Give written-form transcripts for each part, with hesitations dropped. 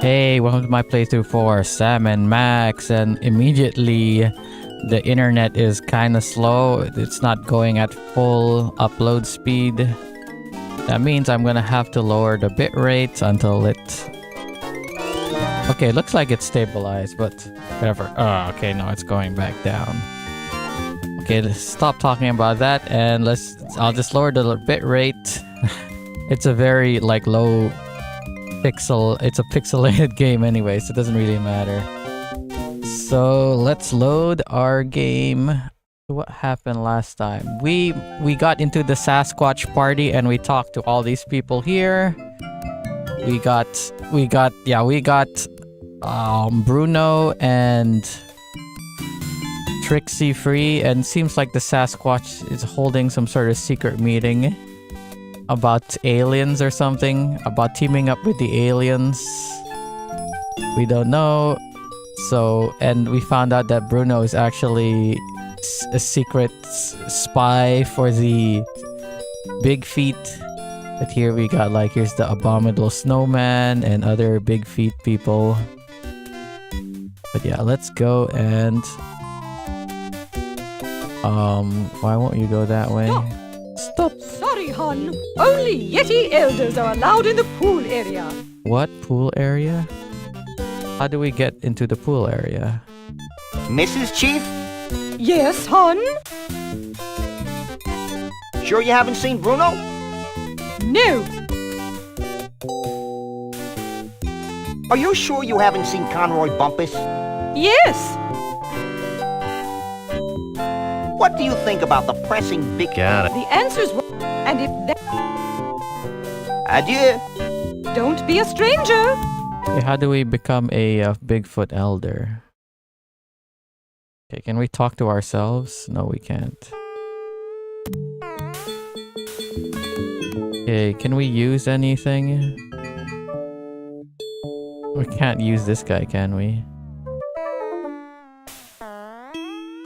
Hey, welcome to my playthrough for Sam and Max, and immediately the internet is kind of slow. It's not going at full upload speed. That means I'm gonna have to lower the bitrate until it... Okay, looks like it's stabilized, but whatever. Oh, okay, no, it's going back down. Okay, let's stop talking about that, and I'll just lower the bitrate. It's a very, like, low pixel... It's a pixelated game anyway, so it doesn't really matter. So, let's load our game. What happened last time? We got into the Sasquatch party and we talked to all these people here. We got Bruno and Trixie free, and seems like the Sasquatch is holding some sort of secret meeting about aliens or something, about teaming up with the aliens. We don't know. So, and we found out that Bruno is actually a secret spy for the Big Feet. But here we got, like, here's the Abominable Snowman and other Big Feet people. But yeah, let's go and... why won't you go that way? Stop! Sorry, hon. Only Yeti elders are allowed in the pool area. What pool area? How do we get into the pool area? Mrs. Chief? Yes, hon? Sure you haven't seen Bruno? No. Are you sure you haven't seen Conroy Bumpus? Yes. What do you think about the pressing big... Got it. The answer's wrong. And if that... Adieu. Don't be a stranger. Okay, how do we become a Bigfoot elder? Okay, can we talk to ourselves? No, we can't. Okay, can we use anything? We can't use this guy, can we?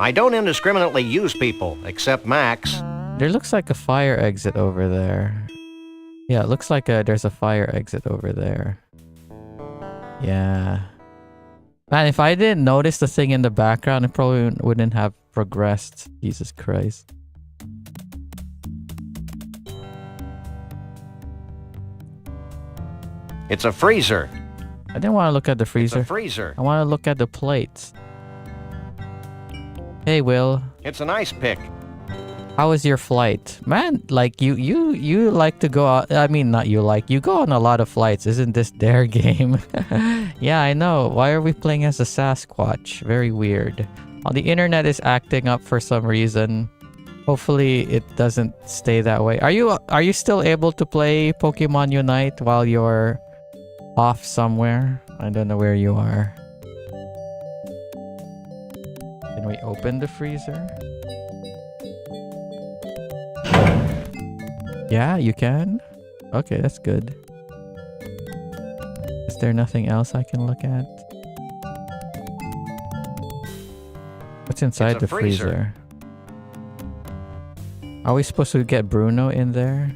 I don't indiscriminately use people, except Max. There looks like a fire exit over there. Yeah, it looks like there's a fire exit over there. Yeah. Man, if I didn't notice the thing in the background, it probably wouldn't have progressed. Jesus Christ. It's a freezer. I didn't want to look at the freezer. It's a freezer. I want to look at the plates. Hey, Will. It's an ice pick. How was your flight? Man, like, you like to go out. I mean, not you like. You go on a lot of flights. Isn't this their game? Yeah, I know. Why are we playing as a Sasquatch? Very weird. Oh, the internet is acting up for some reason. Hopefully, it doesn't stay that way. Are you still able to play Pokemon Unite while you're off somewhere? I don't know where you are. Can we open the freezer? Yeah, you can? Okay, that's good. Is there nothing else I can look at? What's inside the freezer? Are we supposed to get Bruno in there?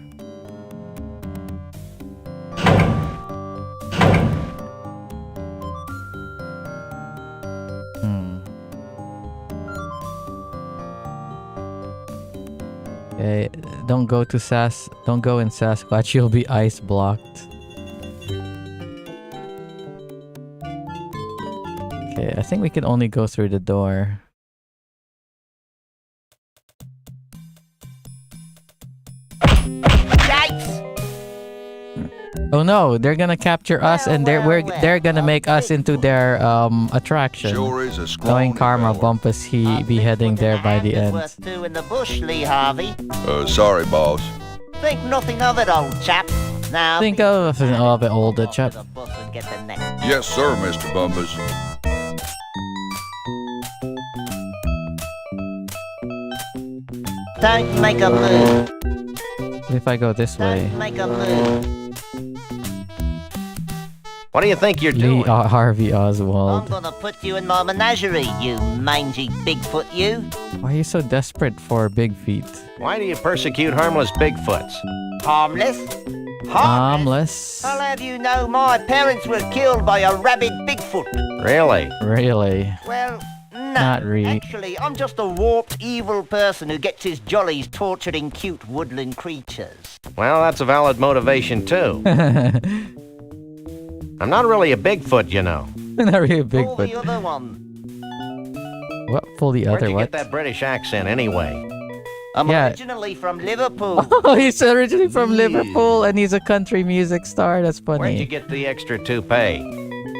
Okay, don't go in Sasquatch, you'll be ice blocked. Okay, I think we can only go through the door. Oh no, they're gonna capture us, and they're gonna make us into their attraction. Sure is a Knowing karma, Bumpus, he be heading there by the end. Worth two in the bush, Lee Harvey. Sorry, boss. Think nothing of it, old chap. Now Think of an older chap. Yes, sir, Mr. Bumpus. Don't make a move. If I go this way. Don't make a move. What do you think you're Lee doing? Harvey I'm Oswald. gonna put you in my menagerie, you mangy Bigfoot, you. Why are you so desperate for Big Feet? Why do you persecute harmless Bigfoots? Harmless? Harmless. I'll have you know my parents were killed by a rabid Bigfoot. Really? Really? Well, no. Not really. Actually, I'm just a warped, evil person who gets his jollies torturing cute woodland creatures. Well, that's a valid motivation, too. I'm not really a Bigfoot, you know. Not really a Pull the Bigfoot. other one. What? Pull the Where'd other you what? get that British accent, anyway? I'm Yeah. originally from Liverpool. Oh, he's originally from Liverpool and he's a country music star. That's Where'd you funny. get the extra toupee?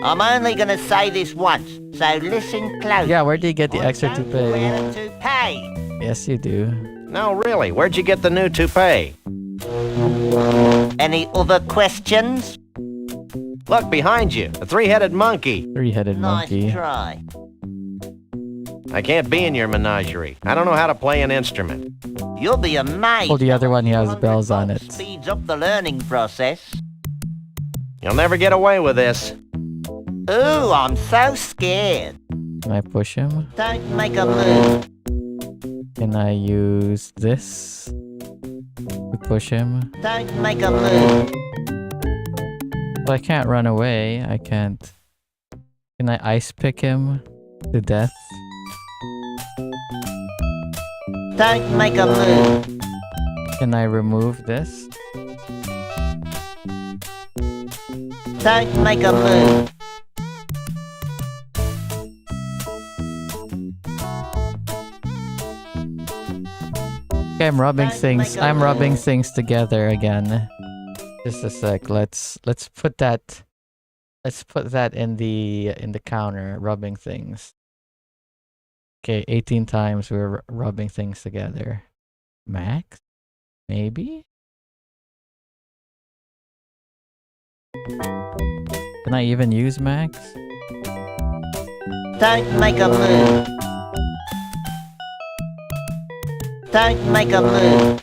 I'm only gonna say this once, so listen close. Yeah, where did you get the I extra don't toupee? wear a toupee. Yes, you do. No, really, where'd you get the new toupee? Any other questions? Look, behind you, a three-headed monkey. Three-headed Nice monkey. try. I can't be in your menagerie. I don't know how to play an instrument. You'll be amazed. Pull the other one, he has 100 bells on volts it. Speeds up the learning process. You'll never get away with this. Ooh, I'm so scared. Can I push him? Don't make a move. Can I use this to push him? Don't make a move. Well, I can't run away. I can't. Can I ice pick him to death? Don't make a move. Can I remove this? Don't make a move. Okay, I'm rubbing Don't things. make a I'm move. rubbing things together again. Just a sec. Let's put that. Let's put that in the counter. Rubbing things. Okay, 18 times we're rubbing things together. Max? Maybe? Can I even use Max? Don't make a move. Don't make a move.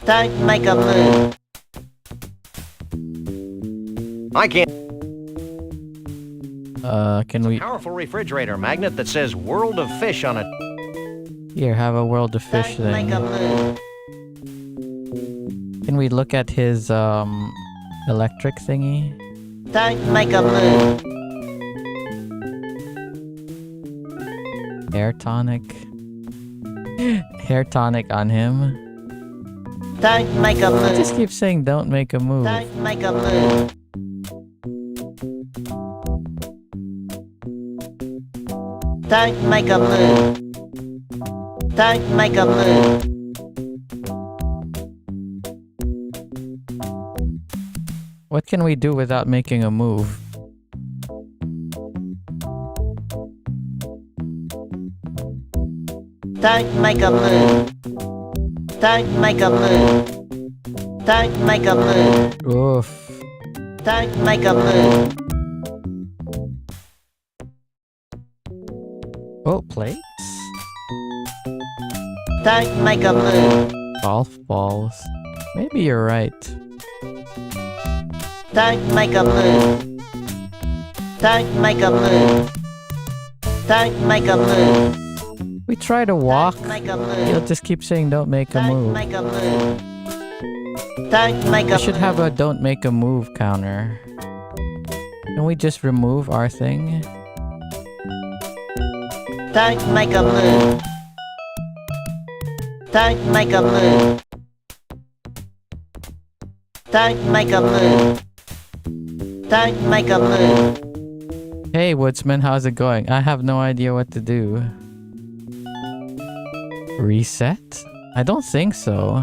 Don't make a move. I can't. Can we... Powerful refrigerator magnet that says World of Fish on it. Here, have a World of Fish Don't make a thing. move. Can we look at his, electric thingy? Don't make a move. Hair tonic. Hair tonic on him. Don't make a I just move. keep saying don't make a move. Don't make a move. Don't make a move. Don't make a move. What can we do without making a move? Don't make a move. Don't make a move. Don't make a move. Oof. Don't make a move. Oh, plates? Don't make a move. Golf balls. Maybe you're right. Don't make a move. Don't make a move. Don't make a move. We try to walk. Don't make a You'll move. just keep saying don't make a Don't move. make a move. Don't make a I should move. have a don't make a move counter. Can we just remove our thing? Don't make a move. Don't make a move. Don't make a move. Don't make a move. Hey Woodsman, how's it going? I have no idea what to do. Reset? I don't think so.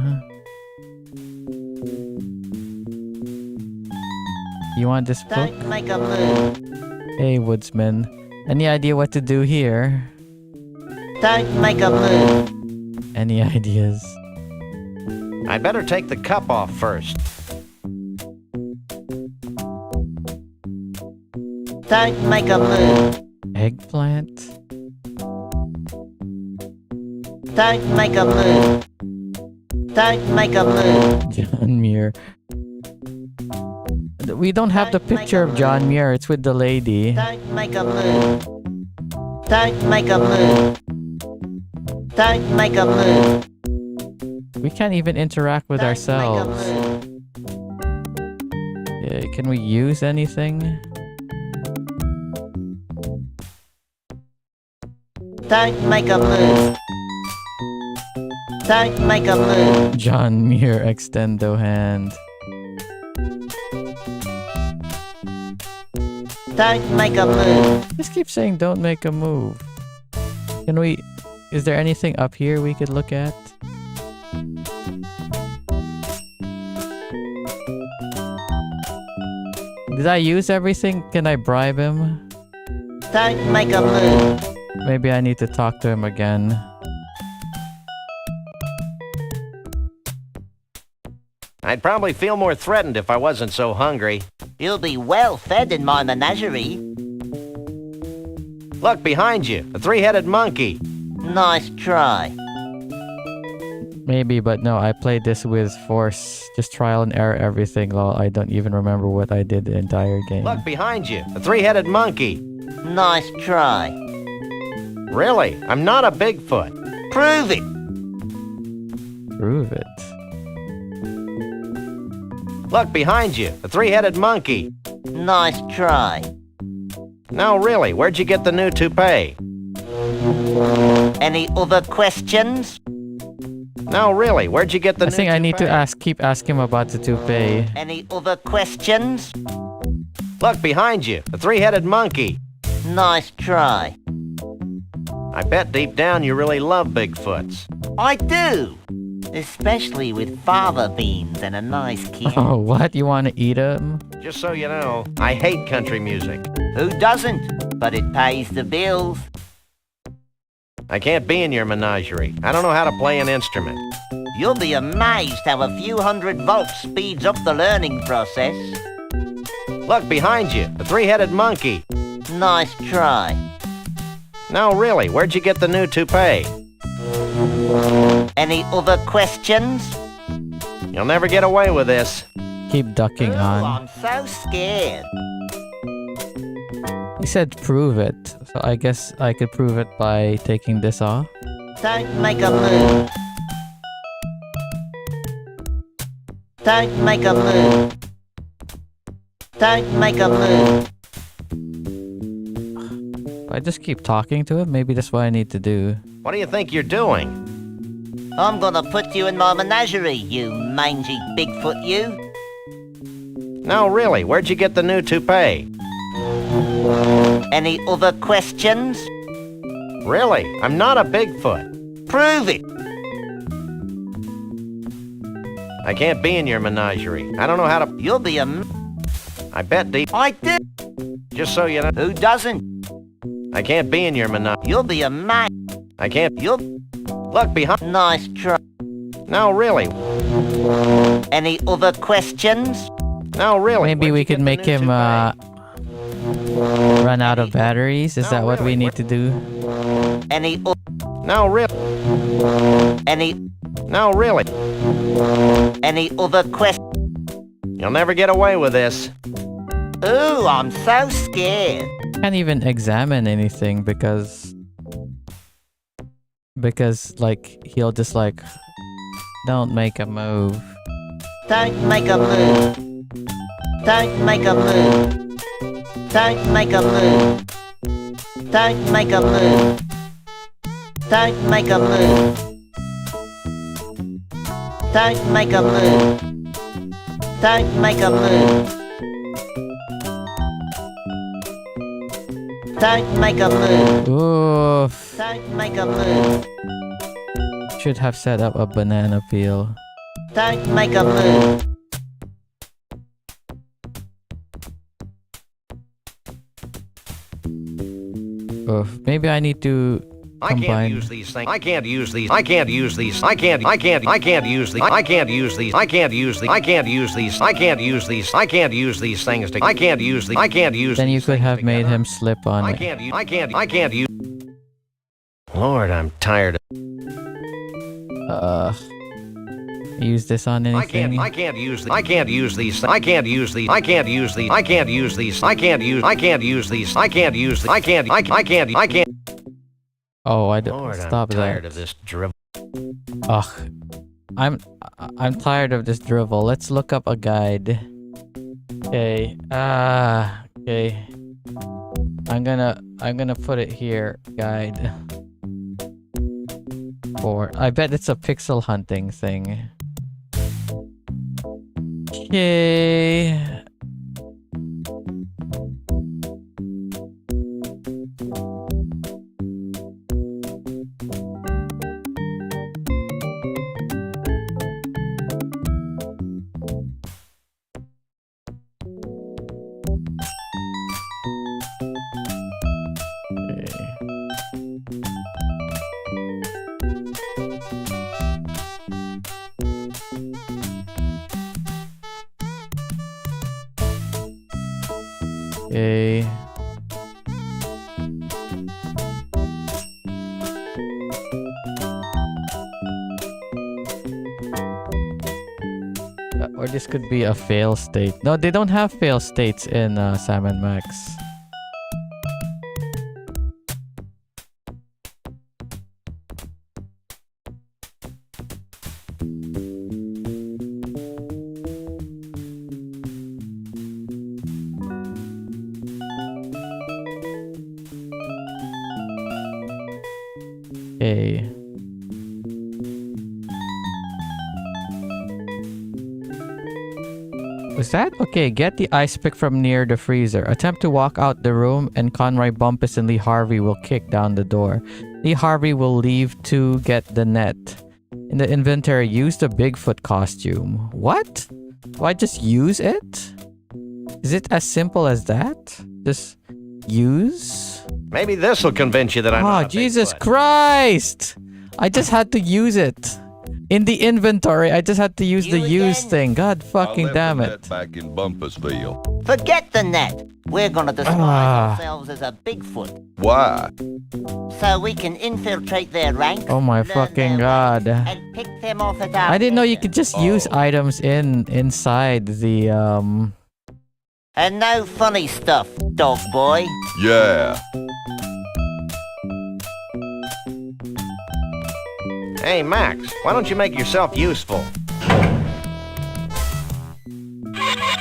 You want this book? Don't make a move. Hey Woodsman, any idea what to do here? Don't make a move. Any ideas? I'd better take the cup off first. Don't make a move. Eggplant? Don't make a move. Don't make a move. John Muir. We don't have the Don't make picture a of John move. Muir, it's with the lady. Don't make a move. Don't make a move. Don't make a move. We can't even interact with Don't ourselves. Make a move. Okay, can we use anything? Don't make a move. Don't make a move. John Muir extendo hand. Don't make a move. Just keep saying don't make a move. Can we... Is there anything up here we could look at? Did I use everything? Can I bribe him? Don't make a move. Maybe I need to talk to him again. I'd probably feel more threatened if I wasn't so hungry. You'll be well fed in my menagerie. Look behind you, a three-headed monkey. Nice try. Maybe, but no, I played this with force. Just trial and error everything, lol. I don't even remember what I did the entire game. Look behind you, a three-headed monkey. Nice try. Really? I'm not a Bigfoot. Prove it. Prove it. Look behind you, a three-headed monkey. Nice try. No, really, where'd you get the new toupee? Any other questions? No, really, where'd you get the I new think I need to toupee? keep asking him about the toupee. Any other questions? Look behind you, a three-headed monkey. Nice try. I bet deep down you really love Bigfoots. I do. Especially with fava beans and a nice kiss. Oh, what? You want to eat him? Just so you know, I hate country music. Who doesn't? But it pays the bills. I can't be in your menagerie. I don't know how to play an instrument. You'll be amazed how a few hundred volts speeds up the learning process. Look behind you, a three-headed monkey. Nice try. No, really, where'd you get the new toupee? Any other questions? You'll never get away with this. Keep ducking Ooh, on. I'm so scared. He said prove it. So I guess I could prove it by taking this off. Don't make a move. Don't make a move. Don't make a move. I just keep talking to him. Maybe that's what I need to do. What do you think you're doing? I'm gonna put you in my menagerie, you mangy Bigfoot, you. No, really, where'd you get the new toupee? Any other questions? Really, I'm not a Bigfoot. Prove it. I can't be in your menagerie. I don't know how to... You'll be a... I bet deep... I do. Just so you know, Who doesn't? I can't be in your menagerie. You'll be a man. I can't... You'll... Look behind... Nice try. No, really. Any other questions? No, really. Maybe where'd we you could get the make new him toupee? run out of batteries. Is No, that what we really, need to do? Any... No, really. Any... No, really. Any other questions? You'll never get away with this. Ooh, I'm so scared. Can't even examine anything because like he'll just like don't make a move. Don't make a move. Don't make a move. Don't make a move. Don't make a move. Don't make a move. Don't make a move. Don't make a move. Don't make a move. Oof. Don't make a move. Should have set up a banana peel. Don't make a move. Oof. Maybe I need to I can't combine. use these things. I can't use these. I can't use these. I can't use these. I can't use these. I can't use these. I can't use these. I can't use these. I can't use these things to... I can't use these. I can't use Then you these could things have made together. him slip on I it. can't use... I can't use... Lord, I'm tired of... Use this on anything. I can't use these. I can't use these. I can't use these. I can't use these. I can't use these. I can't use these. I can't use these. I can't... Oh, I don't. Lord, Stop I'm tired that. of this drivel. Ugh. I'm tired of this drivel. Let's look up a guide. Okay. Okay. I'm gonna put it here. Guide. I bet it's a pixel hunting thing. Okay. Okay. Or this could be a fail state. No, they don't have fail states in Sam and Max. Okay. Was that? Okay, get the ice pick from near the freezer. Attempt to walk out the room and Conroy Bumpus and Lee Harvey will kick down the door. Lee Harvey will leave to get the net. In the inventory, use the Bigfoot costume. What? Do I just use it? Is it as simple as that? Just use? Maybe this will convince you that I'm not a Jesus Bigfoot. Christ! I just had to use it. In the inventory, I just had to use the use thing. God fucking damn I it. left the net back in Bumpusville. Forget the net. We're gonna disguise ourselves as a Bigfoot, Why? so we can infiltrate their ranks. Oh my learn fucking their God. ways, and pick them off at our I didn't know you leisure. could just use items inside the And no funny stuff, dog boy. Yeah. Hey, Max, why don't you make yourself useful?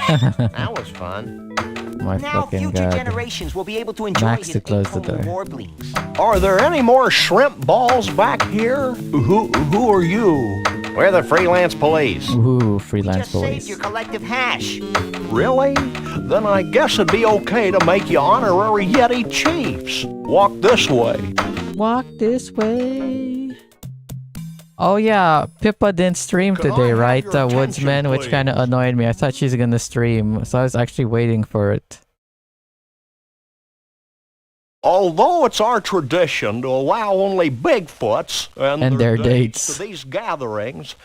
That was fun. my Now fucking future God. generations will be able to enjoy Max his to close the internal door. warblings. Are there any more shrimp balls back here? Who are you? We're the freelance police. Ooh, freelance Just saved police. your collective hash. Really? Then I guess it'd be okay to make you honorary Yeti chiefs. Walk this way. Walk this way. Oh yeah, Pippa didn't stream Could I today, have right? your attention, Woodsman, which please? kind of annoyed me. I thought she's gonna stream, so I was actually waiting for it. Although it's our tradition to allow only Bigfoots and their dates dates. to these gatherings,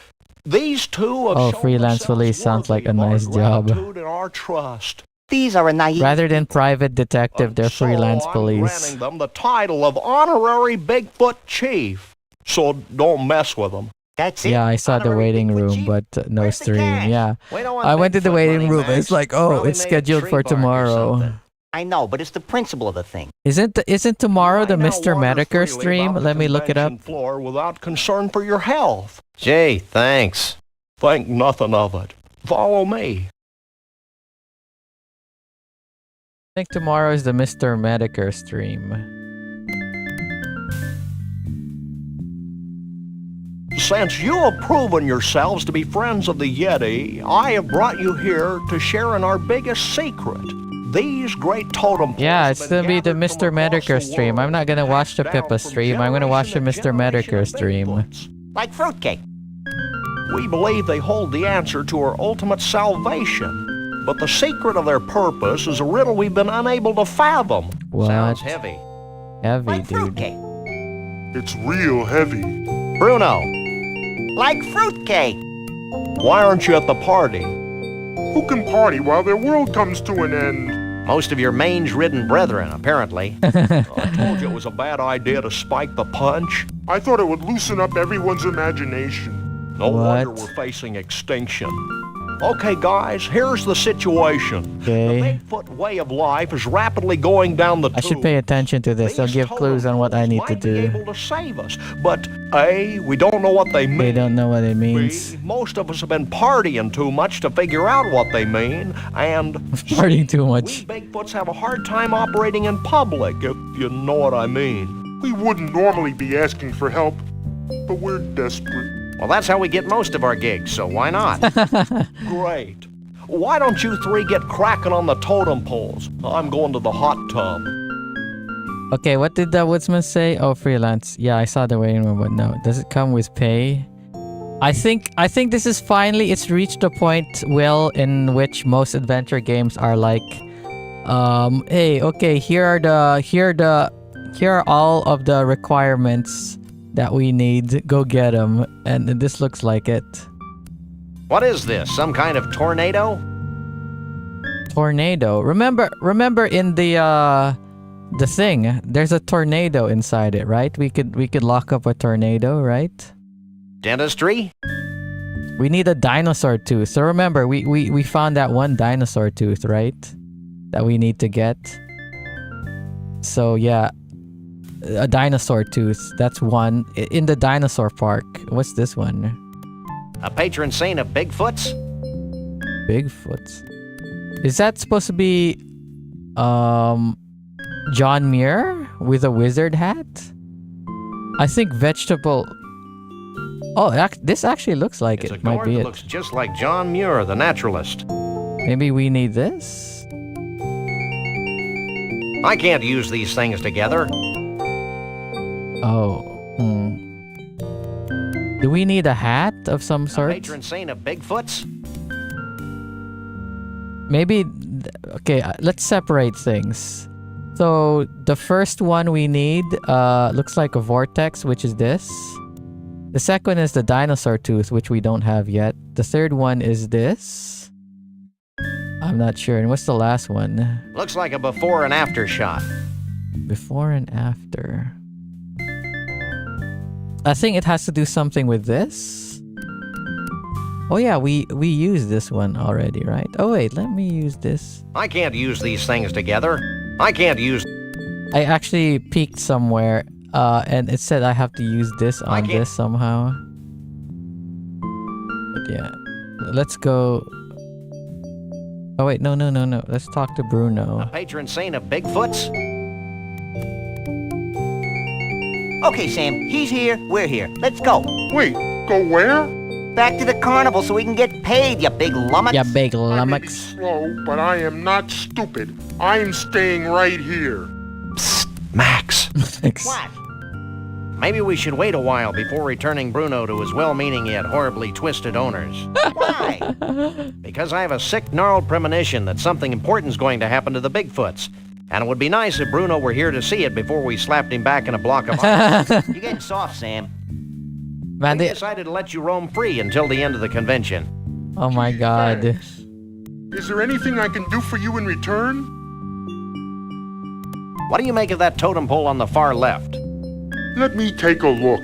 these two have Oh, shown freelance themselves police sounds like worthy a of our nice job. gratitude and our trust. These are a naive. Rather than private detective, they're So freelance I'm police. granting them the title of honorary Bigfoot chief. So don't mess with them. That's it. Yeah, I saw the Honorary waiting Bigfoot room, chief. but no Where's the stream. cash? Yeah, We don't want I went to the Bigfoot waiting money, room. Max. It's like, oh, Probably it's made a scheduled tree for bark or tomorrow. something. I know, but it's the principle of the thing. Isn't tomorrow the I now Mr. wander Medicare freely stream? about Let the me look it up. convention floor without concern for your health. Gee, thanks. Think nothing of it. Follow me. I think tomorrow is the Mr. Medicare stream. Since you have proven yourselves to be friends of the Yeti, I have brought you here to share in our biggest secret. These great totem poles Yeah, have it's been gonna be the gathered Mr. from across Medicare the stream. I'm world, not gonna watch the passed Pippa down from stream. I'm gonna watch the generation to Mr. Medicare generation of stream. Bigfoots. Like fruitcake. We believe they hold the answer to our ultimate salvation. But the secret of their purpose is a riddle we've been unable to fathom. What? Sounds heavy. Heavy, Like dude. fruitcake. It's real heavy. Bruno, Like fruitcake. Why aren't you at the party? Who can party while their world comes to an end? most of your mange-ridden brethren, apparently. I told you it was a bad idea to spike the punch. I thought it would loosen up everyone's imagination. No wonder What? we're facing extinction. Okay, guys, here's the situation. Okay. The Bigfoot way of life is rapidly going down the I should pay attention to this. They'll These give clues on what I totem need to poles might be do. able to save us, but A, we don't know what they mean. They don't know what it means. B, most of us have been partying too much to figure out what they mean. And Partying too we much. Bigfoots have a hard time operating in public, if you know what I mean. We wouldn't normally be asking for help, but we're desperate. Well, that's how we get most of our gigs, so why not? Great. Why don't you three get cracking on the totem poles? I'm going to the hot tub. Okay, what did the woodsman say? Oh, freelance. Yeah, I saw the waiting room, but no. Does it come with pay? I think this is finally, it's reached a point, Will, in which most adventure games are like, hey, okay, here are all of the requirements that we need. Go get them. And this looks like it. What is this? Some kind of tornado? Tornado. Remember in the thing, there's a tornado inside it, right? We could lock up a tornado, right? Dentistry? We need a dinosaur tooth. So remember, we found that one dinosaur tooth, right? That we need to get. So yeah, a dinosaur tooth. That's one. In the dinosaur park. What's this one? A patron saint of Bigfoots? Bigfoot. Is that supposed to be John Muir with a wizard hat? I think vegetable. Oh, this actually looks like It's a it. Might gourd be that it. looks just like John Muir, the naturalist. Maybe we need this. I can't use these things together. Oh. Do we need a hat of some A sort? patron saint of Bigfoots? Maybe. Okay, let's separate things. So the first one we need looks like a vortex, which is this. The second is the dinosaur tooth, which we don't have yet. The third one is this. I'm not sure. And what's the last one? Looks like a before and after shot. Before and after. I think it has to do something with this. Oh yeah, we used this one already, right? Oh wait, let me use this. I can't use these things together. I can't use... I actually peeked somewhere, and it said I have to use this on this somehow. But yeah, let's go. Oh wait, no. Let's talk to A Bruno. patron saint of Bigfoots? Okay, Sam, he's here, we're here. Let's go. Wait, go where? Back to the carnival so we can get paid, you big lummox. Yeah, big I may be lummox. slow, but I am not stupid. I'm staying right here. Max. What? Maybe we should wait a while before returning Bruno to his well-meaning yet horribly twisted owners. Why? Because I have a sick, gnarled premonition that something important's going to happen to the Bigfoots. And it would be nice if Bruno were here to see it before we slapped him back in a block of ice. You're getting soft, Sam. Man, We they, decided to let you roam free until the end of the convention. oh my god. Thanks. Is there anything I can do for you in return? What do you make of that totem pole on the far left? Let me take a look.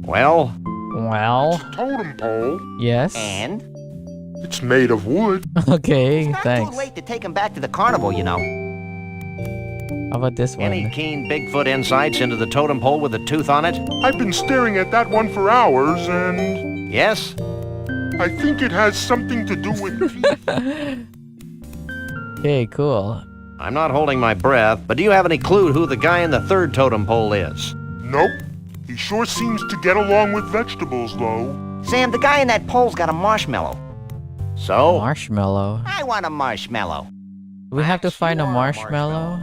Well, Well, Totem pole. yes. And? It's made of wood. Okay, Not thanks. too late to take him back to the carnival, you know. How about this one? any keen Bigfoot insights into the totem pole with the tooth on it? I've been staring at that one for hours, and Yes? I think it has something to do with teeth. Okay, cool. I'm not holding my breath, but do you have any clue who the guy in the third totem pole is? Nope. He sure seems to get along with vegetables, though. Sam, the guy in that pole's got a marshmallow. So? Marshmallow. I want a marshmallow. We have to Max, find you a are a marshmallow.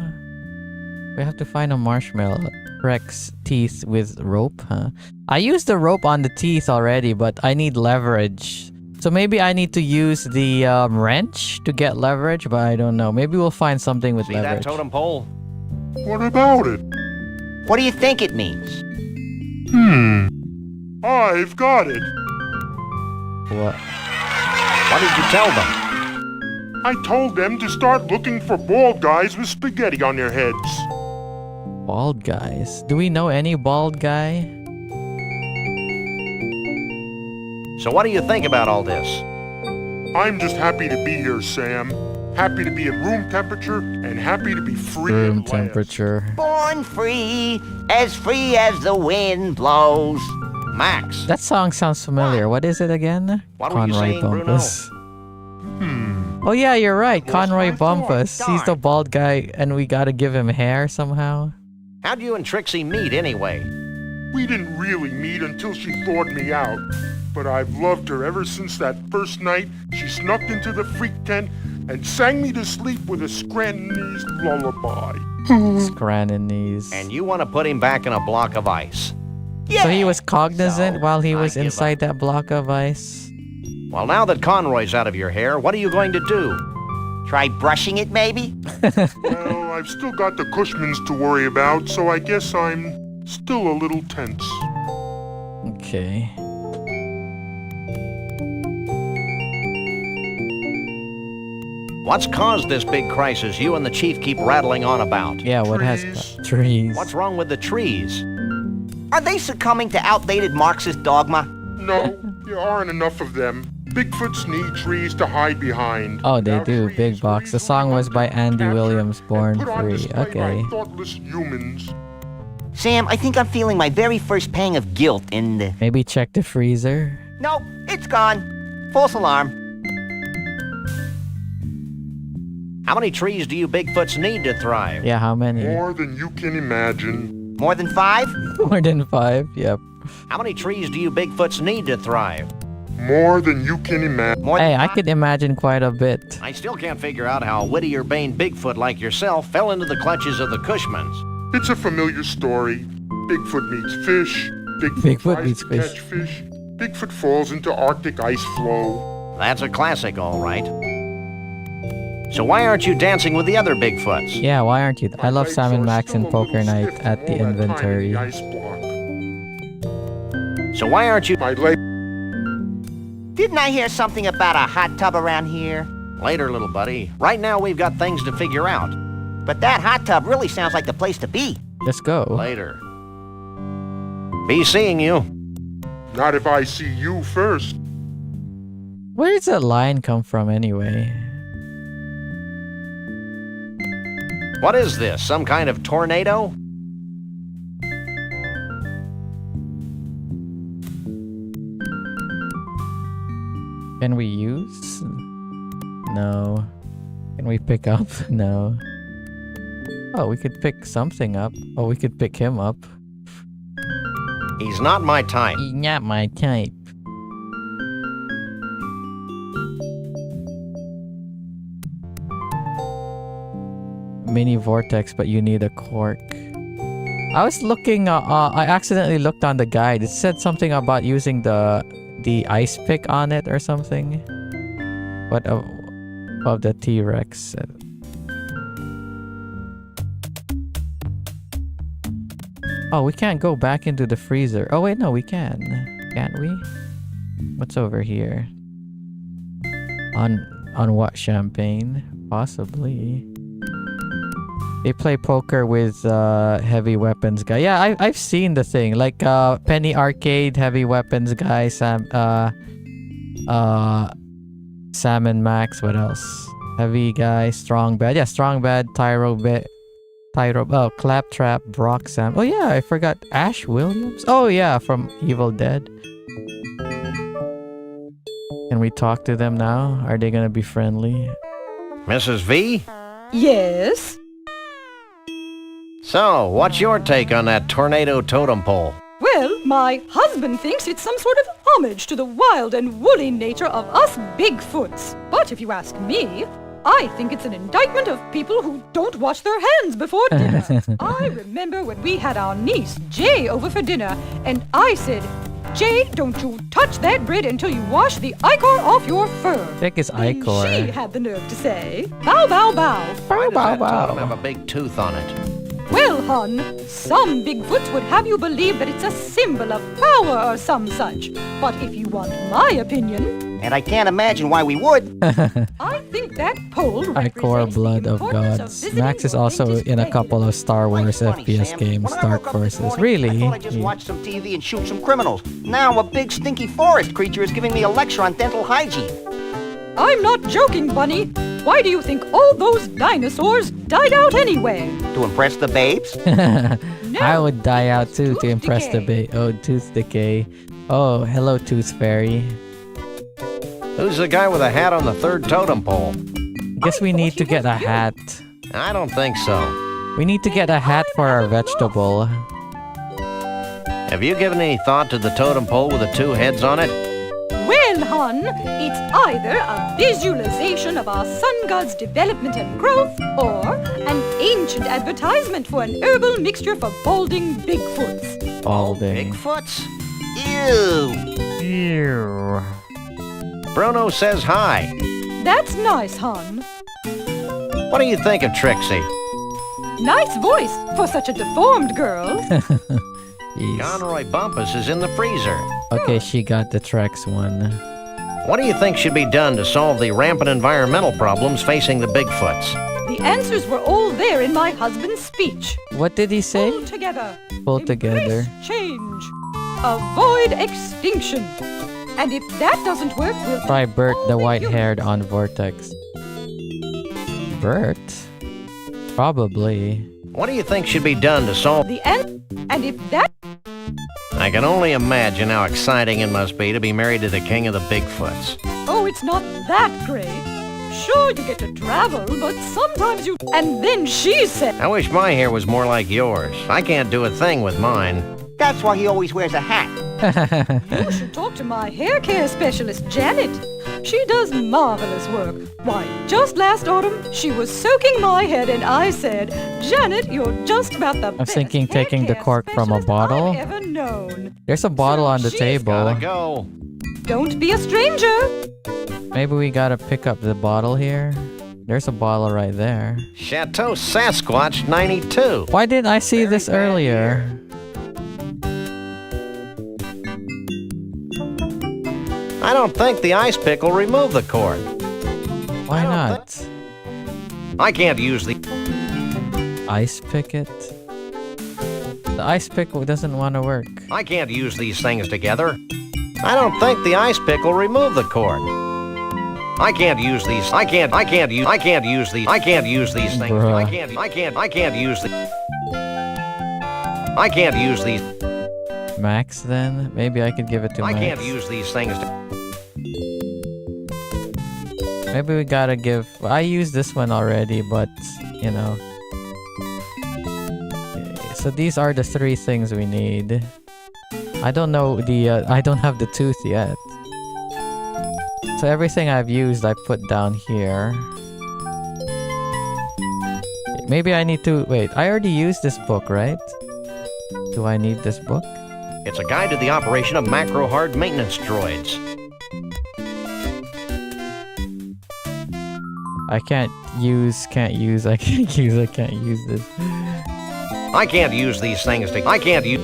We have to find a marshmallow. Rex teeth with rope, huh? I used the rope on the teeth already, but I need leverage. So maybe I need to use the wrench to get leverage, but I don't know. Maybe we'll find something with See that leverage. totem pole? What about it? What do you think it means? I've got it. What? What did you tell them? I told them to start looking for bald guys with spaghetti on their heads. Bald guys. Do we know any bald guy? So what do you think about all this? I'm just happy to be here, Sam. happy to be at room temperature, and happy to be free Room at last. temperature. Born free as the wind blows. Max, That song sounds familiar. What is it again? What were you saying, Bruno? Bumpus. Oh yeah, you're right. Conroy my thought. Bumpus. He's the bald guy, and we gotta give him hair somehow. how'd you and Trixie meet anyway? We didn't really meet until she thawed me out. But I've loved her ever since that first night she snuck into the freak tent and sang me to sleep with a Scrantonese lullaby. Scrantonese. And you want to put him back in a block of ice. So he was cognizant So, while he I was give inside that block of ice. Well, now that Conroy's out of your hair, what are you going to do? Try brushing it, maybe? Well, I've still got the Cushmans to worry about, so I guess I'm still a little tense. Okay. What's caused this big crisis you and the chief keep rattling on about? Yeah, what has Trees. trees? What's wrong with the trees? Are they succumbing to outdated Marxist dogma? No, there aren't enough of them. Bigfoots need trees to hide behind. Oh, they Without do. trees, Big Box. The we're song was by hunted, Andy captured, Williams, and Born put on Free. display Okay. by thoughtless humans. Sam, I think I'm feeling my very first pang of guilt in the... Maybe check the freezer. Nope, it's gone. False alarm. How many trees do you Bigfoots need to thrive? Yeah, how many? More than you can imagine. More than 5? More than 5. Yep. How many trees do you Bigfoots need to thrive? More than you can imagine. More Hey, than I 5? could imagine quite a bit. I still can't figure out how a Whittier-Bane Bigfoot like yourself fell into the clutches of the Cushmans. It's a familiar story. Bigfoot meets fish. Bigfoot tries meets to fish. catch fish. Bigfoot falls into Arctic ice flow. That's a classic, all right. So why aren't you dancing with the other Bigfoots? Yeah, why aren't you? I love My Sam legs and are Max still and a Poker little Night stiff at from the all that time in inventory. the ice block. So why aren't you... My leg. Didn't I hear something about a hot tub around here? Later, little buddy. Right now we've got things to figure out. But that hot tub really sounds like the place to be. Let's go. Later. Be seeing you. Not if I see you first. Where does that line come from anyway? What is this? Some kind of tornado? Can we use? No. Can we pick up? No. Oh, we could pick something up. Oh, we could pick him up. He's not my type. He's not my type. Mini vortex, but you need a cork. I was looking. I accidentally looked on the guide. It said something about using the ice pick on it or something. What of the T-Rex? Oh, we can't go back into the freezer. Oh wait, no, we can. Can't we? What's over here? On what, champagne? Possibly. They play poker with heavy weapons guy. Yeah, I've seen the thing. Like Penny Arcade, heavy weapons guy, Sam and Max. What else? Heavy guy, strong bad. Yeah, strong bad, Tyro. Oh, Claptrap, Brock, Sam. Oh yeah, I forgot Ash Williams. Oh yeah, from Evil Dead. Can we talk to them now? Are they gonna be friendly? Mrs. V? Yes? So, what's your take on that tornado totem pole? Well, my husband thinks it's some sort of homage to the wild and woolly nature of us Bigfoots. But if you ask me, I think it's an indictment of people who don't wash their hands before dinner. I remember when we had our niece, Jay, over for dinner, and I said, Jay, don't you touch that bread until you wash the ichor off your fur. Check his And ichor. she had the nerve to say, bow, bow, bow. Why does that bow, totem bow. have a big tooth on it? Well, hon, some Bigfoots would have you believe that it's a symbol of power or some such. But if you want my opinion, And I can't imagine why we would. I think that pole Ichor represents Blood the of importance Gods. visiting Max is your also latest in a friend. couple of Star Wars Funny, FPS Sam. games, When I Dark woke up this Forces. morning, Really? I thought I just watched some TV and shoot some criminals. Now a big stinky forest creature is giving me a lecture on dental hygiene. I'm not joking, Bunny. why do you think all those dinosaurs died out anyway? To impress the babes? I would die out too to Tooth impress the decay. Oh, tooth decay. Oh, hello, Tooth Fairy. Who's the guy with a hat on the third totem pole? Guess we need to get a hat. I don't think so. We need to get a hat for our vegetable. Have you given any thought to the totem pole with the two heads on it? Well, hon, it's either a visualization of our sun god's development and growth, or an ancient advertisement for an herbal mixture for balding Bigfoots. Balding. Bigfoots? Ew. Ew. Bruno says hi. That's nice, hon. What do you think of Trixie? Nice voice for such a deformed girl. Jeez. Conroy Bumpus is in the freezer. Okay, she got the Trex one. What do you think should be done to solve the rampant environmental problems facing the Bigfoots? The answers were all there in my husband's speech. What did he say? Pull together. Pull together. Embrace change. Avoid extinction. And if that doesn't work, we'll Try Bert the all be white-haired on Vortex. Bert? Probably. What do you think should be done to solve... the end. And if that I can only imagine how exciting it must be to be married to the king of the Bigfoots. oh, it's not that great. Sure, you get to travel, but sometimes you. And then she said, I wish my hair was more like yours. I can't do a thing with mine. That's why he always wears a hat. "You should talk to my hair care specialist, Janet. She does marvelous work. Why, just last autumn, she was soaking my head, and I said, Janet, you're just about the best thinking hair taking the care cork from a specialist bottle. I've ever known. There's a bottle on the she's table. Gotta go. Don't be a stranger. Maybe we gotta pick up the bottle here. There's a bottle right there. Chateau Sasquatch 92. Why didn't I see this earlier? I don't think the ice pick will remove the cork. Why I don't not? I can't use the... Ice pick it? The ice pick doesn't want to work. I can't use these things together. I don't think the ice pick will remove the cork. I can't use these. I can't use these. I can't use these things. Bruh. I can't use the... I can't use these. Max then? Maybe I could give it to I Max. can't use these things to... Maybe we gotta give... I used this one already, but, you know. Okay, so these are the three things we need. I don't know the... I don't have the tooth yet. So everything I've used, I put down here. Maybe I need to... Wait, I already used this book, right? Do I need this book? It's a guide to the operation of macro hard maintenance droids. I can't use this. I can't use these things to... I can't use...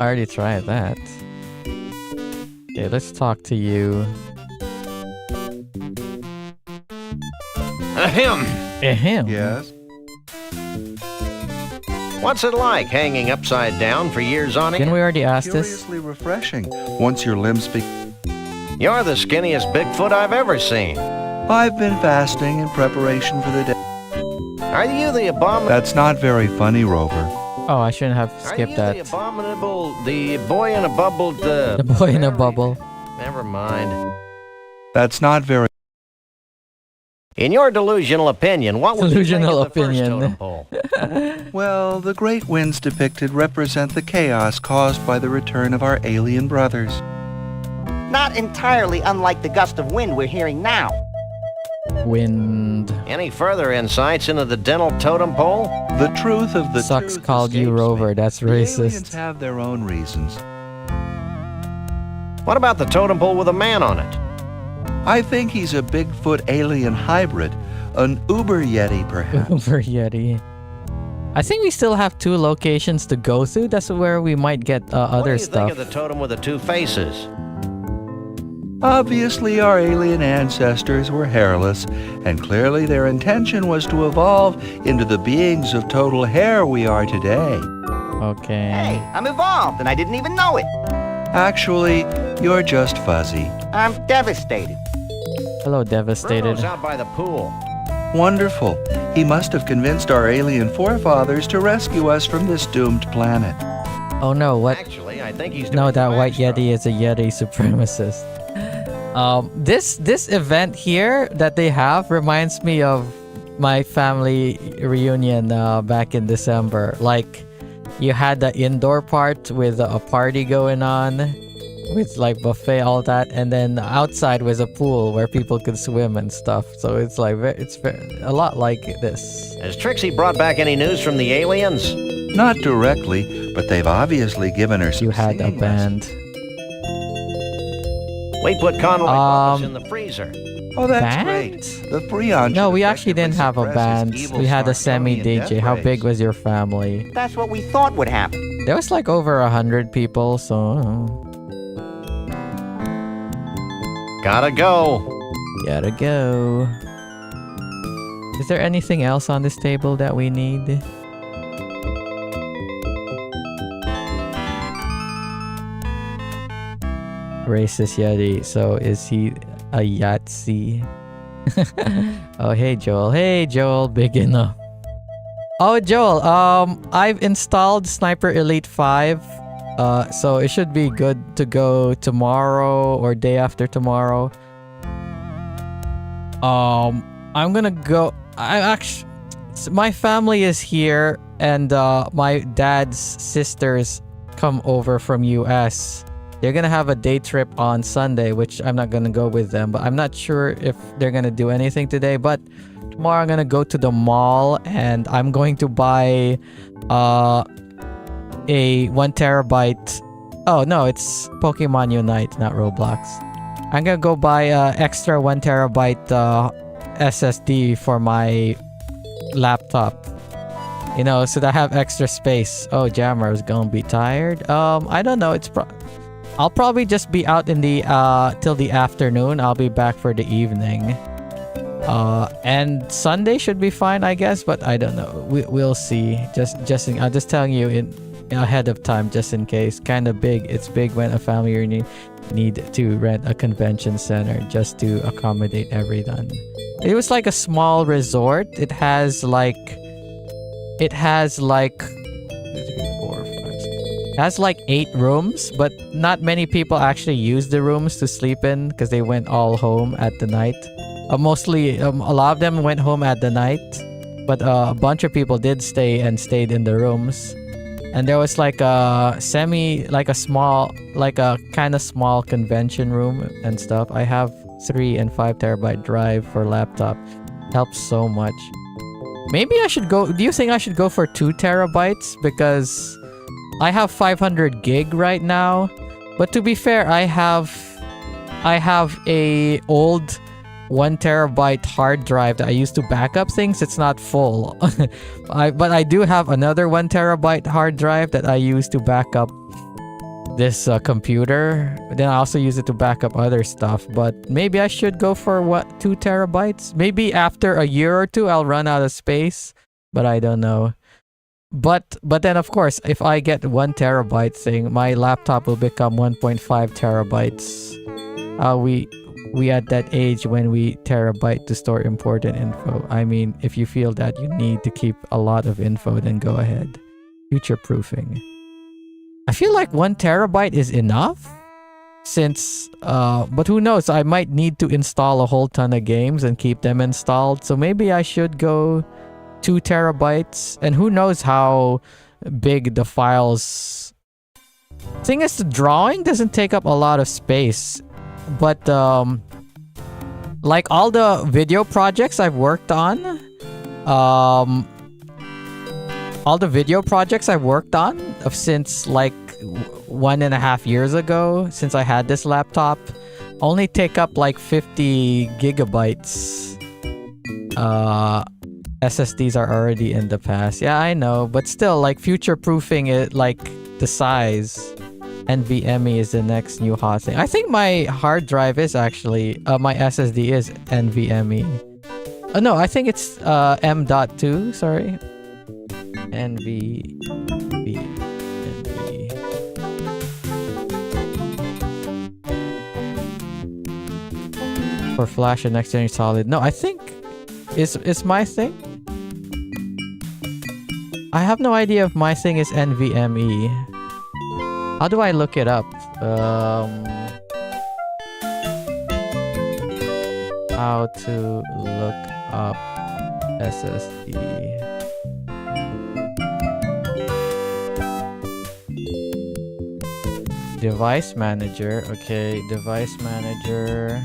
I already tried that. Okay, let's talk to you. Ahem. Ahem. Yes? What's it like hanging upside down for years on Didn't end? we already ask this? Curiously refreshing. Once your limbs be... You're the skinniest Bigfoot I've ever seen. I've been fasting in preparation for the day. Are you the abominable... That's not very funny, Rover. Oh, I shouldn't have Are skipped you that. the abominable... The boy in a bubbled... The boy in a bubble. Never mind. That's not very... In your delusional opinion, what would Delusional you think of the opinion. first totem pole? Well, the great winds depicted represent the chaos caused by the return of our alien brothers. Not entirely unlike the gust of wind we're hearing now. Wind. Any further insights into the dental totem pole? The truth of the Sucks truth called you escapes Rover. me. That's The aliens racist. have their own reasons. What about the totem pole with a man on it? I think he's a Bigfoot alien hybrid, an Uber Yeti perhaps. Uber Yeti. I think we still have 2 locations to go through. That's where we might get What do other you stuff. think of the totem with the 2 faces? Obviously, our alien ancestors were hairless, and clearly their intention was to evolve into the beings of total hair we are today. Okay. Hey, I'm evolved and I didn't even know it. Actually, you're just fuzzy. I'm devastated. Hello, Devastated. Bruno's out by the pool. Wonderful. He must have convinced our alien forefathers to rescue us from this doomed planet. Oh no, what? Actually, I think he's doing No, that the white backstroke. Yeti is a Yeti supremacist. This event here that they have reminds me of my family reunion back in December. Like, you had the indoor part with a party going on, with like buffet, all that, and then outside was a pool where people could swim and stuff. So it's like a lot like this. Has Trixie brought back any news from the aliens? Not directly, but they've obviously given her some You had a singing band. We put Conway Bumpus in the freezer. lessons. Oh, that's Band? great. The Freon No, should we actually didn't effectively have a suppress band. his evil We had a Smartonian semi-DJ. death How rays. big was your family? That's what we thought would happen. There was like over 100 people, so Gotta go. gotta go. Is there anything else on this table that we need? Racist Yeti. So is he a Yahtzee? Oh, hey Joel. Hey Joel, big enough. Oh Joel, I've installed Sniper Elite 5. So it should be good to go tomorrow or day after tomorrow. I'm gonna go. My family is here, and my dad's sisters come over from US. They're gonna have a day trip on Sunday, which I'm not gonna go with them, but I'm not sure if they're gonna do anything today. But tomorrow I'm gonna go to the mall, and I'm going to buy a 1 terabyte. Oh no, it's Pokemon Unite, not Roblox. I'm gonna go buy a extra 1 terabyte SSD for my laptop. You know, so that I have extra space. Oh, Jammer is gonna be tired. I don't know. I'll probably just be out in the till the afternoon. I'll be back for the evening. And Sunday should be fine, I guess. But I don't know. We'll see. I'm just telling you ahead of time, just in case. Kind of big. It's big when a family need to rent a convention center just to accommodate everyone. It was like a small resort. It has like 8 rooms, but not many people actually use the rooms to sleep in because they went all home at the night. Mostly, a lot of them went home at the night, but a bunch of people did stayed in the rooms. And there was like a kind of small convention room and stuff. I have 3 and 5 terabyte drive for laptop. Helps so much. Maybe I should go. Do you think I should go for 2 terabytes? Because I have 500 gig right now. But to be fair, I have a old 1 terabyte hard drive that I used to back up things. It's not full. But I do have another 1 terabyte hard drive that I use to back up this computer. Then I also use it to back up other stuff. But maybe I should go for 2 terabytes? Maybe after a year or 2 I'll run out of space. But I don't know. But then of course, if I get 1 terabyte thing, my laptop will become 1.5 terabytes. We at that age when we terabyte to store important info. I mean, if you feel that you need to keep a lot of info, then go ahead. Future proofing. I feel like 1 terabyte is enough. But who knows? I might need to install a whole ton of games and keep them installed. So maybe I should go 2 terabytes. And who knows how big the files. Thing is, the drawing doesn't take up a lot of space. But like all the video projects I've worked on, since like 1.5 years ago, since I had this laptop, only take up like 50 gigabytes. SSDs are already in the past. Yeah, I know, but still, like future proofing it, like the size. NVMe is the next new hot thing. I think my hard drive is actually my SSD is NVMe. No, I think it's M.2. Sorry, NV. For flash and next gen solid. No, I think is my thing. I have no idea if my thing is NVMe. How do I look it up? How to look up SSD. Device manager. Okay, device manager.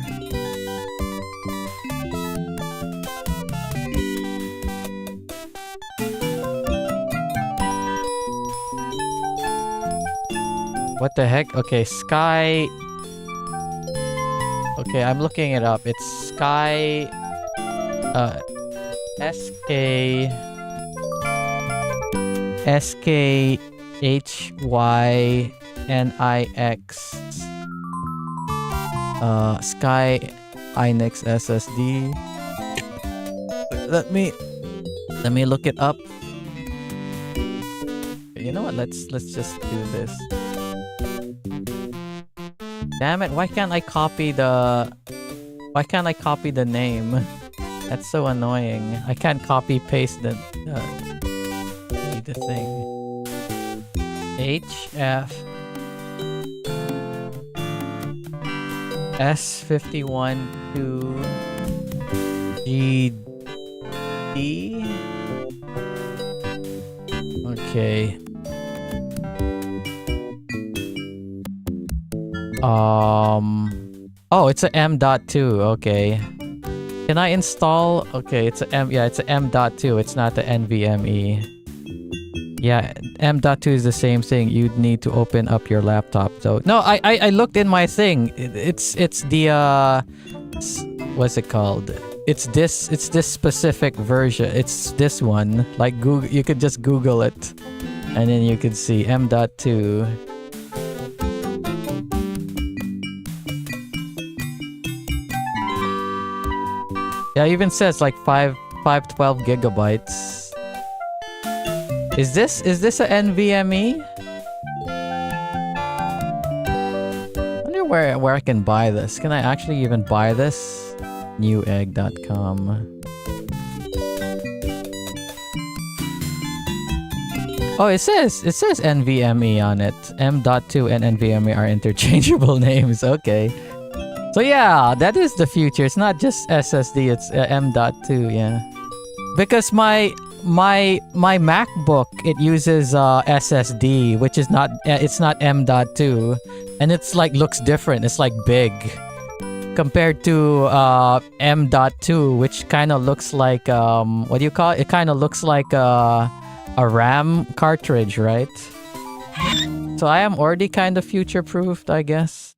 What the heck? Okay, Sky. Okay, I'm looking it up. It's Sky. SKHYNIX. Sky Inix SSD. Let me look it up. You know what? Let's just do this. Damn it! Why can't I copy the name? That's so annoying. I can't copy paste the thing. HF S51 to GD. Okay. Oh, it's a M.2. Okay. Can I install? Okay, it's a M. Yeah, it's a M.2. It's not the NVMe. Yeah, M.2 is the same thing. You'd need to open up your laptop. So no, I looked in my thing. It's the what's it called? It's this specific version. It's this one. Like Google, you could just Google it, and then you could see M.2. Yeah, it even says like 512 gigabytes. Is this a NVMe? I wonder where I can buy this. Can I actually even buy this? Newegg.com. Oh, it says NVMe on it. M.2 and NVMe are interchangeable names. Okay. So yeah, that is the future. It's not just SSD, it's M.2, yeah. Because my MacBook, it uses SSD, which is not it's not M.2, and it's like looks different. It's like big compared to M.2, which kind of looks like what do you call it? It kind of looks like a RAM cartridge, right? So I am already kind of future-proofed, I guess.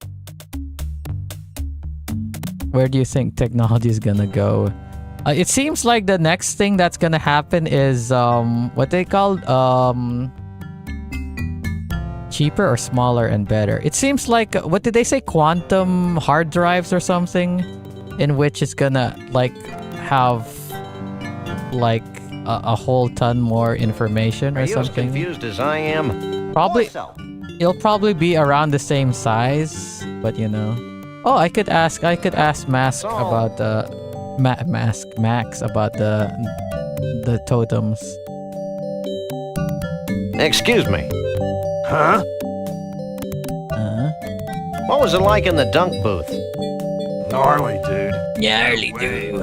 Where do you think technology is gonna go? It seems like the next thing that's gonna happen is what they called cheaper or smaller and better. It seems like what did they say? Quantum hard drives or something, in which it's gonna like have like a whole ton more information or something. Are you as confused as I am? Probably. It'll probably be around the same size, but you know. Oh, I could ask Mask about Max about the totems. Excuse me. Huh? What was it like in the dunk booth? Gnarly, dude. Gnarly, dude.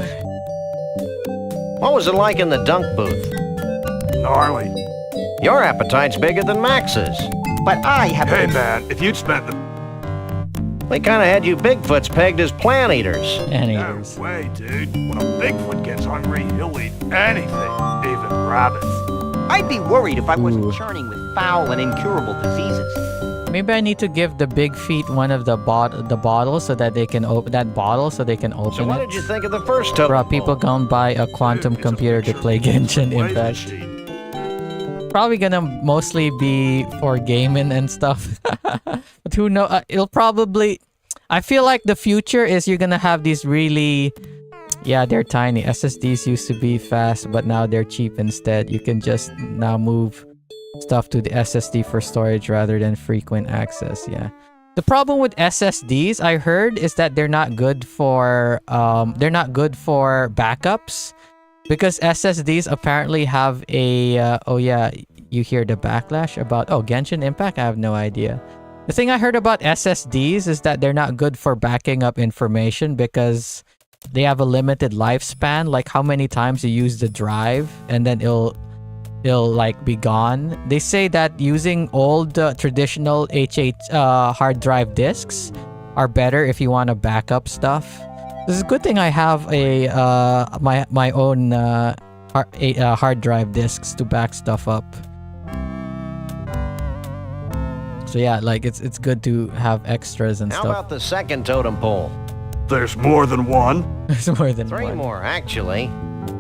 What was it like in the dunk booth? Gnarly. Your appetite's bigger than Max's. But I have Hey, man, if you'd spent the... We kind of had you Bigfoots pegged as plant eaters. No way, dude. When a Bigfoot gets hungry, he'll eat anything, even rabbits. I'd be worried if I wasn't churning with foul and incurable diseases. Maybe I need to give the big feet one of the bottles so that they can open that bottle so they can open So what it. did you think of the first totem? Bro, people gonna buy a quantum Dude, it's a computer to picture play of a Genshin weight Impact. machine. Probably gonna mostly be for gaming and stuff. But who know? It'll probably. I feel like the future is you're gonna have these really, yeah, they're tiny. SSDs used to be fast, but now they're cheap instead. You can just now move stuff to the SSD for storage rather than frequent access. Yeah. The problem with SSDs, I heard, is that they're not good for backups, because SSDs apparently have a oh yeah, you hear the backlash about Genshin Impact? I have no idea. The thing I heard about SSDs is that they're not good for backing up information because they have a limited lifespan, like how many times you use the drive and then it'll like be gone. They say that using old traditional hard drive disks are better if you want to back up stuff. This is a good thing I have a my own hard drive disks to back stuff up. So yeah, like it's good to have extras and How stuff. about the second totem pole? There's more than one. There's more than Three one. more, actually.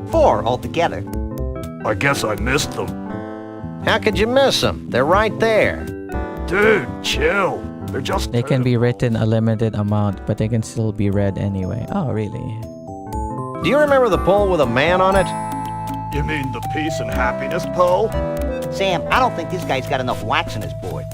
4 altogether. I guess I missed them. How could you miss them? They're right there. Dude, chill. They're just... They can be written a limited amount, but they can still be read anyway. Oh, really? Do you remember the pole with a man on it? You mean the peace and happiness pole? Sam, I don't think this guy's got enough wax in his board.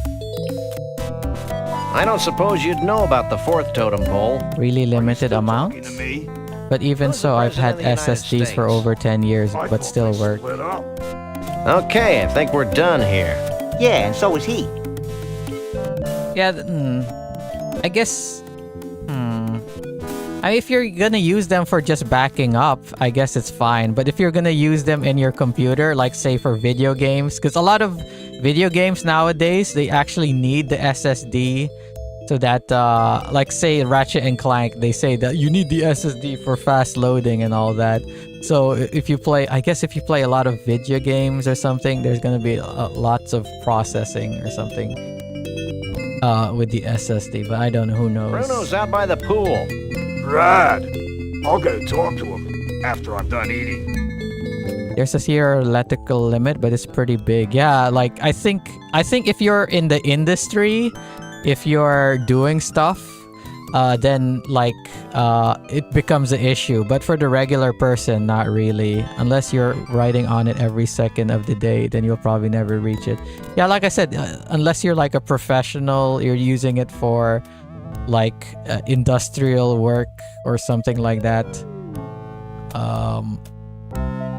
I don't suppose you'd know about the fourth totem pole. Really limited Talking amount? to me? But even Who's so, the I've had president of the United SSDs for States? over 10 years, I but thought still they work. split up. Okay, I think we're done here. Yeah, and so is he. Yeah, I guess... if you're gonna use them for just backing up, I guess it's fine. But if you're gonna use them in your computer, like say for video games, because a lot of video games nowadays, they actually need the SSD so that, like say Ratchet and Clank, they say that you need the SSD for fast loading and all that. So if you play, I guess if you play a lot of video games or something, there's gonna be lots of processing or something with the SSD, but I don't know, who knows. Bruno's out by the pool. Rad. I'll go talk to him after I'm done eating. There's a theoretical limit, but it's pretty big. Yeah, like I think if you're in the industry, if you're doing stuff, then like it becomes an issue. But for the regular person, not really. Unless you're writing on it every second of the day, then you'll probably never reach it. Yeah, like I said, unless you're like a professional, you're using it for like industrial work or something like that,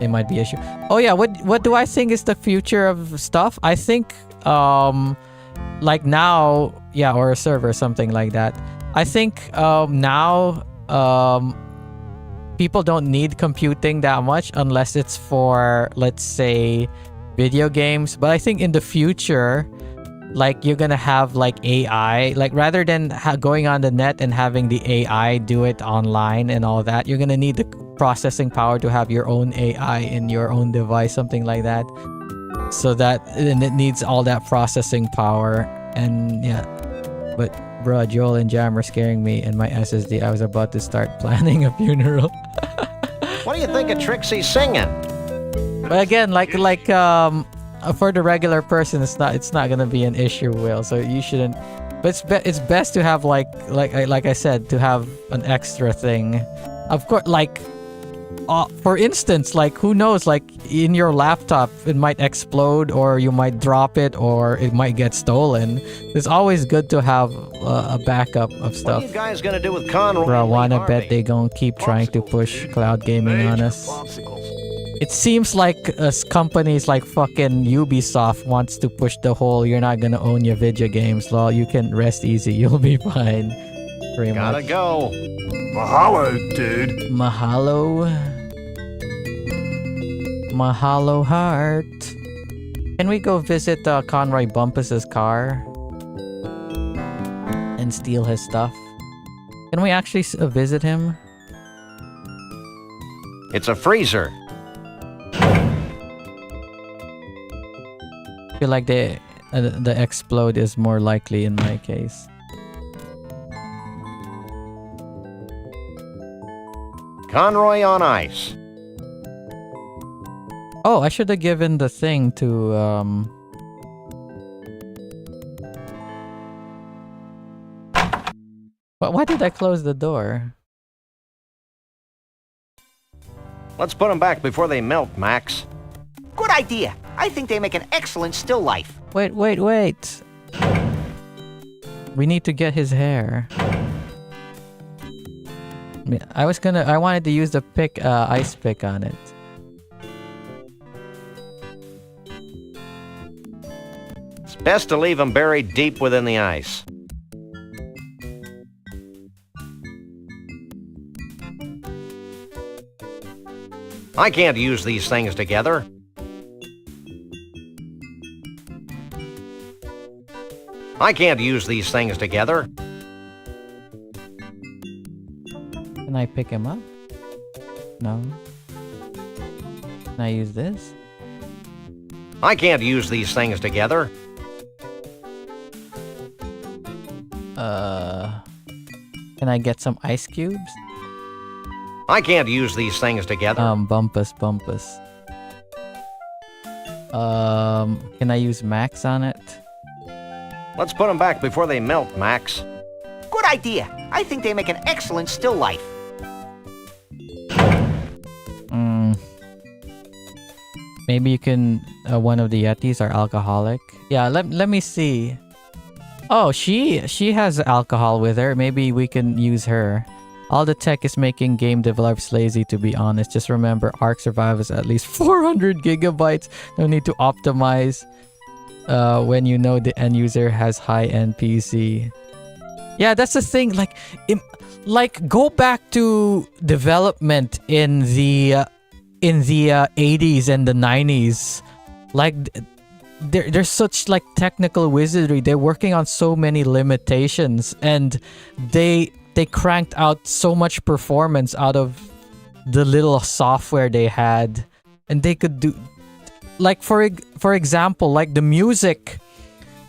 it might be an issue. Oh yeah, what do I think is the future of stuff? I think like now, yeah, or a server or something like that. I think now people don't need computing that much unless it's for, let's say, video games. But I think in the future, like you're gonna have like AI, like rather than going on the net and having the AI do it online and all that, you're gonna need the processing power to have your own AI in your own device, something like that. So that, and it needs all that processing power. And yeah, but bro, Joel and Jam are scaring me and my SSD. I was about to start planning a funeral. What do you think of Trixie singing? But again, like for the regular person, it's not gonna be an issue, Will. So you shouldn't. But it's best to have like I said, to have an extra thing. Of course, like for instance, like who knows, like in your laptop, it might explode, or you might drop it, or it might get stolen. It's always good to have a backup of What stuff. are you guys gonna do with Conroy? Bro, I and wanna Harvey? bet they gonna keep trying to push cloud gaming on Major us. popsicles. It seems like companies like fucking Ubisoft wants to push the whole "you're not gonna own your video games" law. You can rest easy, you'll be fine. Pretty Gotta much. go. Mahalo, dude. Mahalo. Mahalo heart. Can we go visit Conroy Bumpus's car and steal his stuff? Can we actually visit him? It's a freezer. I feel like the explode is more likely in my case. Conroy on ice. Oh, I should have given the thing to Why did I close the door? Let's put them back before they melt, Max. Good idea. I think they make an excellent still life. Wait. We need to get his hair. I wanted to use the ice pick on it. It's best to leave them buried deep within the ice. I can't use these things together. I can't use these things together. Can I pick him up? No. Can I use this? I can't use these things together. Can I get some ice cubes? I can't use these things together. Bumpus. Can I use Max on it? Let's put them back before they melt, Max. Good idea. I think they make an excellent still life. Maybe you can. One of the Yetis are alcoholic. Yeah. Let me see. Oh, she has alcohol with her. Maybe we can use her. All the tech is making game developers lazy, to be honest. Just remember, Ark survives at least 400 gigabytes. No need to optimize when you know the end user has high-end PC. Yeah, that's the thing. Like go back to development in the 80s and the 90s. Like there's such like technical wizardry. They're working on so many limitations, and they cranked out so much performance out of the little software they had, and they could do like for example, like the music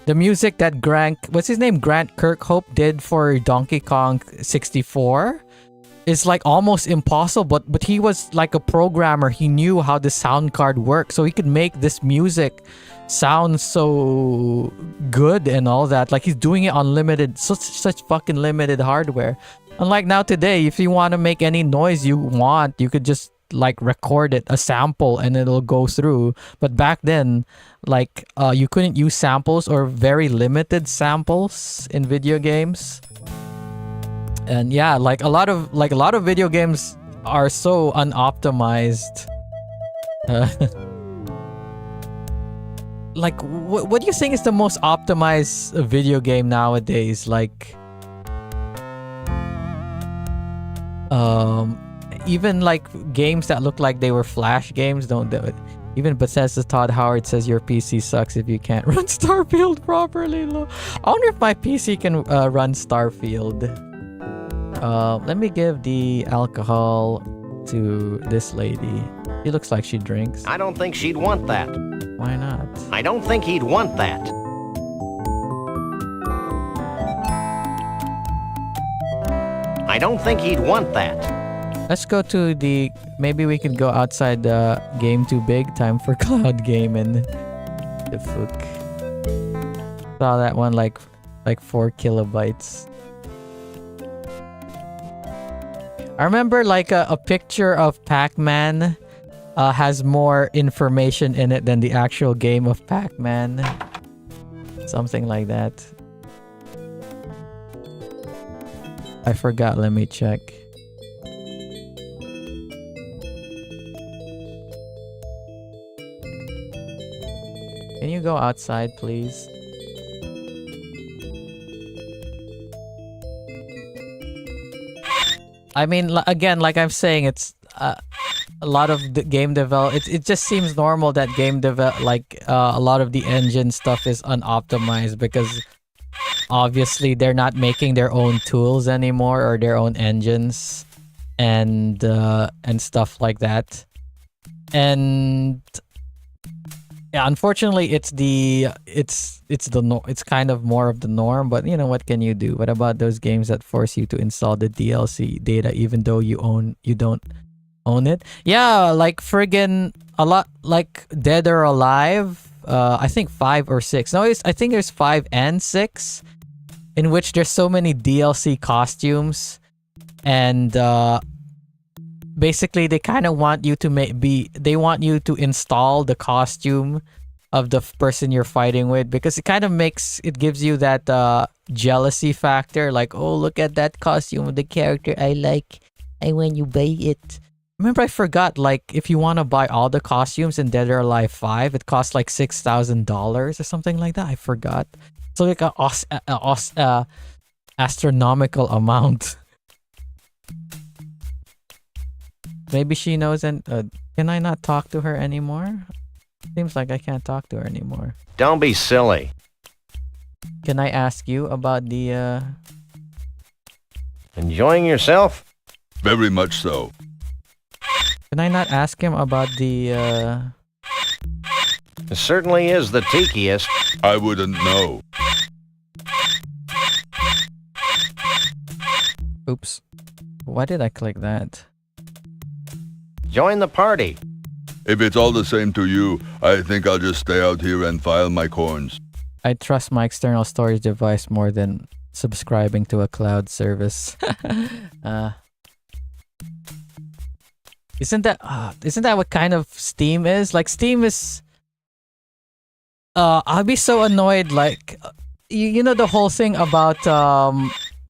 that Grant Kirkhope did for Donkey Kong 64 is like almost impossible, but he was like a programmer. He knew how the sound card worked, so he could make this music sound so good and all that. Like he's doing it on such fucking limited hardware. Unlike now today, if you want to make any noise you want, you could just like record it, a sample, and it'll go through. But back then, like you couldn't use samples or very limited samples in video games. And yeah, like a lot of video games are so unoptimized. Like what do you think is the most optimized video game nowadays? Like even like games that look like they were Flash games don't do it. Even Bethesda's Todd Howard says your PC sucks if you can't run Starfield properly. I wonder if my PC can run Starfield. Let me give the alcohol to this lady. She looks like she drinks. I don't think she'd want that. Why not? I don't think he'd want that. I don't think he'd want that. Let's go to the... Maybe we could go outside the game too big. Time for cloud game and the fuck. Saw that one like 4 kilobytes. I remember like a picture of Pac-Man has more information in it than the actual game of Pac-Man. Something like that. I forgot, let me check. Can you go outside, please? I mean, again, like I'm saying, it's a lot of the game develop. It just seems normal that game develop, like a lot of the engine stuff is unoptimized because obviously they're not making their own tools anymore or their own engines and stuff like that. And yeah, unfortunately, it's kind of more of the norm. But you know, what can you do? What about those games that force you to install the DLC data even though you don't own it? Yeah, like friggin' a lot, like Dead or Alive. I think 5 or 6. No, I think there's 5 and 6, in which there's so many DLC costumes, and basically they kind of want you to they want you to install the costume of the person you're fighting with, because it kind of gives you that jealousy factor. Like, oh, look at that costume of the character I like. I want you buy it. Remember, I forgot, like, if you want to buy all the costumes in Dead or Alive 5, it costs like $6,000 or something like that. I forgot. So like a astronomical amount. Maybe she knows. And can I not talk to her anymore? Seems like I can't talk to her anymore. Don't be silly. Can I ask you about the Enjoying yourself? Very much so. Can I not ask him about the It certainly is the tikiest. I wouldn't know. Oops. Why did I click that? Join the party. If it's all the same to you, I think I'll just stay out here and file my corns. I trust my external storage device more than subscribing to a cloud service. Isn't that what kind of Steam is? Like, Steam is I'll be so annoyed, like you know the whole thing about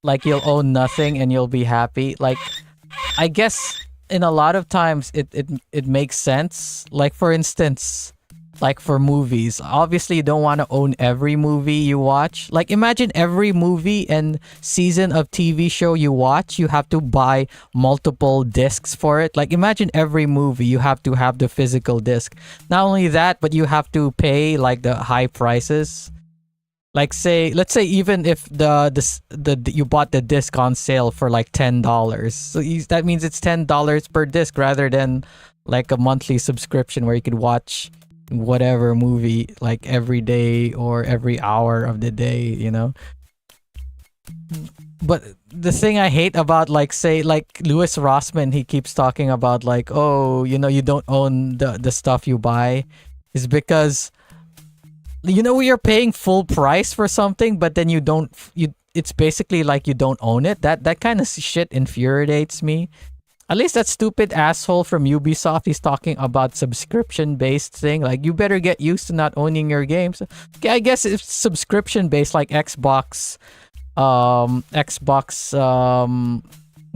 like you'll own nothing and you'll be happy. Like, I guess in a lot of times it makes sense. Like, for instance, like for movies, obviously you don't want to own every movie you watch. Like, imagine every movie and season of TV show you watch, you have to buy multiple discs for it. Like, imagine every movie you have to have the physical disc. Not only that, but you have to pay like the high prices. Like, let's say even if you bought the disc on sale for like $10, so that means it's $10 per disc rather than like a monthly subscription where you could watch whatever movie like every day or every hour of the day, you know. But the thing I hate about, like, say, like Louis Rossman, he keeps talking about like, oh, you know, you don't own the stuff you buy, is because, you know, you're paying full price for something, but then it's basically like you don't own it. That kind of shit infuriates me. At least that stupid asshole from Ubisoft, he's talking about subscription-based thing. Like, you better get used to not owning your games. Okay, I guess if subscription-based, like Xbox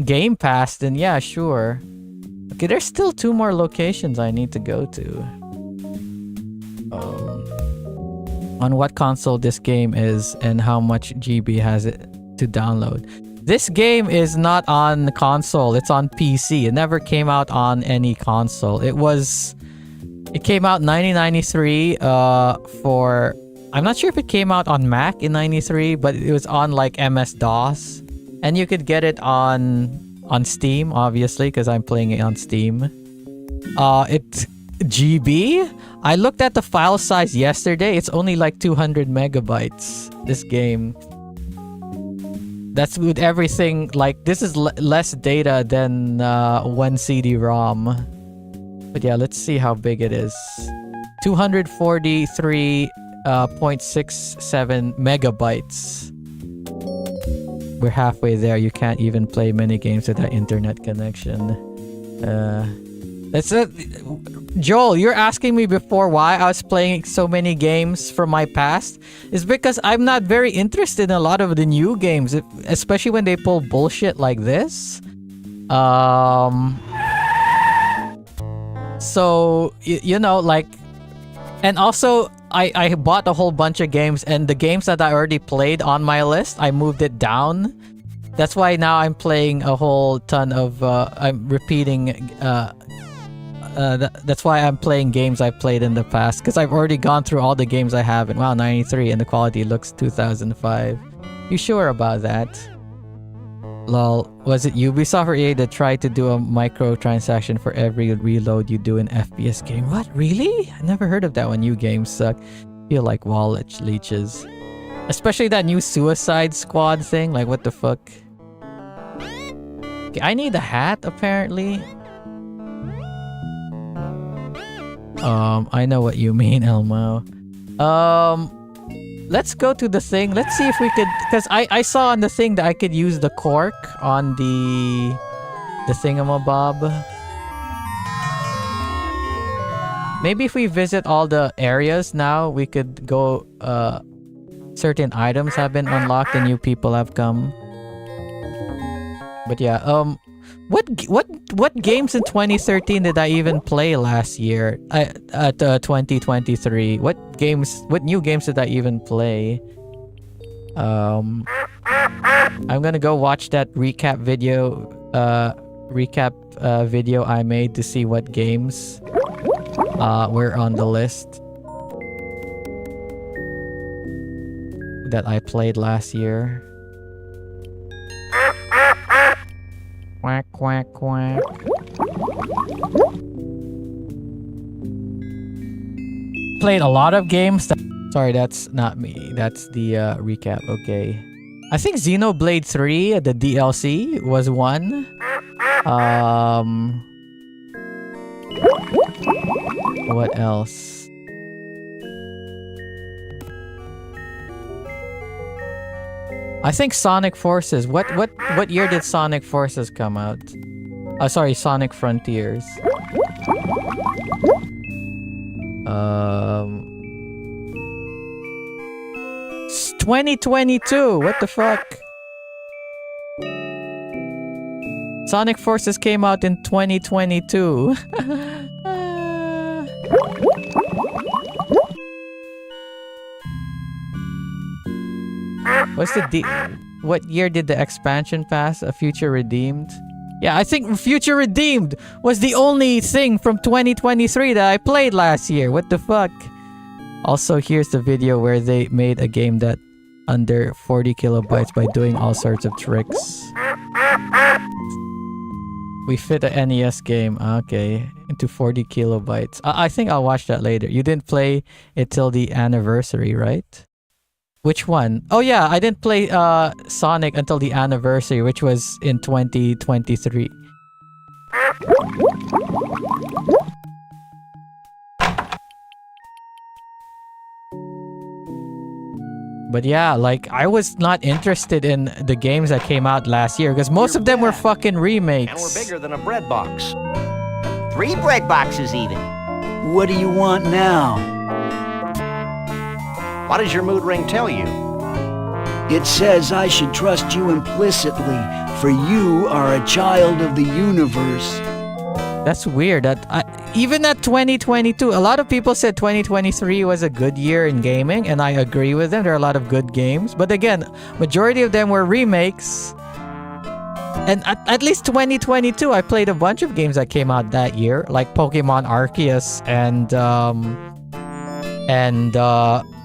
Game Pass, then yeah, sure. Okay, there's still 2 more locations I need to go to. On what console this game is and how much GB has it to download. This game is not on console, it's on PC. It never came out on any console. It came out in 1993 I'm not sure if it came out on Mac in 93, but it was on like MS-DOS. And you could get it on Steam, obviously, because I'm playing it on Steam. It's GB? I looked at the file size yesterday. It's only like 200 megabytes, this game. That's with everything. Like, this is less data than 1 CD-ROM. But yeah, let's see how big it is. 243.67 megabytes. We're halfway there. You can't even play many games with that internet connection. That's it. Joel, you're asking me before why I was playing so many games from my past. It's because I'm not very interested in a lot of the new games, especially when they pull bullshit like this. So, you know, like, and also I bought a whole bunch of games, and the games that I already played on my list, I moved it down. That's why now I'm playing a whole ton of, I'm repeating, that's why I'm playing games I played in the past, because I've already gone through all the games I have, and wow, 93, and the quality looks 2005. You sure about that? Lol, was it Ubisoft or EA that tried to do a microtransaction for every reload you do in FPS game? What, really? I never heard of that one. New games suck. Feel like wallet leeches. Especially that new Suicide Squad thing, like what the fuck? Okay, I need a hat, apparently. I know what you mean, Elmo. Let's go to the thing. Let's see if we could, because I saw on the thing that I could use the cork on the thingamabob. Maybe if we visit all the areas now, we could go. Certain items have been unlocked and new people have come. But yeah, what games in 2013 did I even play last year? 2023. What new games did I even play? I'm gonna go watch that recap video I made to see what games were on the list that I played last year. Quack, quack, quack. Played a lot of games. Sorry, that's not me. That's the recap. Okay. I think Xenoblade 3, the DLC, was one. What else? I think Sonic Forces. What year did Sonic Forces come out? Oh, sorry, Sonic Frontiers. 2022. What the fuck? Sonic Forces came out in 2022. What year did the expansion pass? A Future Redeemed? Yeah, I think Future Redeemed was the only thing from 2023 that I played last year. What the fuck? Also, here's the video where they made a game that under 40 kilobytes by doing all sorts of tricks. We fit a NES game, okay, into 40 kilobytes. I think I'll watch that later. You didn't play it till the anniversary, right? Which one? Oh yeah, I didn't play Sonic until the anniversary, which was in 2023. But yeah, like, I was not interested in the games that came out last year because most of them were fucking remakes. And we're bigger than a bread box. 3 bread boxes even. What do you want now? What does your mood ring tell you? It says I should trust you implicitly, for you are a child of the universe. That's weird. Even at 2022, a lot of people said 2023 was a good year in gaming, and I agree with them. There are a lot of good games. But again, majority of them were remakes. And at least 2022, I played a bunch of games that came out that year, like Pokemon Arceus and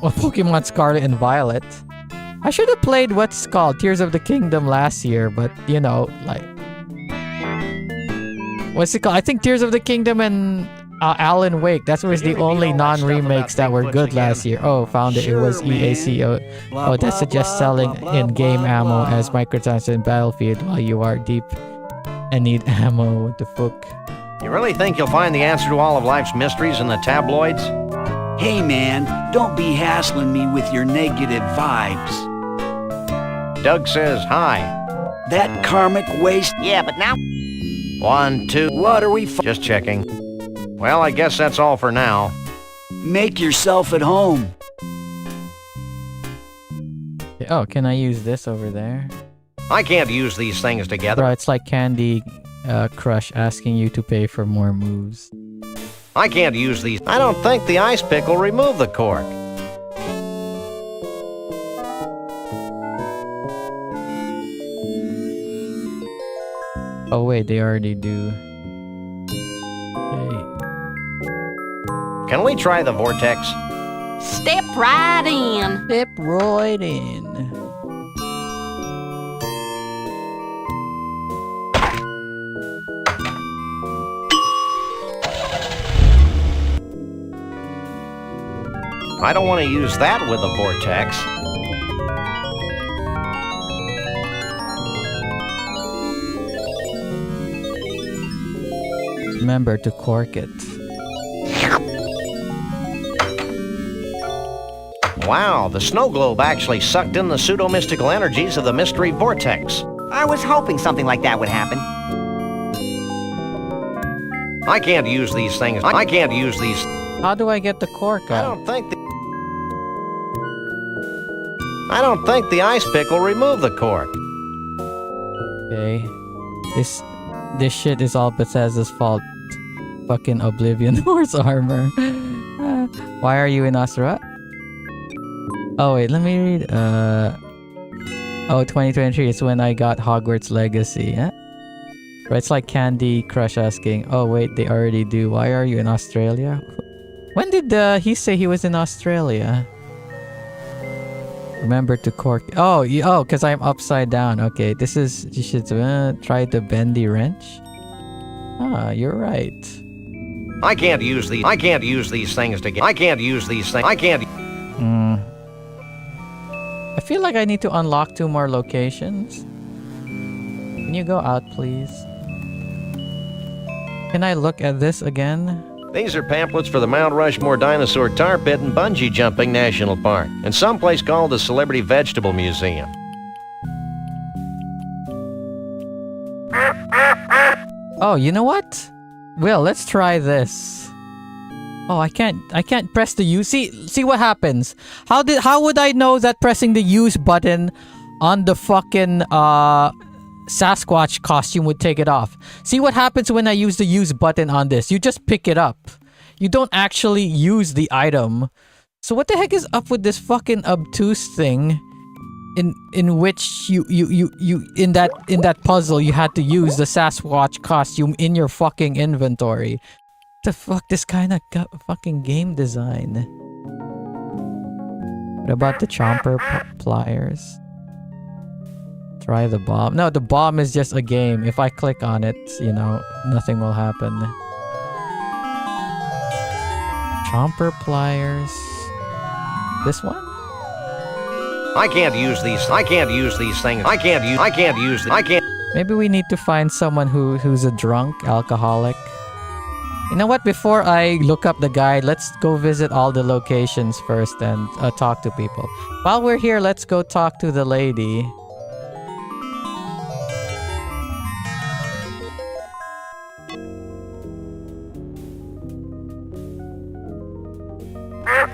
Pokemon Scarlet and Violet. I should have played what's called Tears of the Kingdom last year, but you know, like, what's it called? I think Tears of the Kingdom and Alan Wake. That was the only non-remakes that were good last year. Oh, found it. It was EAC. Oh, that suggests selling in-game ammo as microtransactions in Battlefield while you are deep and need ammo. What the fuck? You really think you'll find the answer to all of life's mysteries in the tabloids? Hey man, don't be hassling me with your negative vibes. Doug says hi. That karmic waste. Yeah, but now... 1, 2... What are we Just checking. Well, I guess that's all for now. Make yourself at home. Oh, can I use this over there? I can't use these things together. Bro, it's like Candy Crush asking you to pay for more moves. I can't use these. I don't think the ice pick will remove the cork. Oh wait, they already do. Okay. Can we try the vortex? Step right in. Step right in. I don't want to use that with a vortex. Remember to cork it. Wow, the snow globe actually sucked in the pseudo-mystical energies of the mystery vortex. I was hoping something like that would happen. I can't use these things. I can't use these. How do I get the cork I out? don't think the ice pick will remove the cork. Okay. This shit is all Bethesda's fault. Fucking Oblivion Horse armor. Why are you in Australia? Oh wait, let me read. 2023 is when I got Hogwarts Legacy. Huh? Right, it's like Candy Crush asking, oh wait, they already do. Why are you in Australia? When did he say he was in Australia? Remember to cork. Oh, because I'm upside down. Okay, this is. You should try the bendy wrench. Ah, you're right. I can't use these things together. I can't use these things. I can't. I feel like I need to unlock 2 more locations. Can you go out, please? Can I look at this again? These are pamphlets for the Mount Rushmore Dinosaur Tar Pit and Bungee Jumping National Park, and someplace called the Celebrity Vegetable Museum. Oh, you know what? Will, let's try this. Oh, I can't press the use. See what happens. How would I know that pressing the use button on the fucking Sasquatch costume would take it off? See what happens when I use the use button on this. You just pick it up. You don't actually use the item. So what the heck is up with this fucking obtuse thing in which you in that puzzle you had to use the Sasquatch costume in your fucking inventory? The fuck, this kind of fucking game design. What about the chomper pliers? Try the bomb. No, the bomb is just a game. If I click on it, you know, nothing will happen. Chomper pliers. This one? I can't use these things. Maybe we need to find someone who's a drunk alcoholic. You know what? Before I look up the guide, let's go visit all the locations first and talk to people. While we're here, let's go talk to the lady.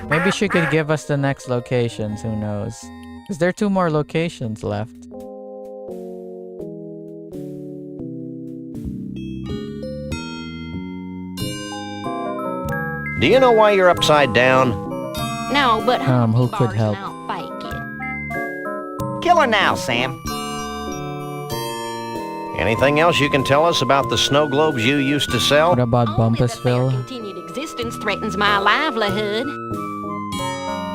Maybe she could give us the next locations, who knows? Because there are 2 more locations left. Do you know why you're upside down? No, but Who could help? I'll fake it. Kill her now, Sam. Anything else you can tell us about the snow globes you used to sell? What about Only that their Bumpusville? continued existence threatens my livelihood.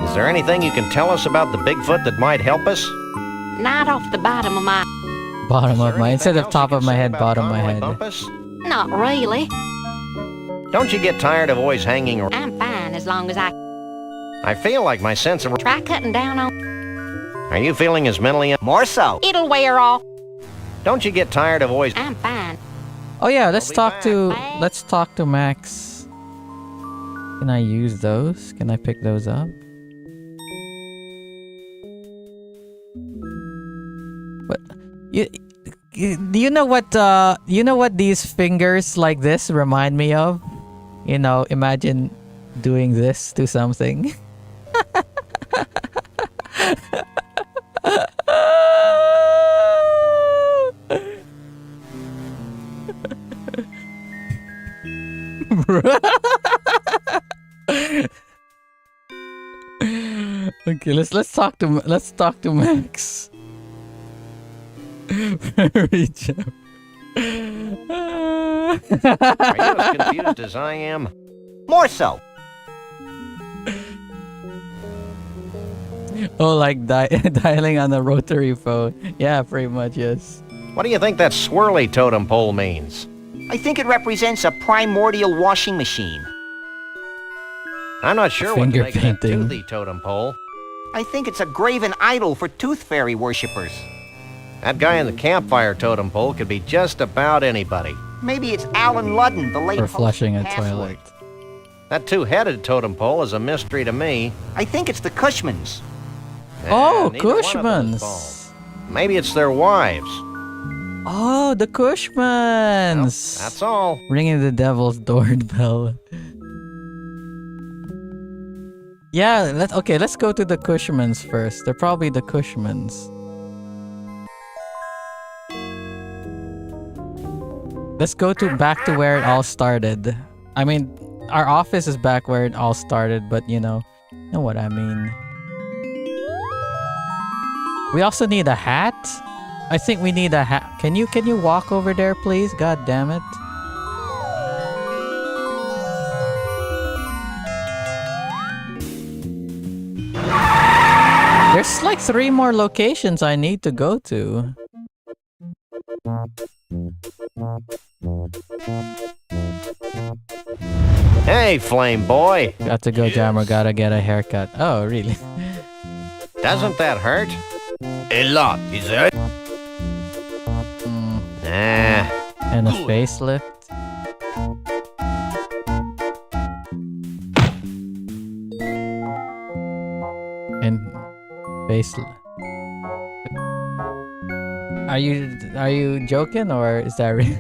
Is there anything you can tell us about the Bigfoot that might help us? Not off the bottom of my... Bottom of my... Instead of top of my head, bottom of my head. Not really. Don't you get tired of always hanging around? I'm fine as long as I feel like my sense of... try cutting down on... Are you feeling as mentally... More so. It'll wear off. Don't you get tired of always... I'm fine. Oh yeah, let's talk to Max. Can I use those? Can I pick those up? What? Do you know what these fingers like this remind me of? You know, imagine doing this to something. Okay, let's talk to Max. Very Jeff. Are you as confused as I am? More so. Oh, like dialing on a rotary phone. Yeah, pretty much, yes. What do you think that swirly totem pole means? I think it represents a primordial washing machine. I'm not sure what to Finger make of that painting. toothy totem pole. I think it's a graven idol for tooth fairy worshippers. That guy in the campfire totem pole could be just about anybody. Maybe it's Alan Ludden, the late For flushing a host of toilet. Password. That 2-headed totem pole is a mystery to me. I think it's the Cushmans. Oh, neither one of them is Cushmans. bald. Maybe it's their wives. Oh, the Cushmans. That's all. Ringing the devil's doorbell. Yeah, let's go to the Cushmans first. They're probably the Cushmans. Let's go back to where it all started. I mean, our office is back where it all started, but you know what I mean. We also need a hat. I think we need a hat. Can you walk over there, please? God damn it. There's like 3 more locations I need to go to. Hey, Flame Boy. Got to go, Jammer. Gotta get a haircut. Oh, really? Doesn't that hurt? A lot, is it? And a facelift. And facelift. Are you joking or is that real?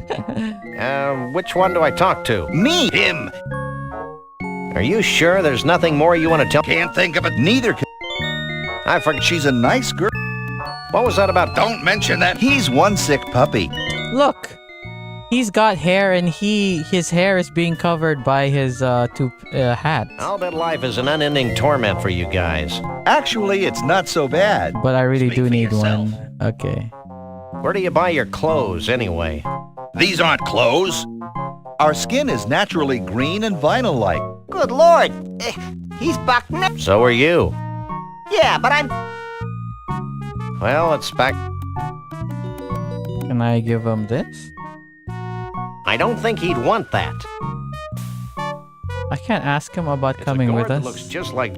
Which one do I talk to? Me! Him! Are you sure there's nothing more you want to tell? Can't think of it. Neither can. I forgot. She's a nice girl. What was that about? Don't mention that. He's one sick puppy. Look! He's got hair and his hair is being covered by his hat. I'll bet life is an unending torment for you guys. Actually, it's not so bad. But I really Speak do for need yourself. one. Okay. Where do you buy your clothes, anyway? These aren't clothes. Our skin is naturally green and vinyl-like. Good Lord. He's back now. So are you. Yeah, but I'm... Well, it's back. Can I give him this? I don't think he'd want that. I can't ask him about It's coming a with gourd us. that looks just like...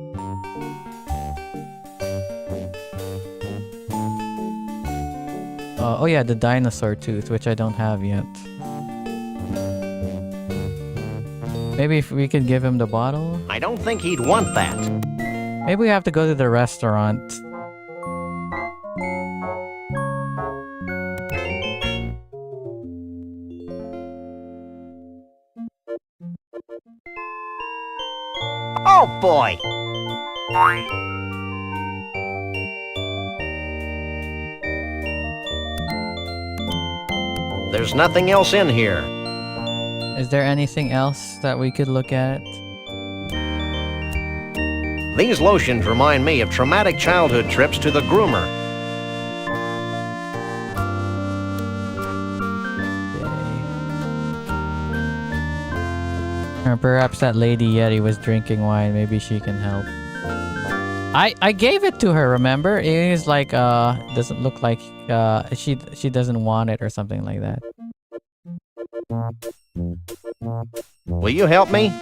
Oh yeah, the dinosaur tooth, which I don't have yet. Maybe if we could give him the bottle? I don't think he'd want that. Maybe we have to go to the restaurant. Oh, boy. There's nothing else in here. Is there anything else that we could look at? These lotions remind me of traumatic childhood trips to the groomer. Or perhaps that Lady Yeti was drinking wine. Maybe she can help. I gave it to her, remember? It is like, doesn't look like, she doesn't want it or something like that. Will you help me?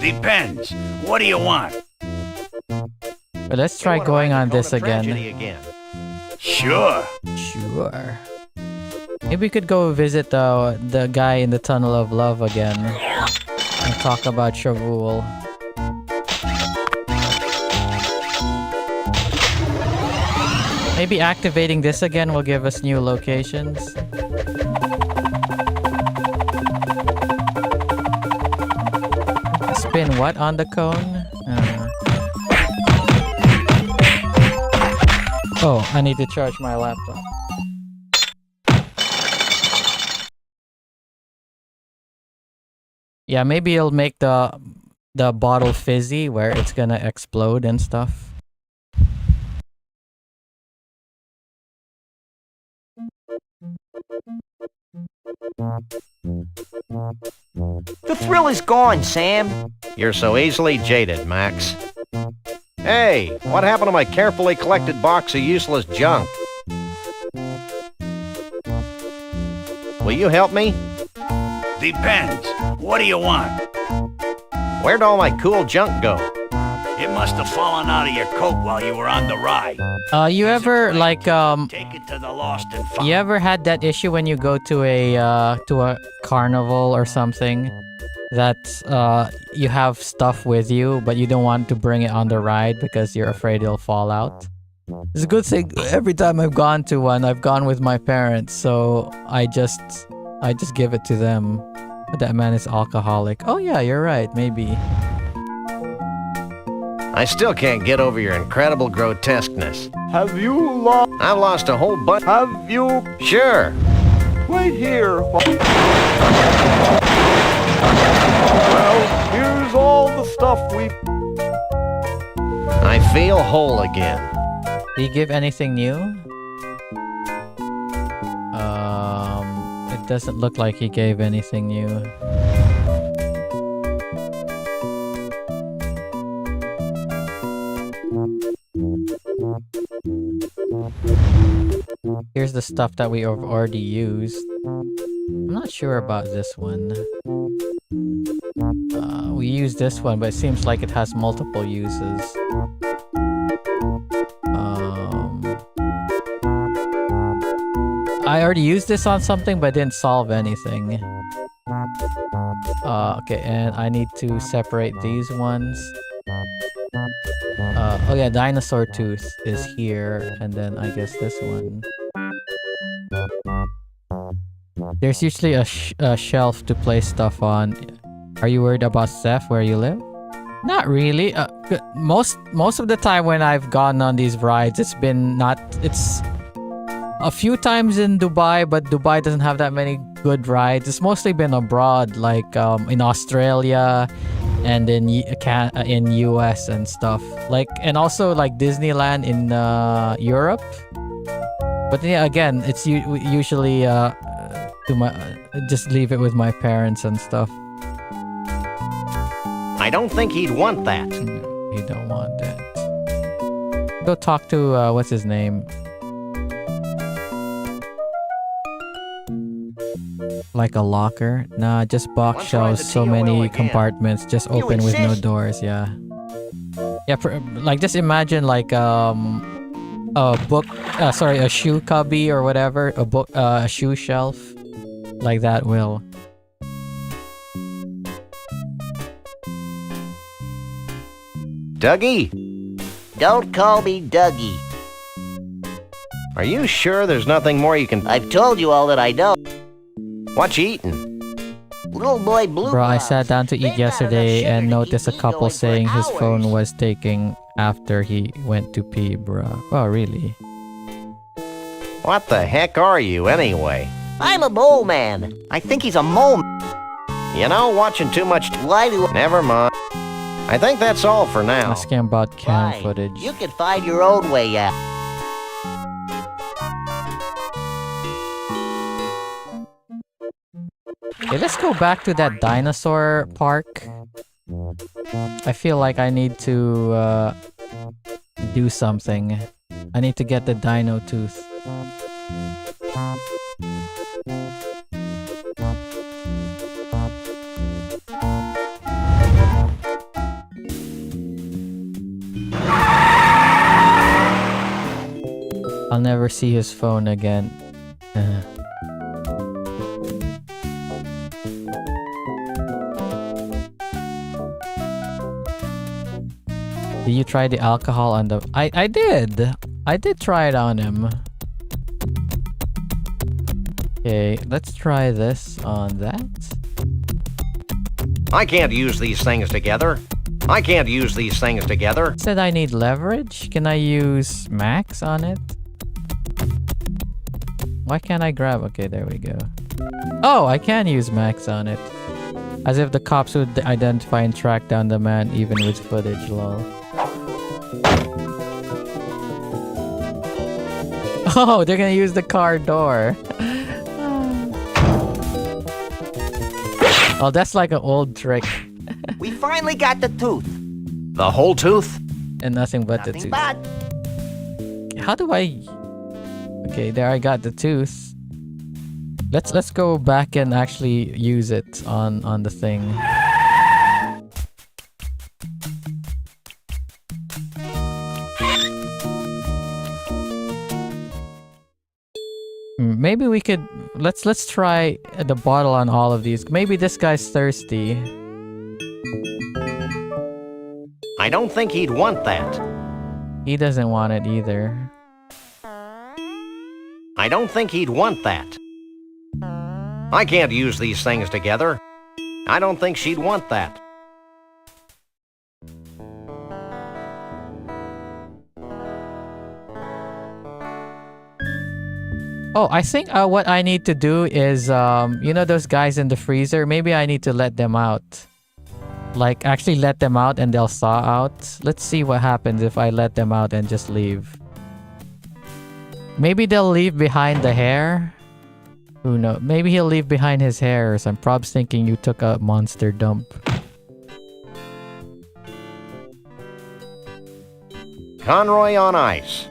Depends. What do you want? But let's try going on this again. Sure. Sure. Maybe we could go visit the guy in the Tunnel of Love again. And talk about Shavul. Maybe activating this again will give us new locations. Spin what on the cone? Oh, I need to charge my laptop. Yeah, maybe it'll make the bottle fizzy where it's gonna explode and stuff. The thrill is gone, Sam. You're so easily jaded, Max. Hey, what happened to my carefully collected box of useless junk? Will you help me? Depends. What do you want? Where'd all my cool junk go? It must have fallen out of your coat while you were on the ride. You ever like Take it to the lost and found. you ever had that issue when you go to a carnival or something that you have stuff with you but you don't want to bring it on the ride because you're afraid it'll fall out? It's a good thing every time I've gone to one, I've gone with my parents, so I just give it to them. But that man is alcoholic. Oh yeah, you're right, maybe. I still can't get over your incredible grotesqueness. Have you lost? I've lost a whole bunch. Have you? Sure. Wait here. Well, here's all the stuff we... I feel whole again. Did he give anything new? It doesn't look like he gave anything new. Here's the stuff that we have already used. I'm not sure about this one. We used this one, but it seems like it has multiple uses. I already used this on something, but didn't solve anything. Okay, and I need to separate these ones. Oh yeah, dinosaur tooth is here, and then I guess this one. There's usually a shelf to place stuff on. Are you worried about theft where you live? Not really. Most of the time when I've gone on these rides, it's a few times in Dubai, but Dubai doesn't have that many good rides. It's mostly been abroad, like in Australia and in US and stuff. And also like Disneyland in Europe. But yeah, again, it's usually just leave it with my parents and stuff. I don't think he'd want that. No, he don't want that. Go talk to what's his name? Like a locker? Nah, just box shelves, so many compartments, just open with no doors, yeah. Yeah, like just imagine like a shoe cubby or whatever, a shoe shelf. Like that, Will. Dougie? Don't call me Dougie. Are you sure there's nothing more you can... I've told you all that I know. What you eating? Little boy Blue. Bro, I sat down to eat yesterday and noticed a couple saying his phone was taking after he went to pee, bro. Oh, really? What the heck are you, anyway? I'm a mole man. I think he's a mole. You know, watching too much... Why do... Never mind. I think that's all for now. Asking about cam footage. You can find your own way out. Okay, let's go back to that dinosaur park. I feel like I need to do something. I need to get the dino tooth. I'll never see his phone again. Did you try the alcohol on the... I did! I did try it on him. Okay, let's try this on that. I can't use these things together. I can't use these things together. Said I need leverage? Can I use max on it? Why can't I grab? Okay, there we go. Oh, I can use max on it. As if the cops would identify and track down the man even with footage, lol. Oh, they're gonna use the car door. Oh, that's like an old trick. We finally got the tooth. The whole tooth? And nothing but the tooth. How do I... Okay, there I got the tooth. Let's go back and actually use it on the thing. Maybe we could... Let's try the bottle on all of these. Maybe this guy's thirsty. I don't think he'd want that. He doesn't want it either. I don't think he'd want that. I can't use these things together. I don't think she'd want that. Oh, I think what I need to do is, you know those guys in the freezer? Maybe I need to let them out. Like, actually let them out and they'll thaw out. Let's see what happens if I let them out and just leave. Maybe they'll leave behind the hair. Who knows? Maybe he'll leave behind his hairs. I'm probably thinking you took a monster dump. Conroy on ice.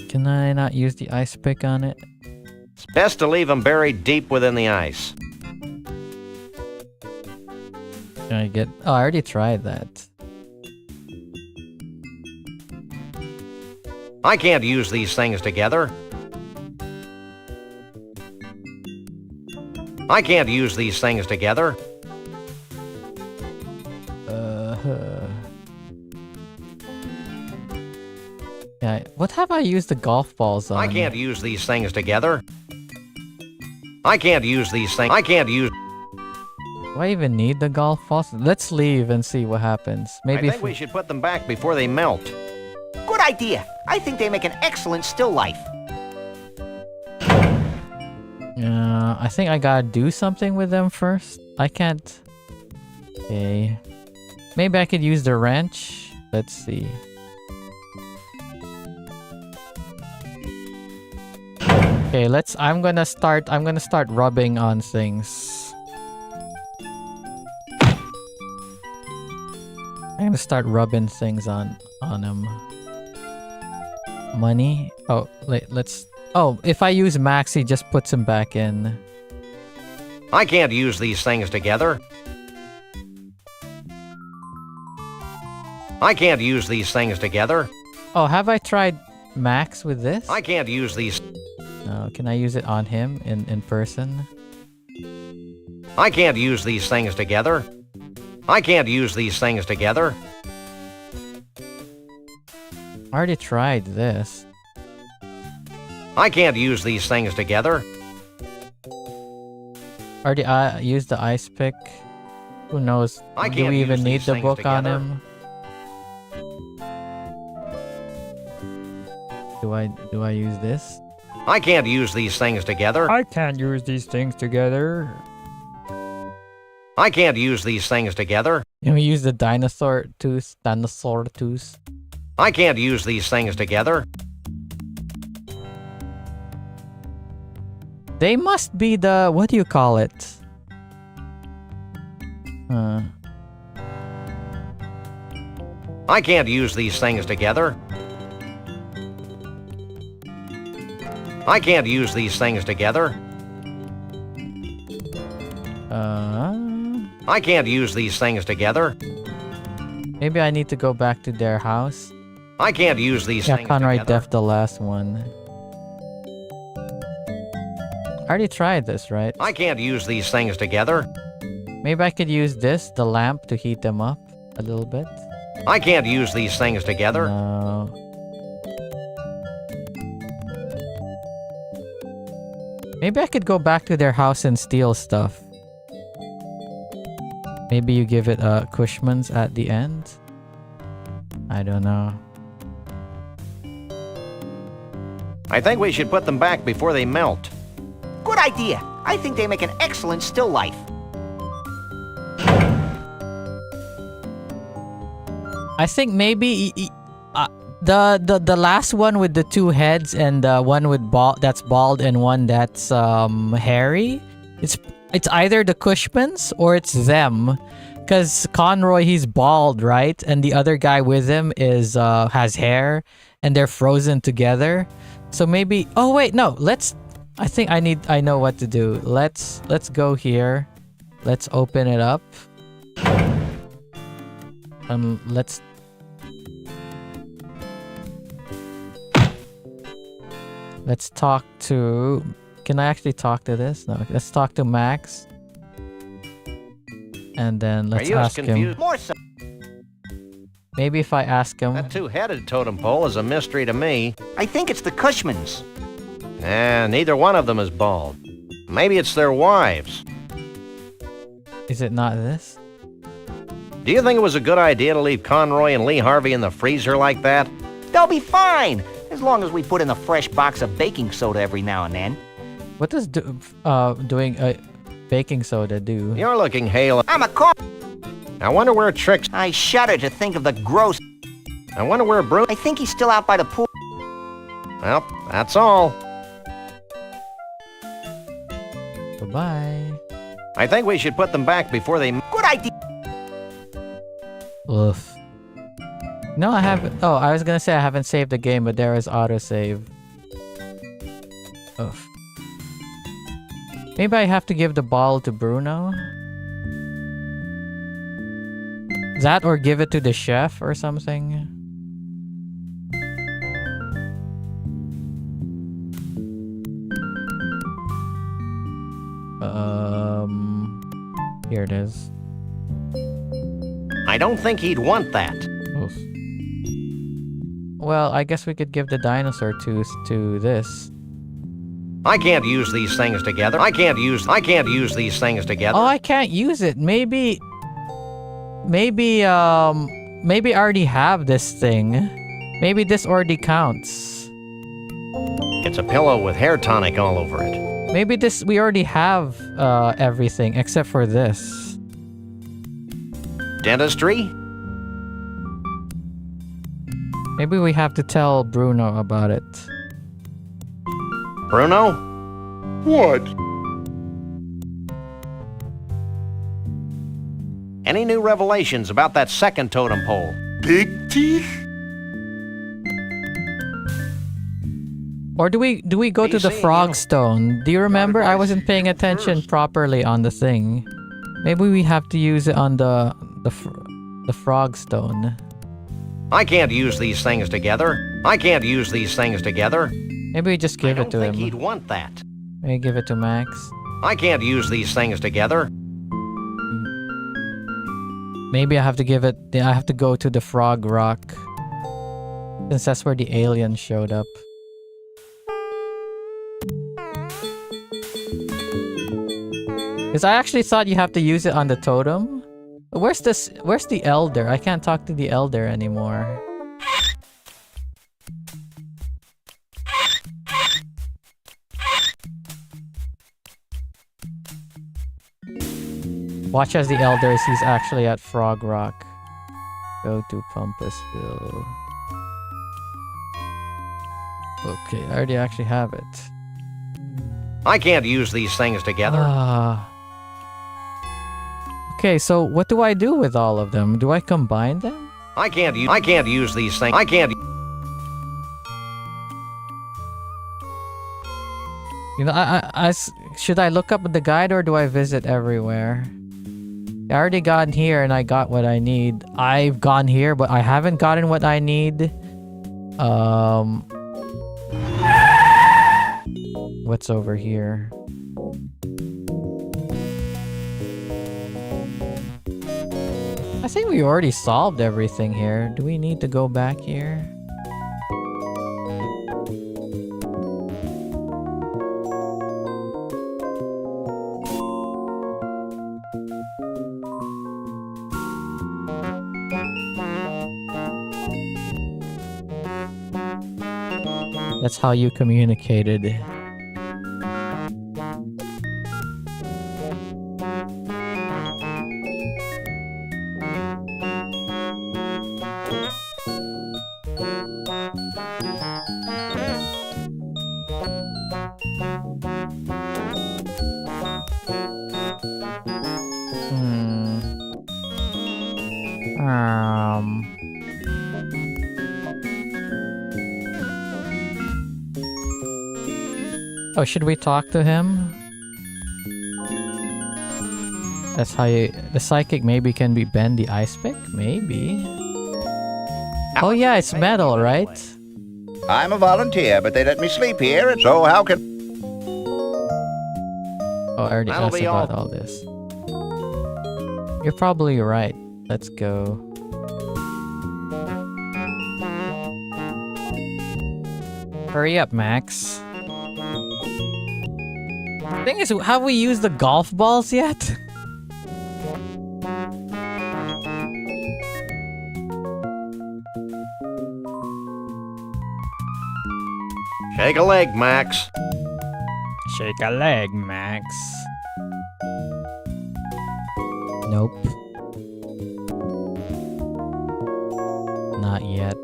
Can I not use the ice pick on it? It's best to leave them buried deep within the ice. Can I get... Oh, I already tried that. I can't use these things together. I can't use these things together. Yeah, what have I used the golf balls on? I can't use these things together. I can't use these things. I can't use... Do I even need the golf balls? Let's leave and see what happens. Maybe I think we should put them back before they melt. Good idea. I think they make an excellent still life. I think I gotta do something with them first. I can't... Okay. Maybe I could use the wrench. Let's see. Okay, I'm gonna start rubbing on things. I'm gonna start rubbing things on them. Money? Oh, let's... Oh, if I use Max, he just puts him back in. I can't use these things together. I can't use these things together. Oh, have I tried Max with this? I can't use these... No, can I use it on him in person? I can't use these things together. I can't use these things together. I already tried this. I can't use these things together. Already used the ice pick. Who knows? I Do can't we even use need these the things book on together. him? Do I use this? I can't use these things together. I can't use these things together. I can't use these things together. Can we use the dinosaur tooth? I can't use these things together. They must be the... What do you call it? I can't use these things together. I can't use these things together. I can't use these things together. Maybe I need to go back to their house. I can't use these Yeah, things Conroy together. def the last one. I already tried this, right? I can't use these things together. Maybe I could use this, the lamp, to heat them up a little bit. I can't use these things together. No. Maybe I could go back to their house and steal stuff. Maybe you give it Cushman's at the end? I don't know. I think we should put them back before they melt. Good idea. I think they make an excellent still life. I think maybe the last one with the two heads and one with that's bald and one that's hairy. It's either the Cushmans or it's them, because Conroy, he's bald, right? And the other guy with him is has hair, and they're frozen together. So maybe... Oh wait, no. I think I know what to do. Let's go here. Let's open it up. Let's talk to... Can I actually talk to this? No. Let's talk to Max. And then let's Are you as ask him. confused? More so. Maybe if I ask him... That two-headed totem pole is a mystery to me. I think it's the Cushmans. Neither one of them is bald. Maybe it's their wives. Is it not this? Do you think it was a good idea to leave Conroy and Lee Harvey in the freezer like that? They'll be fine, as As long as we put in a fresh box of baking soda every now and then. What does doing baking soda do? You're looking hale. I'm a cook. I wonder where Trix... I shudder to think of the gross. I wonder where Bruno... I think he's still out by the pool. Well, that's all. Goodbye. I think we should put them back before they... Good idea. Oof. No, I haven't. Oh, I was gonna say I haven't saved the game, but there is autosave. Oof. Maybe I have to give the ball to Bruno? That or give it to the chef or something? Here it is. I don't think he'd want that. Oof. Well, I guess we could give the dinosaur tooth to this. I can't use these things together. I can't use these things together. Oh, I can't use it. Maybe I already have this thing. Maybe this already counts. It's a pillow with hair tonic all over it. Maybe we already have everything except for this. Dentistry? Maybe we have to tell Bruno about it. Bruno? What? Any new revelations about that second totem pole? Big teeth? Or do we go to the frog stone? Do you remember? I wasn't paying attention properly on the thing. Maybe we have to use it on the frog stone. I can't use these things together. I can't use these things together. Maybe we just give it to him. I don't think he'd want that. Maybe give it to Max. I can't use these things together. Maybe I have to give it. I have to go to the Frog Rock, since that's where the alien showed up. Because I actually thought you have to use it on the totem. But where's the elder? I can't talk to the elder anymore. Watch as the elder he's actually at Frog Rock. Go to Pumpusville. Okay, I already actually have it. I can't use these things together. Okay, so what do I do with all of them? Do I combine them? I can't use these things. I can't. You know, should I look up the guide or do I visit everywhere? I already got here and I got what I need. I've gone here, but I haven't gotten what I need. What's over here? I think we already solved everything here. Do we need to go back here? That's how you communicated. Oh, should we talk to him? That's how the psychic maybe can be bend the ice pick? Maybe. Oh yeah, it's metal, right? I'm a volunteer, but they let me sleep here, and so how can... Oh, I already asked about all this. You're probably right. Let's go. Hurry up, Max. Thing is, have we used the golf balls yet? Shake a leg, Max. Shake a leg, Max. Nope. Not yet.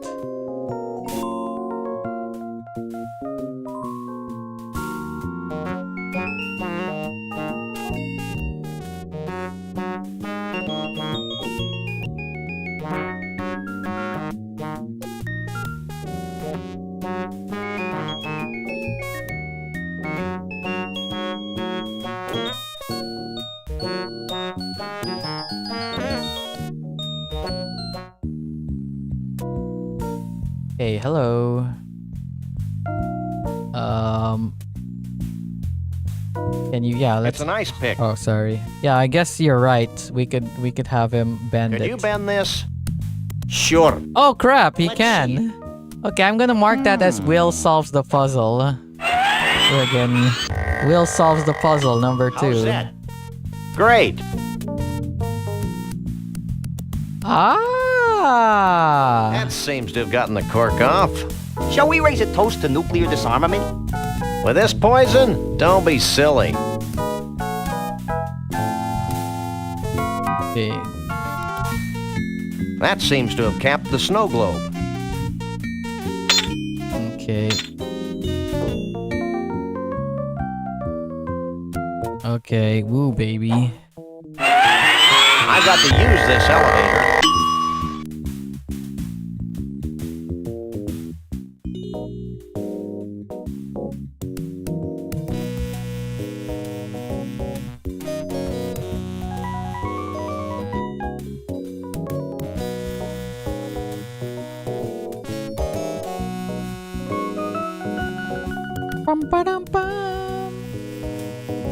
Hey, hello. Can you? Yeah, let's. It's a nice pick. Oh, sorry. Yeah, I guess you're right. We could have him bend Could it. you bend this? Sure. Oh crap! He Let's can. Okay, I'm gonna mark that as Will solves the puzzle. Again, Will solves the puzzle number 2. How's that? Great. Ah. That seems to have gotten the cork off. Shall we raise a toast to nuclear disarmament? With this poison? Don't be silly. Okay. That seems to have capped the snow globe. Okay. Okay. Woo, baby. I got to use this elevator.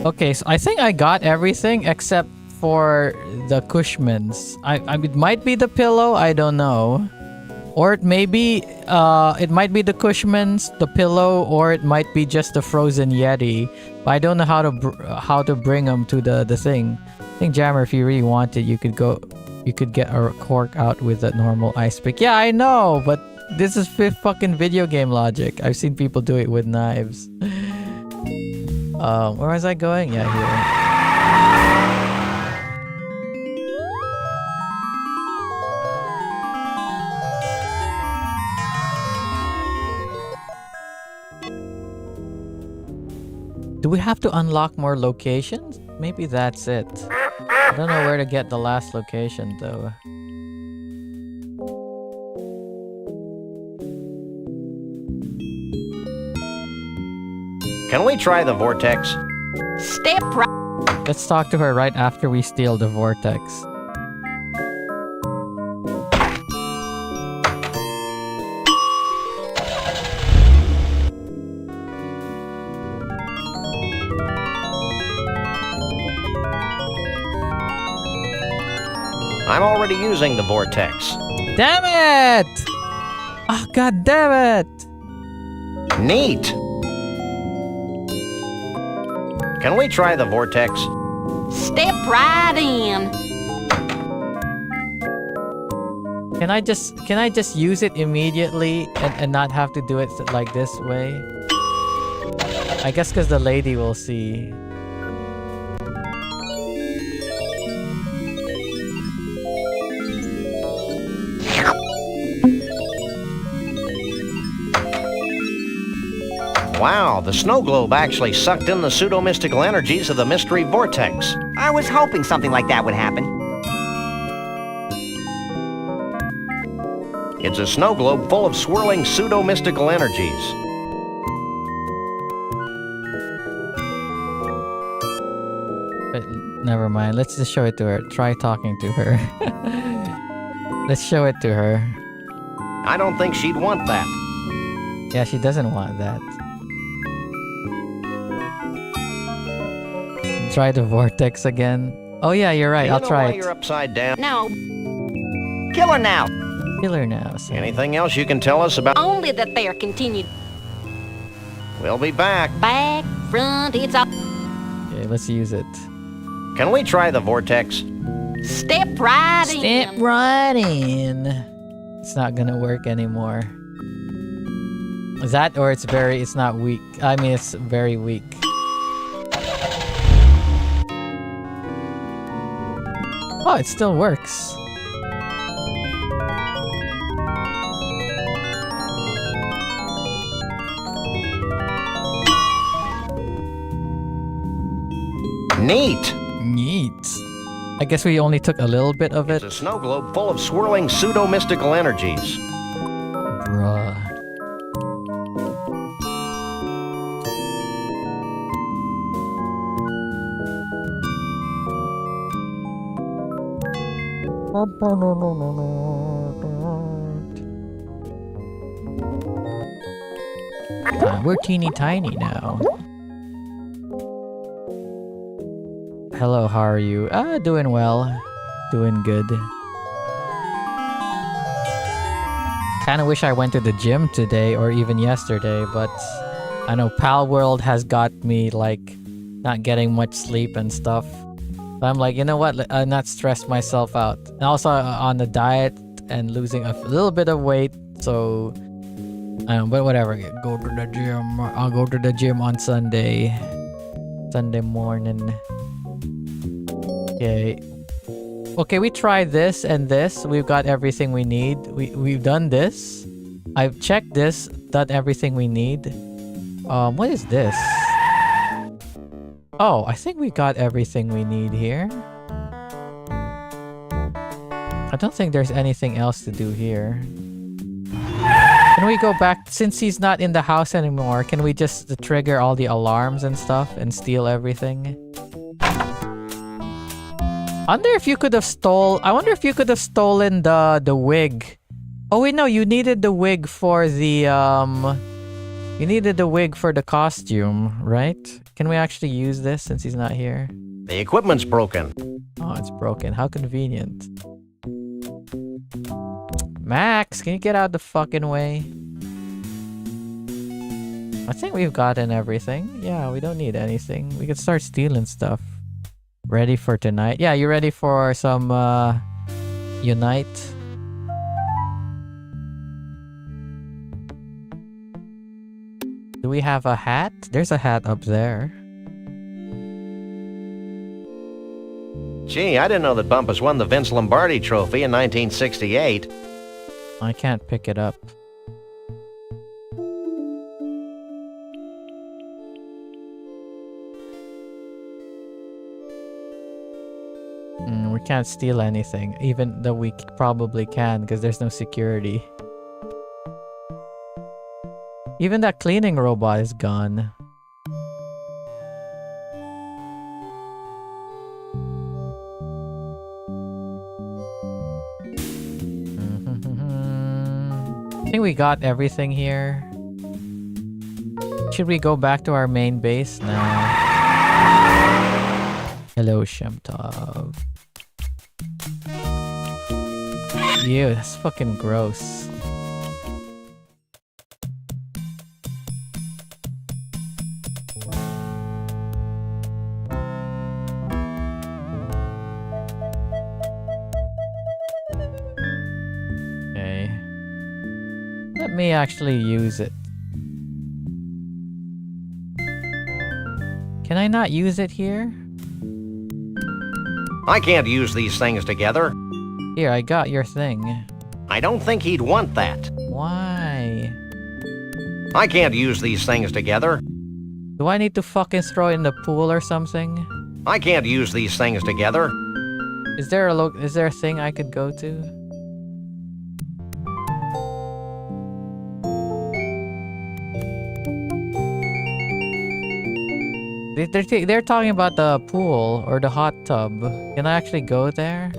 Okay, so I think I got everything except for the Cushmans. It might be the pillow, I don't know. Or it may be it might be the Cushmans, the pillow, or it might be just the frozen Yeti. But I don't know how to bring them to the thing. I think Jammer, if you really wanted, you could get a cork out with a normal ice pick. Yeah, I know, but this is fucking video game logic. I've seen people do it with knives. Where was I going? Yeah, here. Do we have to unlock more locations? Maybe that's it. I don't know where to get the last location though. Can we try the vortex? Step right. Let's talk to her right after we steal the vortex. I'm already using the vortex. Damn it! Oh, god damn it! Neat. Can we try the vortex? Step right in. Can I just use it immediately and not have to do it like this way? I guess because the lady will see. Wow, the snow globe actually sucked in the pseudo-mystical energies of the mystery vortex. I was hoping something like that would happen. It's a snow globe full of swirling pseudo-mystical energies. But never mind. Let's just show it to her. Try talking to her. Let's show it to her. I don't think she'd want that. Yeah, she doesn't want that. Try the vortex again. Oh yeah, you're right. I'll try it. You're upside down. No, Kill her now. Kill her now. So. Anything else you can tell us about? only that they are continued. We'll be back. Back, front, it's all. Okay, let's use it. Can we try the vortex? Step right in. Step right in. It's not gonna work anymore. That or it's not weak. I mean, it's very weak. Oh, it still works. Neat. Neat. I guess we only took a little bit of it. It's a snow globe full of swirling pseudo-mystical energies. Bruh. We're teeny tiny now. Hello, how are you? Doing well. Doing good. Kinda wish I went to the gym today or even yesterday, but I know Pal World has got me like not getting much sleep and stuff. So I'm like, you know what? Not stress myself out. And also on the diet and losing a little bit of weight, so but whatever. Go to the gym. I'll go to the gym on Sunday morning. Okay, we tried this and this. We've got everything we need. We've done this. I've checked this, done everything we need. What is this? Oh, I think we got everything we need here. I don't think there's anything else to do here. Can we go back, since he's not in the house anymore, can we just trigger all the alarms and stuff and steal everything? I wonder if you could have stolen the wig. Oh wait, no, you needed the wig for the costume, right? Can we actually use this since he's not here? The equipment's broken. Oh, it's broken. How convenient. Max, can you get out the fucking way? I think we've gotten everything. Yeah, we don't need anything. We could start stealing stuff. Ready for tonight? Yeah, you ready for some Unite? Do we have a hat? There's a hat up there. Gee, I didn't know that Bumpus won the Vince Lombardi Trophy in 1968. I can't pick it up. We can't steal anything, even though we probably can because there's no security. Even that cleaning robot is gone. I think we got everything here. Should we go back to our main base now? Hello, Shemtov. Ew, that's fucking gross. Okay. Let me actually use it. Can I not use it here? I can't use these things together. Here, I got your thing. I don't think he'd want that. Why? I can't use these things together. Do I need to fucking throw it in the pool or something? I can't use these things together. Is there a thing I could go to? They're talking about the pool or the hot tub. Can I actually go there?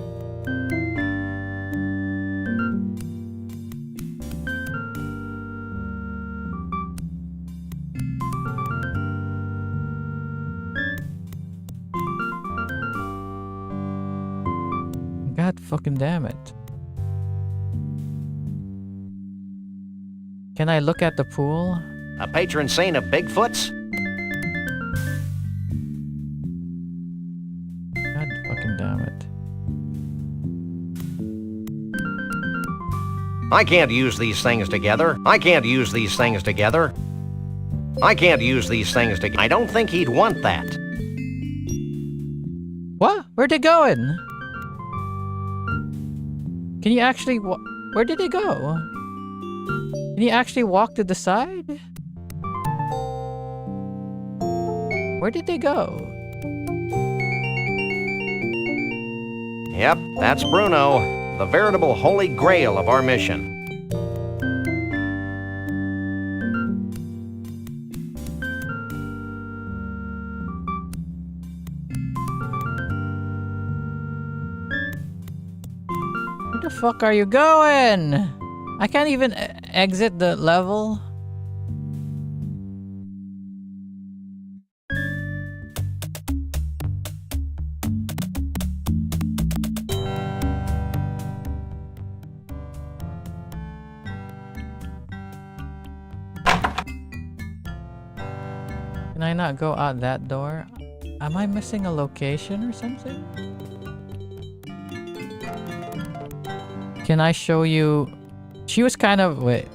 God fucking damn it. Can I look at the pool? A patron saint of Bigfoots? God fucking damn it. I can't use these things together. I can't use these things together. I can't use these things together. I don't think he'd want that. What? Where'd they going? Can you actually where did they go? Can you actually walk to the side? Where did they go? Yep, that's Bruno, the veritable holy grail of our mission. Where the fuck are you going? I can't even exit the level. Can I not go out that door? Am I missing a location or something? Can I show you? She was kind of... Wait.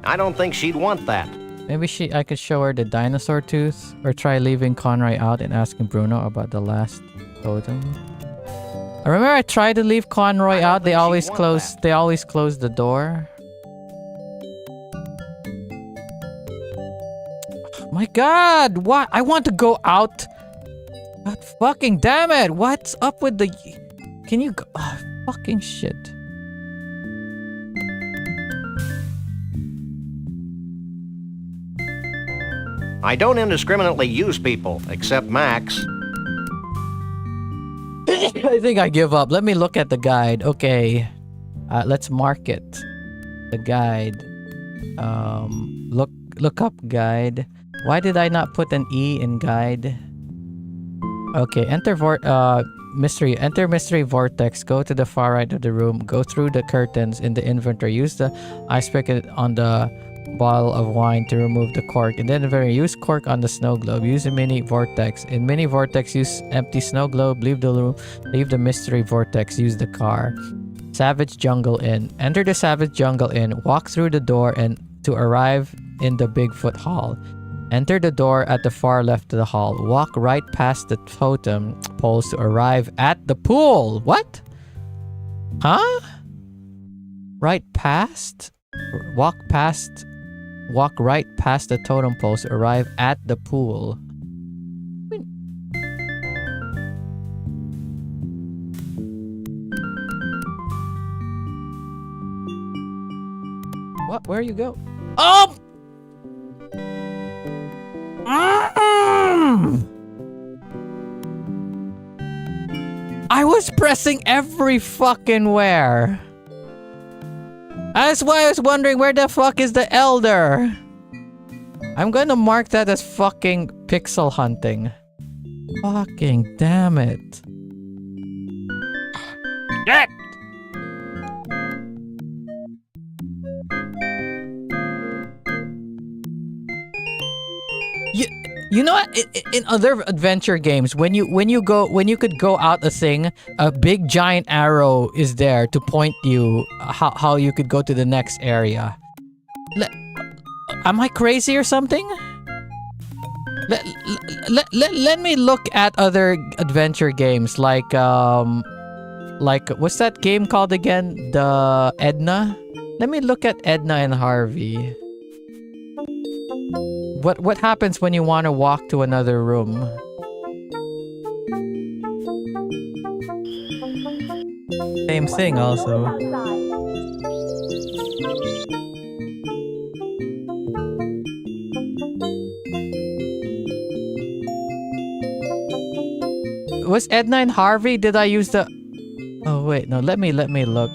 I don't think she'd want that. Maybe I could show her the dinosaur tooth, or try leaving Conroy out and asking Bruno about the last totem. I remember I tried to leave Conroy out. They always close the door. Oh my God! What? I want to go out. God fucking damn it! What's up with the? Can you go? Oh, fucking shit. I don't indiscriminately use people, except Max. I think I give up. Let me look at the guide. Okay. Let's mark it. The guide. Look up guide. Why did I not put an E in guide? Okay, enter mystery vortex. Go to the far right of the room. Go through the curtains in the inventory. Use the ice pick on the bottle of wine to remove the cork. In the inventory, use cork on the snow globe. Use a mini vortex. In mini vortex, use empty snow globe. Leave the room. Leave the mystery vortex. Use the car. Savage Jungle Inn. Enter the Savage Jungle Inn. Walk through the door and to arrive in the Bigfoot Hall. Enter the door at the far left of the hall. Walk right past the totem poles to arrive at the pool. What? Huh? Right past? Walk right past the totem poles to arrive at the pool. What? Where you go? Oh! I was pressing every fucking where. That's why I was wondering where the fuck is the elder. I'm gonna mark that as fucking pixel hunting. Fucking damn it. Shit! You know what? In other adventure games, when you could go out a thing, a big giant arrow is there to point you how you could go to the next area. Am I crazy or something? Let me look at other adventure games like what's that game called again? The Edna? Let me look at Edna and Harvey. What happens when you want to walk to another room? Same thing also. Was Edna and Harvey? Did I use the... Oh wait, no, let me look.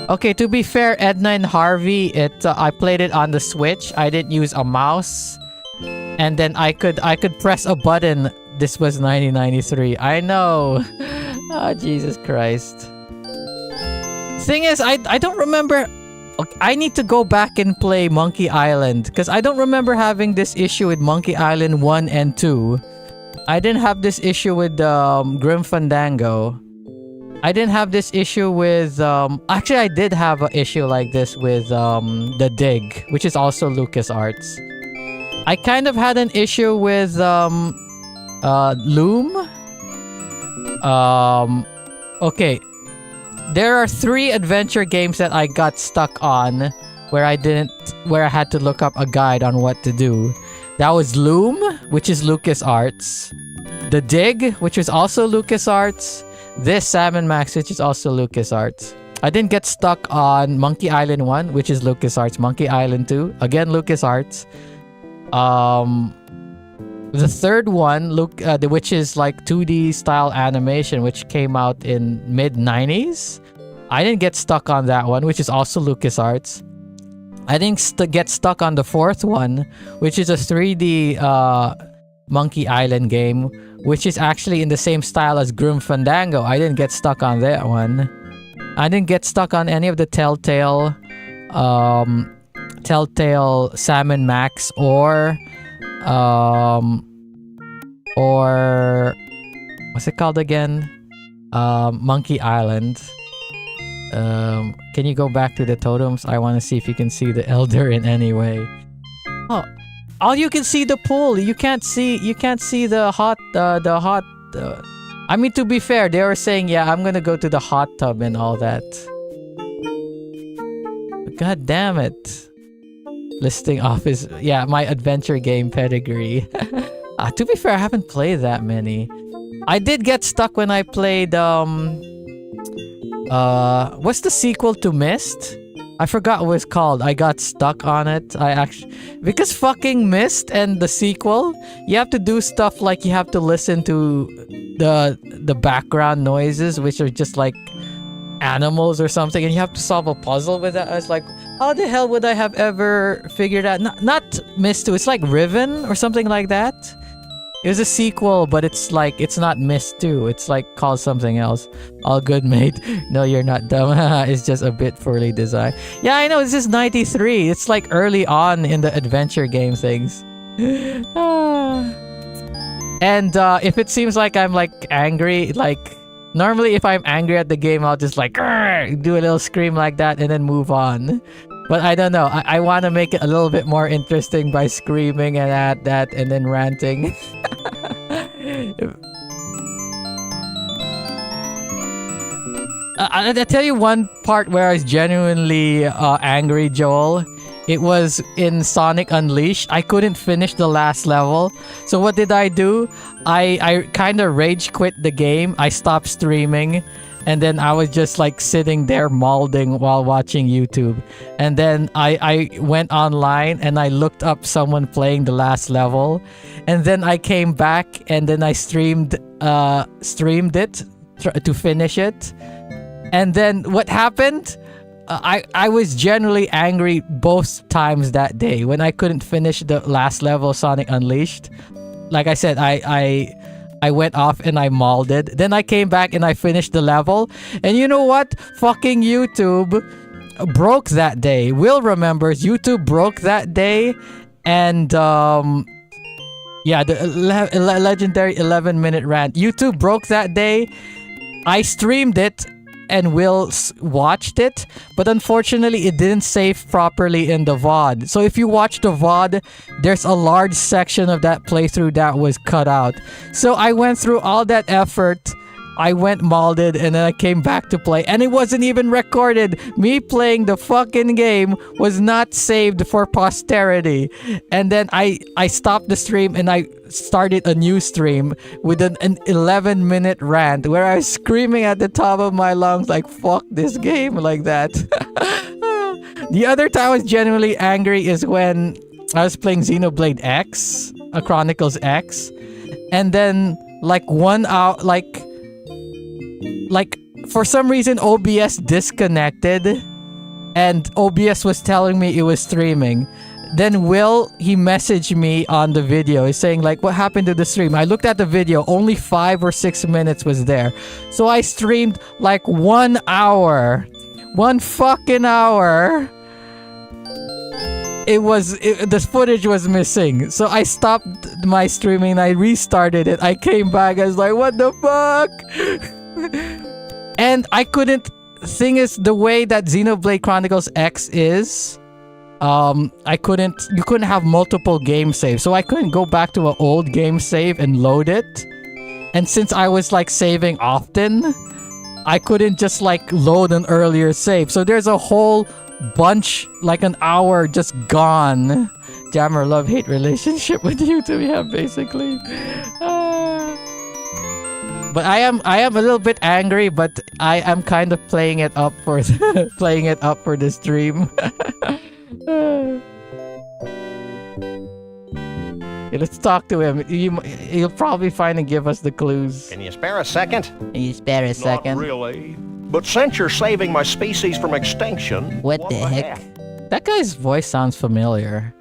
Okay, to be fair, Edna and Harvey, I played it on the Switch. I didn't use a mouse, and then I could press a button. This was 1993. I know. Oh, Jesus Christ. Thing is, I don't remember. Okay, I need to go back and play Monkey Island because I don't remember having this issue with Monkey Island 1 and 2. I didn't have this issue with Grim Fandango. I didn't have this issue with actually I did have an issue like this with The Dig, which is also LucasArts. I kind of had an issue with Loom. Okay. There are 3 adventure games that I got stuck on where I had to look up a guide on what to do. That was Loom, which is LucasArts. The Dig, which is also LucasArts. This Sam and Max, which is also LucasArts. I didn't get stuck on Monkey Island 1, which is LucasArts. Monkey Island 2, again LucasArts. The third one, which is like 2D style animation, which came out in mid-90s. I didn't get stuck on that one, which is also LucasArts. I didn't get stuck on the fourth one, which is a 3D Monkey Island game, which is actually in the same style as Grim Fandango. I didn't get stuck on that one. I didn't get stuck on any of the Telltale Sam and Max or what's it called again? Monkey Island. Can you go back to the totems? I want to see if you can see the elder in any way. Oh, you can see the pool. You can't see the hot. I mean, to be fair, they were saying, yeah, I'm gonna go to the hot tub and all that. God damn it! Listing off his my adventure game pedigree. To be fair, I haven't played that many. I did get stuck when I played what's the sequel to Myst? I forgot what it's called. I got stuck on it. Because fucking Myst and the sequel, you have to do stuff like you have to listen to the background noises, which are just like animals or something, and you have to solve a puzzle with that. I was like, how the hell would I have ever figured out? Not Myst 2, it's like Riven or something like that. It was a sequel, but it's not Myst 2. It's like called something else. All good, mate. No, you're not dumb. It's just a bit poorly designed. Yeah, I know. This is 93. It's like early on in the adventure game things. And if it seems like I'm like angry, like normally if I'm angry at the game, I'll just like do a little scream like that and then move on. But I don't know. I want to make it a little bit more interesting by screaming and at that and then ranting. I'll tell you one part where I was genuinely angry, Joel. It was in Sonic Unleashed. I couldn't finish the last level. So what did I do? I kind of rage quit the game. I stopped streaming. And then I was just like sitting there mauling while watching YouTube. And then I went online and I looked up someone playing the last level. And then I came back and then I streamed it to finish it. And then what happened? I was generally angry both times that day when I couldn't finish the last level of Sonic Unleashed. Like I said, I went off and I mauled it. Then I came back and I finished the level. And you know what? Fucking YouTube broke that day. Will remembers YouTube broke that day. And the legendary 11-minute rant. YouTube broke that day. I streamed it and Will watched it, but unfortunately it didn't save properly in the VOD. So if you watch the VOD, there's a large section of that playthrough that was cut out. So I went through all that effort, I went molded, and then I came back to play, and it wasn't even recorded. Me playing the fucking game was not saved for posterity. And then I stopped the stream and I started a new stream with an 11-minute rant where I was screaming at the top of my lungs like, fuck this game, like that. The other time I was genuinely angry is when I was playing Xenoblade X, Chronicles X, and then like 1 hour, like for some reason OBS disconnected and OBS was telling me it was streaming. Then Will, he messaged me on the video. He's saying like, what happened to the stream? I looked at the video, only 5 or 6 minutes was there. So I streamed like 1 hour. 1 fucking hour. The footage was missing. So I stopped my streaming and I restarted it. I came back, I was like, what the fuck? And I couldn't. Thing is, the way that Xenoblade Chronicles X is, you couldn't have multiple game saves, so I couldn't go back to an old game save and load it. And since I was like saving often, I couldn't just like load an earlier save. So there's a whole bunch, like an hour just gone. Jammer love-hate relationship with YouTube, yeah, basically. But I am a little bit angry, but I am kind of playing it up for the stream. Okay, let's talk to him. He'll probably find and give us the clues. Can you spare a second? Can you spare a second? Not really. But since you're saving my species from extinction... What the heck? That guy's voice sounds familiar.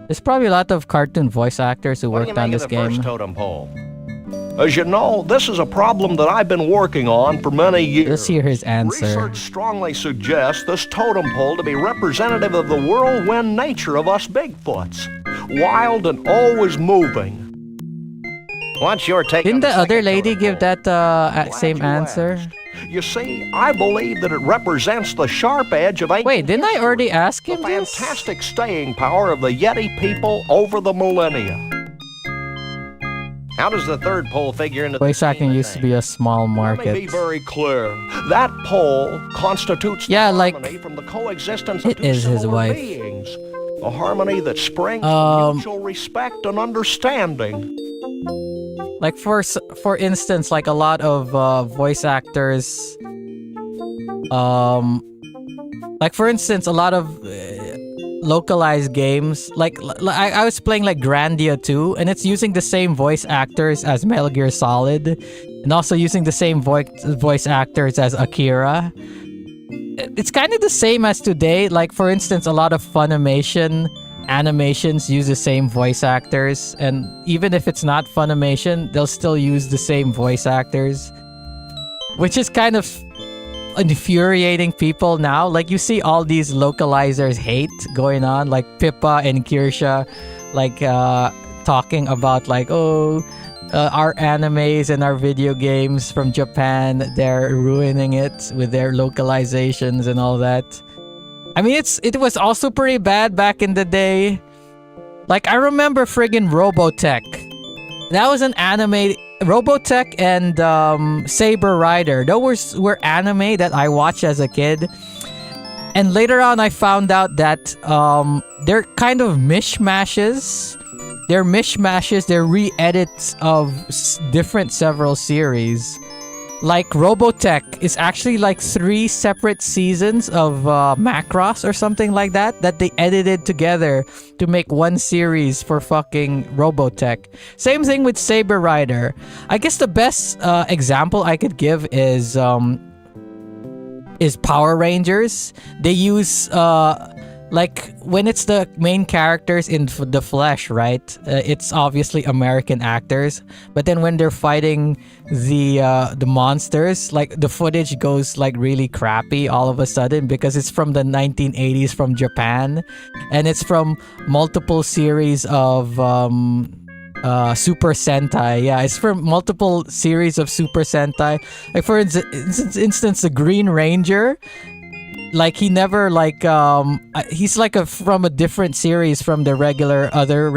There's probably a lot of cartoon voice actors who worked on this game. What do you make of the first totem pole? As you know, this is a problem that I've been working on for many years. Let's hear his answer. Research strongly suggests this totem pole to be representative of the whirlwind nature of us Bigfoots. Wild and always moving. What's your take? Didn't the other lady give that same answer? You see, I believe that it represents the sharp edge of ancient Wait, didn't I already ask him the this? fantastic staying power of the Yeti people over the millennia. How does the third pole figure into Voice acting used to be a small Let me be market. very clear. That pole constitutes the harmony from the coexistence of it two is his similar wife. beings. A harmony that springs from mutual respect and understanding. Like for instance, like a lot of voice actors, like for instance, a lot of localized games. Like I was playing like Grandia 2, and it's using the same voice actors as Metal Gear Solid, and also using the same voice actors as Akira. It's kind of the same as today. Like for instance, a lot of Funimation animations use the same voice actors, and even if it's not Funimation, they'll still use the same voice actors, which is kind of infuriating people now. Like you see all these localizers hate going on, like Pippa and Kirsha, like talking about like, our animes and our video games from Japan, they're ruining it with their localizations and all that. I mean, it was also pretty bad back in the day. Like, I remember friggin' Robotech. That was an anime. Robotech and Saber Rider. Those were anime that I watched as a kid. And later on, I found out that they're kind of mishmashes. They're mishmashes. They're re-edits of different several series. Like Robotech is actually like 3 separate seasons of Macross or something like that they edited together to make one series for fucking Robotech. Same thing with Saber Rider. I guess the best example I could give is Power Rangers. They use like when it's the main characters in the flesh, right? It's obviously American actors, but then when they're fighting the monsters, like the footage goes like really crappy all of a sudden because it's from the 1980s from Japan, and it's from multiple series of Super Sentai. Yeah, it's from multiple series of Super Sentai. Like for instance, the Green Ranger. Like he never like he's like from a different series from the regular other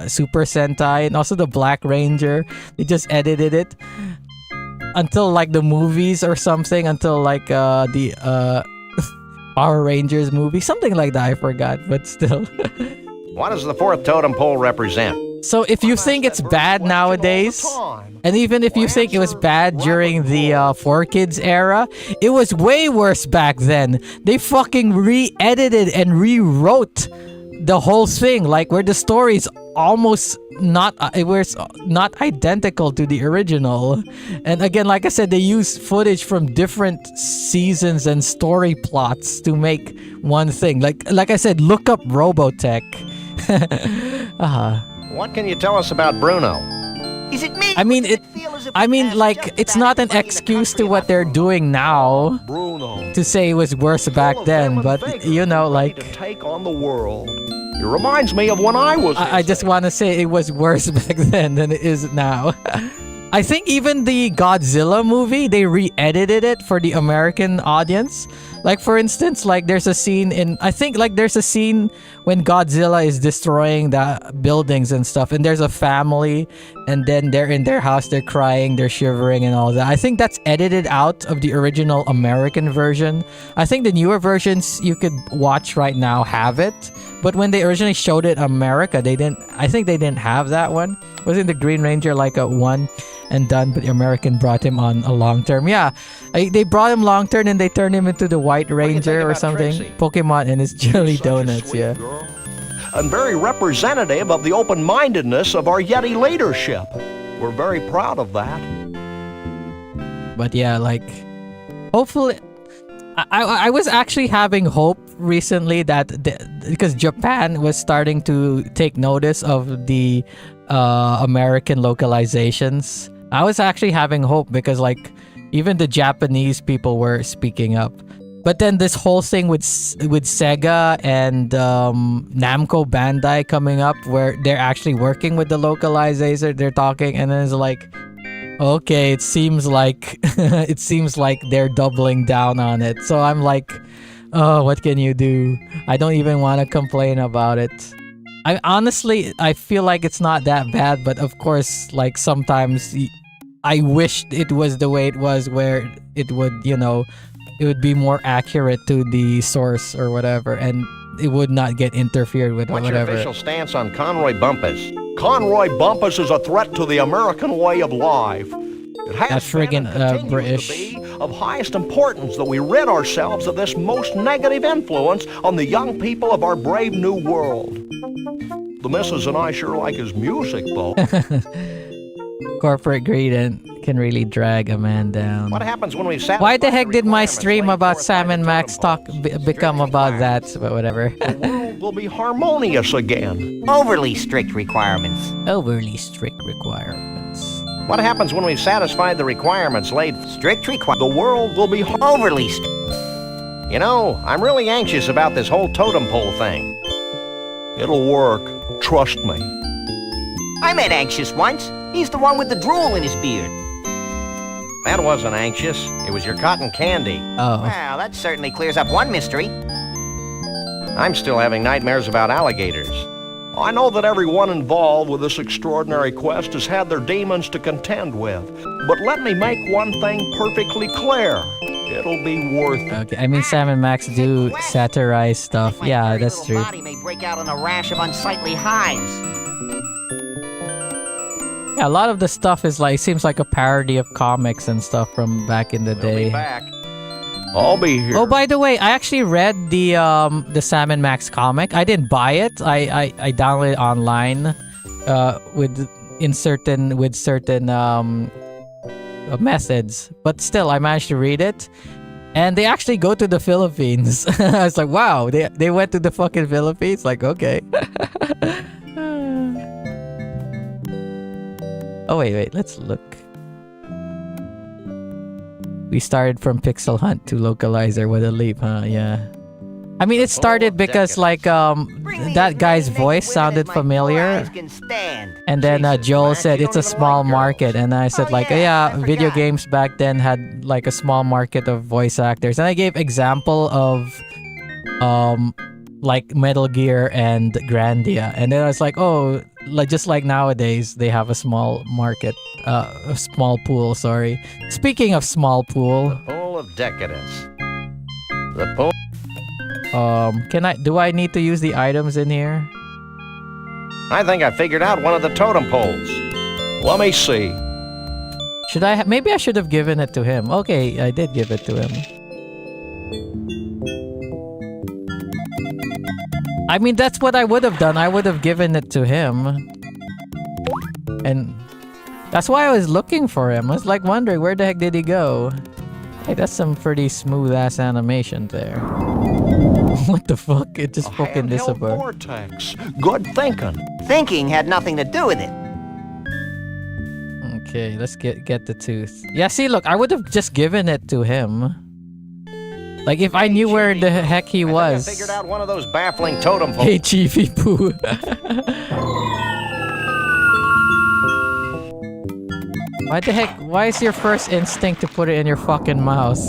Super Sentai, and also the Black Ranger. They just edited it until like the movies or something, until like the Power Rangers movie, something like that. I forgot, but still. What does the fourth totem pole represent? So if you think it's bad nowadays, and even if you think it was bad during the 4Kids era, it was way worse back then. They fucking re-edited and rewrote the whole thing, like where the story is almost not identical to the original. And again, like I said, they used footage from different seasons and story plots to make one thing. Like I said, look up Robotech. What can you tell us about Bruno? Is it me? I mean, it's not an excuse to what they're doing now to say it was worse back then, but you know, like, take on the world. It reminds me of when I was. I just want to say it was worse back then than it is now. I think even the Godzilla movie, they re-edited it for the American audience. Like, for instance, like there's a scene there's a scene when Godzilla is destroying the buildings and stuff, and there's a family, and then they're in their house, they're crying, they're shivering and all that. I think that's edited out of the original American version. I think the newer versions you could watch right now have it, but when they originally showed it in America, I think they didn't have that one. Wasn't the Green Ranger like a one and done, but the American brought him on a long term? Yeah, they brought him long term and they turned him into the White Ranger or something. Trixie? Pokemon and his jelly Such a donuts, sweet yeah. girl. And very representative of the open-mindedness of our Yeti leadership. We're very proud of that. But yeah, like, hopefully, I was actually having hope recently that because Japan was starting to take notice of the American localizations. I was actually having hope because like even the Japanese people were speaking up. But then this whole thing with Sega and Namco Bandai coming up, where they're actually working with the localizer, they're talking, and then it's like, okay, it seems like they're doubling down on it. So I'm like, oh, what can you do? I don't even want to complain about it. I feel like it's not that bad, but of course, like sometimes I wished it was the way it was, where it would, it would be more accurate to the source or whatever, and it would not get interfered with or What's whatever. your official stance on Conroy Bumpus? Conroy Bumpus is a threat to the American way of life. It has That's been friggin' and continues British. to be of highest importance that we rid ourselves of this most negative influence on the young people of our brave new world. The missus and I sure like his music, though. Corporate greed can really drag a man down. What happens when we satisfy Why the heck the did my requirements stream laid about forth Sam by and the Max totem talk become about that? But whatever. The world will be harmonious again. Overly strict requirements. Overly strict requirements. What happens when we've satisfied the requirements laid? Strict requirements. The world will be Overly strict. You know, I'm really anxious about this whole totem pole thing. It'll work. Trust me. I met Anxious once. He's the one with the drool in his beard. That wasn't anxious. It was your cotton candy. Oh. Wow, that certainly clears up one mystery. I'm still having nightmares about alligators. I know that everyone involved with this extraordinary quest has had their demons to contend with. But let me make one thing perfectly clear. It'll be worth it. Okay, I mean Sam and Max do satirize stuff. My Yeah, very that's little true. body may break out in a rash of unsightly hives. Yeah, a lot of the stuff is like seems like a parody of comics and stuff from back in the We'll be day. back. I'll be here. Oh, by the way, I actually read the Sam and Max comic. I didn't buy it. I downloaded it online with certain methods. But still, I managed to read it. And they actually go to the Philippines. I was like, wow, they went to the fucking Philippines? Like, okay. Oh, wait, let's look. We started from Pixel Hunt to Localizer. What a leap, huh? Yeah. I mean, it started because, like, that guy's voice sounded familiar. And then Joel said it's a small market. And I said, like, yeah, video games back then had, like, a small market of voice actors. And I gave example of, like, Metal Gear and Grandia. And then I was like, oh, like just like nowadays, they have a small market, a small pool, sorry. Speaking of small pool. The pool of decadence. The pool... do I need to use the items in here? I think I figured out one of the totem poles. Let me see. Should I maybe I should have given it to him. Okay, I did give it to him. I mean, that's what I would have done. I would have given it to him. And that's why I was looking for him. I was like wondering, where the heck did he go? Hey, that's some pretty smooth ass animation there. What the fuck? It just fucking Handheld disappeared. vortex. Good thinking. Thinking had nothing to do with it. Okay, let's get the tooth. Yeah, see, look, I would have just given it to him. Like, if I knew where the heck he was. I figured out one of those baffling totem poles. Hey, Chiefy Poo. Why the heck? Why is your first instinct to put it in your fucking mouth?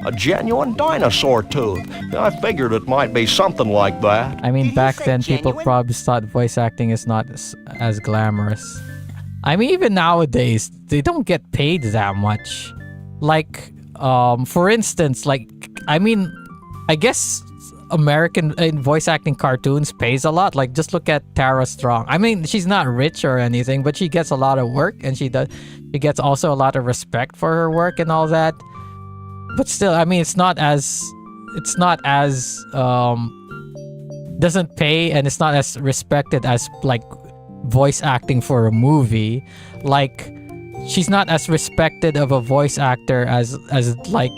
A genuine dinosaur tooth. I figured it might be something like that. I mean, Did back you say then people genuine? probably thought voice acting is not as glamorous. I mean, even nowadays, they don't get paid that much. Like, for instance, like, I mean, I guess American voice acting cartoons pays a lot. Like, just look at Tara Strong. I mean, she's not rich or anything, but she gets a lot of work, and she gets also a lot of respect for her work and all that. But still, I mean, it's not as doesn't pay, and it's not as respected as like voice acting for a movie. Like, she's not as respected of a voice actor as like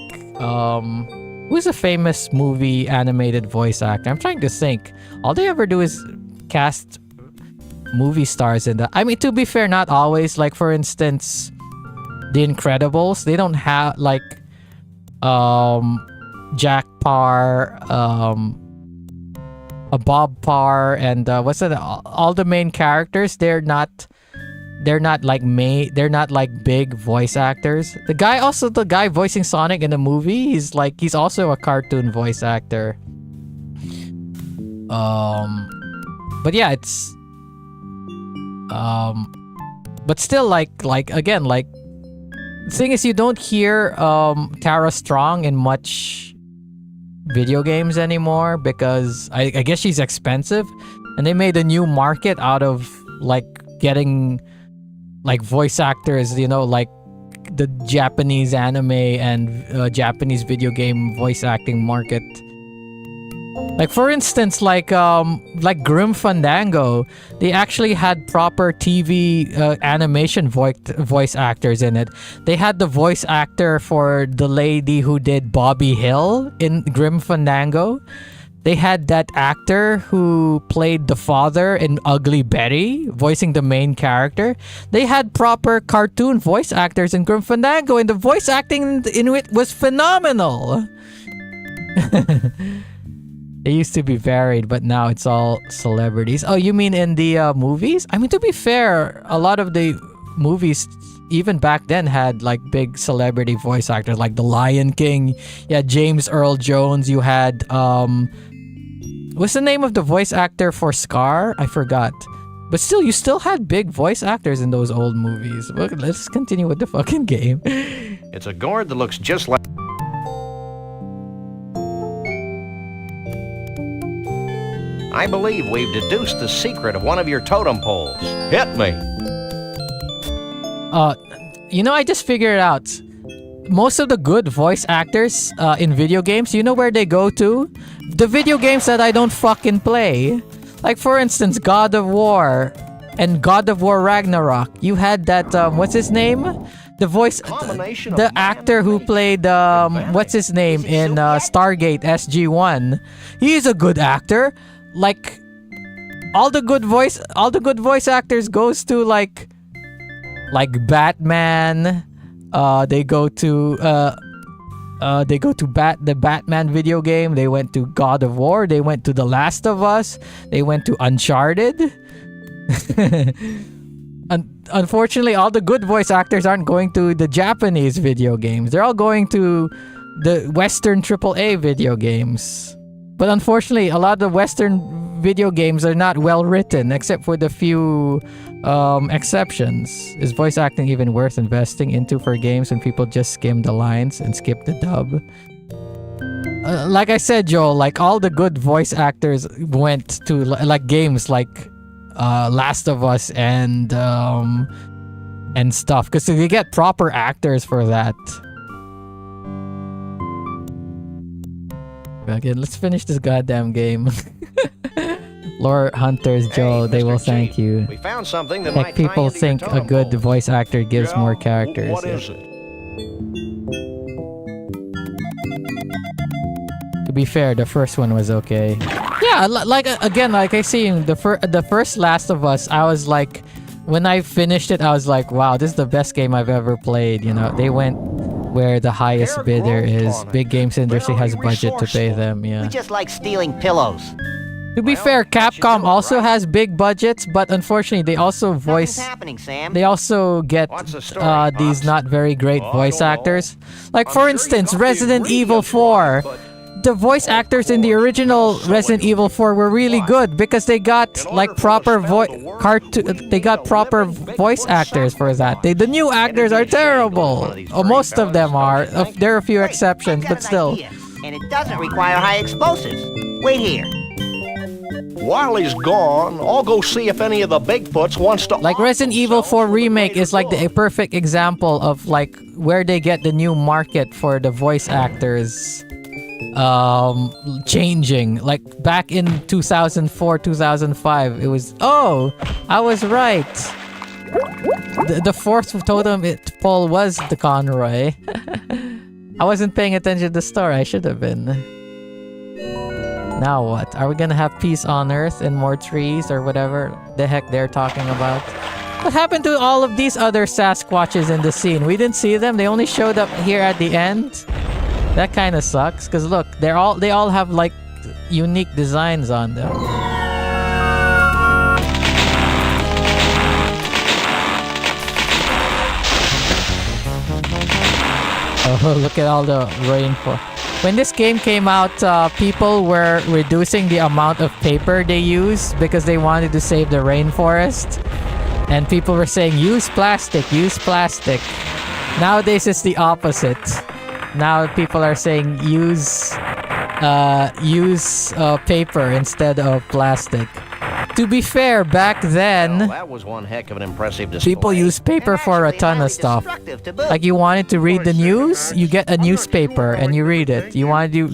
who's a famous movie animated voice actor? I'm trying to think. All they ever do is cast movie stars in that. I mean, to be fair, not always. Like, for instance, The Incredibles, they don't have like Jack Parr, Bob Parr, and what's that? All the main characters. They're not like big voice actors. The guy voicing Sonic in the movie, he's also a cartoon voice actor. But yeah, it's but still, like again, like, the thing is, you don't hear Tara Strong in much video games anymore because I guess she's expensive, and they made a new market out of like getting like voice actors, you know, like the Japanese anime and Japanese video game voice acting market. Like, for instance, like Grim Fandango, they actually had proper TV animation voice actors in it. They had the voice actor for the lady who did Bobby Hill in Grim Fandango. They had that actor who played the father in Ugly Betty, voicing the main character. They had proper cartoon voice actors in Grim Fandango, and the voice acting in it was phenomenal. It used to be varied, but now it's all celebrities. Oh, you mean in the movies? I mean, to be fair, a lot of the movies, even back then, had like big celebrity voice actors, like The Lion King. You had James Earl Jones. You had what's the name of the voice actor for Scar? I forgot. But still, you still had big voice actors in those old movies. Well, let's continue with the fucking game. It's a gourd that looks just like... I believe we've deduced the secret of one of your totem poles. Hit me. You know, I just figured it out. Most of the good voice actors in video games, you know where they go to? The video games that I don't fucking play. Like, for instance, God of War and God of War Ragnarok. You had that, what's his name? The voice, the actor who played, what's his name in Stargate SG-1. He is a good actor. Like, all the good voice actors goes to like Batman. They go to the Batman video game. They went to God of War. They went to The Last of Us. They went to Uncharted. Unfortunately, all the good voice actors aren't going to the Japanese video games. They're all going to the Western AAA video games. But unfortunately, a lot of the Western video games are not well written, except for the few exceptions. Is voice acting even worth investing into for games when people just skim the lines and skip the dub? Like I said, Joel, like all the good voice actors went to like games like Last of Us and stuff, because they get proper actors for that. Again, let's finish this goddamn game. Lore hunters, Joel, they will thank you. We found something that Heck, might people tie into think your a totem good pole. voice actor gives more characters. What Yeah. is it? To be fair, the first one was okay. Yeah, like again, like I see in the first Last of Us, I was like, when I finished it, I was like, wow, this is the best game I've ever played. You know, they went where the highest bidder is. Big games industry has budget to pay them. We Yeah. just like stealing pillows. To be fair, Capcom also has big budgets, but unfortunately, they also Nothing's voice. happening, Sam. They also get What's the story, these Pops? not very great I voice don't know. actors. Like I'm for sure you instance, got the Resident Evil ingredients 4. right, The voice actors in the original Resident Evil 4 were really good because they got like proper they got proper voice actors for that. The new actors are terrible. Oh, most of them are. There are a few Wait, exceptions, I've but got an still. idea, and it doesn't require high explosives. Wait here. While he's gone, I'll go see if any of the Bigfoots wants to... Like Resident Evil 4 Remake is like the perfect example of like where they get the new market for the voice actors changing. Like back in 2004, 2005, it was, oh, I was right. The fourth totem pole was the Conroy. I wasn't paying attention to the story. I should have been. Now what? Are we gonna have peace on Earth and more trees or whatever the heck they're talking about? What happened to all of these other Sasquatches in the scene? We didn't see them. They only showed up here at the end. That kind of sucks. Cause look, they all have like unique designs on them. Oh, look at all the rainfall. When this game came out, people were reducing the amount of paper they use because they wanted to save the rainforest. And people were saying, use plastic, use plastic. Nowadays, it's the opposite. Now people are saying, use paper instead of plastic. To be fair, back then, Well, that was one heck of an impressive display. people use paper for a ton of stuff. Like you wanted to read the news, you get a newspaper and you read it. You want to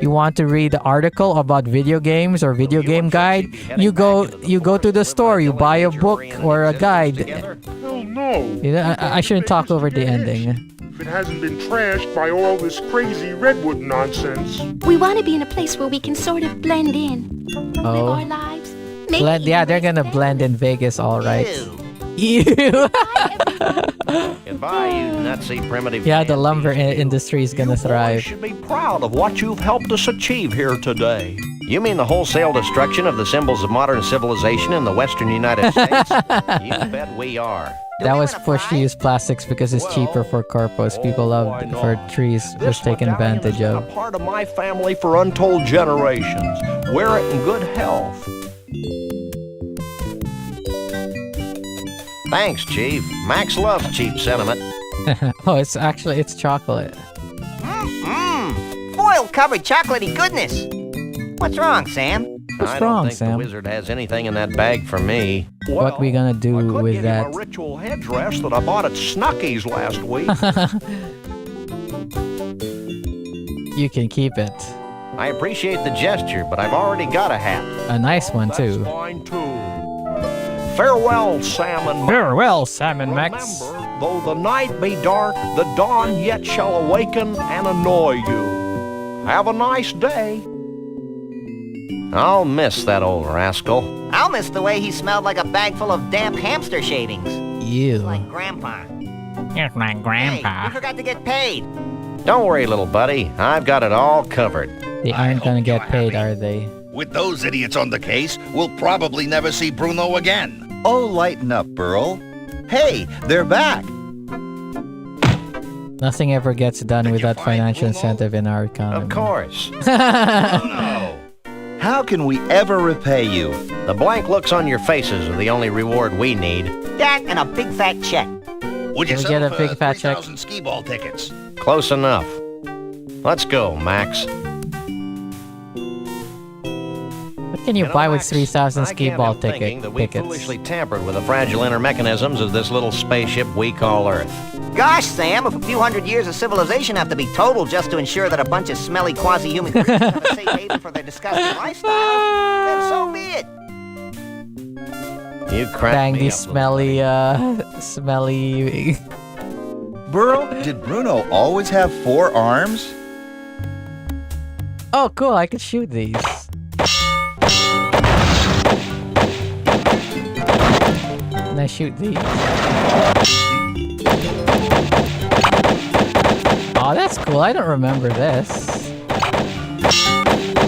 you want to read the article about video games or video game guide, you go to the store, you buy a book or a guide. Hell no. You know, I shouldn't talk over the ending. If it hasn't been trashed by all this crazy redwood nonsense. We want to be in a place where we can sort of blend in. Live Oh. our lives. Maybe Blend, yeah, they're gonna blend in Vegas, all right. Ew. Goodbye, you nutsy primitive. Yeah, the lumber industry is gonna You boys thrive. should be proud of what you've helped us achieve here today. You mean the wholesale destruction of the symbols of modern civilization in the western United States? You bet we are. That was pushed to use plastics because it's cheaper for corpos. People love for trees This was taken medallion advantage has been of. a part of my family for untold generations. Wear it in good health. Thanks, Chief. Max loves cheap sentiment. Oh, it's chocolate. Foil-covered chocolatey goodness. What's wrong, Sam? What's I wrong, don't think Sam? the wizard has anything in that bag for me. What we gonna do I could with get that? him a ritual headdress that I bought at Snucky's last week. You can keep it. I appreciate the gesture, but I've already got a hat. A nice one too. That's fine too. Farewell, Sam and Max. Farewell, Sam and Max. Remember, though the night be dark, the dawn yet shall awaken and annoy you. Have a nice day. I'll miss that old rascal. I'll miss the way he smelled like a bag full of damp hamster shavings. Ew. Like Grandpa. Here's my Hey, we forgot to get paid. Don't worry, little buddy. I've got it all covered. They aren't gonna get paid, are they? With those idiots on the case, we'll probably never see Bruno again. Oh, lighten up, Burl. Hey, they're back. Nothing ever gets done Did you without find financial Bruno? incentive in our economy. Of course. No. How can we ever repay you? The blank looks on your faces are the only reward we need. That and a big fat check. Would you Can we settle get a for big fat check? 3,000 skee-ball tickets? Close enough. Let's go, Max. What can you buy with 3,000 skee ball thinking that we tickets? foolishly tampered with the fragile inner mechanisms of this little spaceship we call Earth. Gosh, Sam, if a few hundred years of civilization have to be totaled just to ensure that a bunch of smelly quasi-human creatures have a safe haven for their disgusting lifestyle, then so be it. You crack Bang me these up, little smelly. Burl, did Bruno always have 4 arms? Oh, cool! I could shoot these. Can I shoot these? Oh, that's cool. I don't remember this.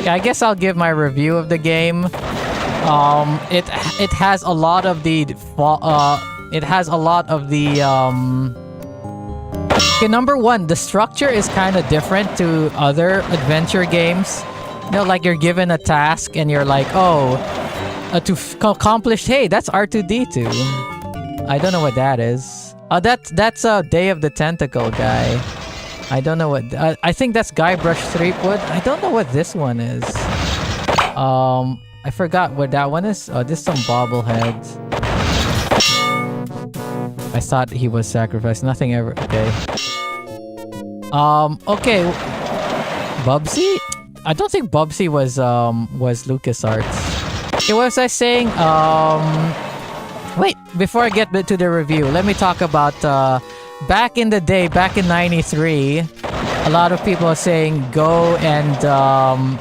Okay, I guess I'll give my review of the game. It has a lot of the Okay, number one, the structure is kind of different to other adventure games. You know, like you're given a task and you're like, oh, to accomplish. Hey, that's R2D2. I don't know what that is. That's a Day of the Tentacle guy. I don't know what. I think that's Guybrush Threepwood. I don't know what this one is. I forgot what that one is. Oh, this is some bobbleheads. I thought he was sacrificed. Nothing ever. Okay. Okay. Bubsy? I don't think Bubsy was LucasArts. Okay, what was I saying? Wait, before I get to the review, let me talk about back in the day, back in '93. A lot of people are saying go and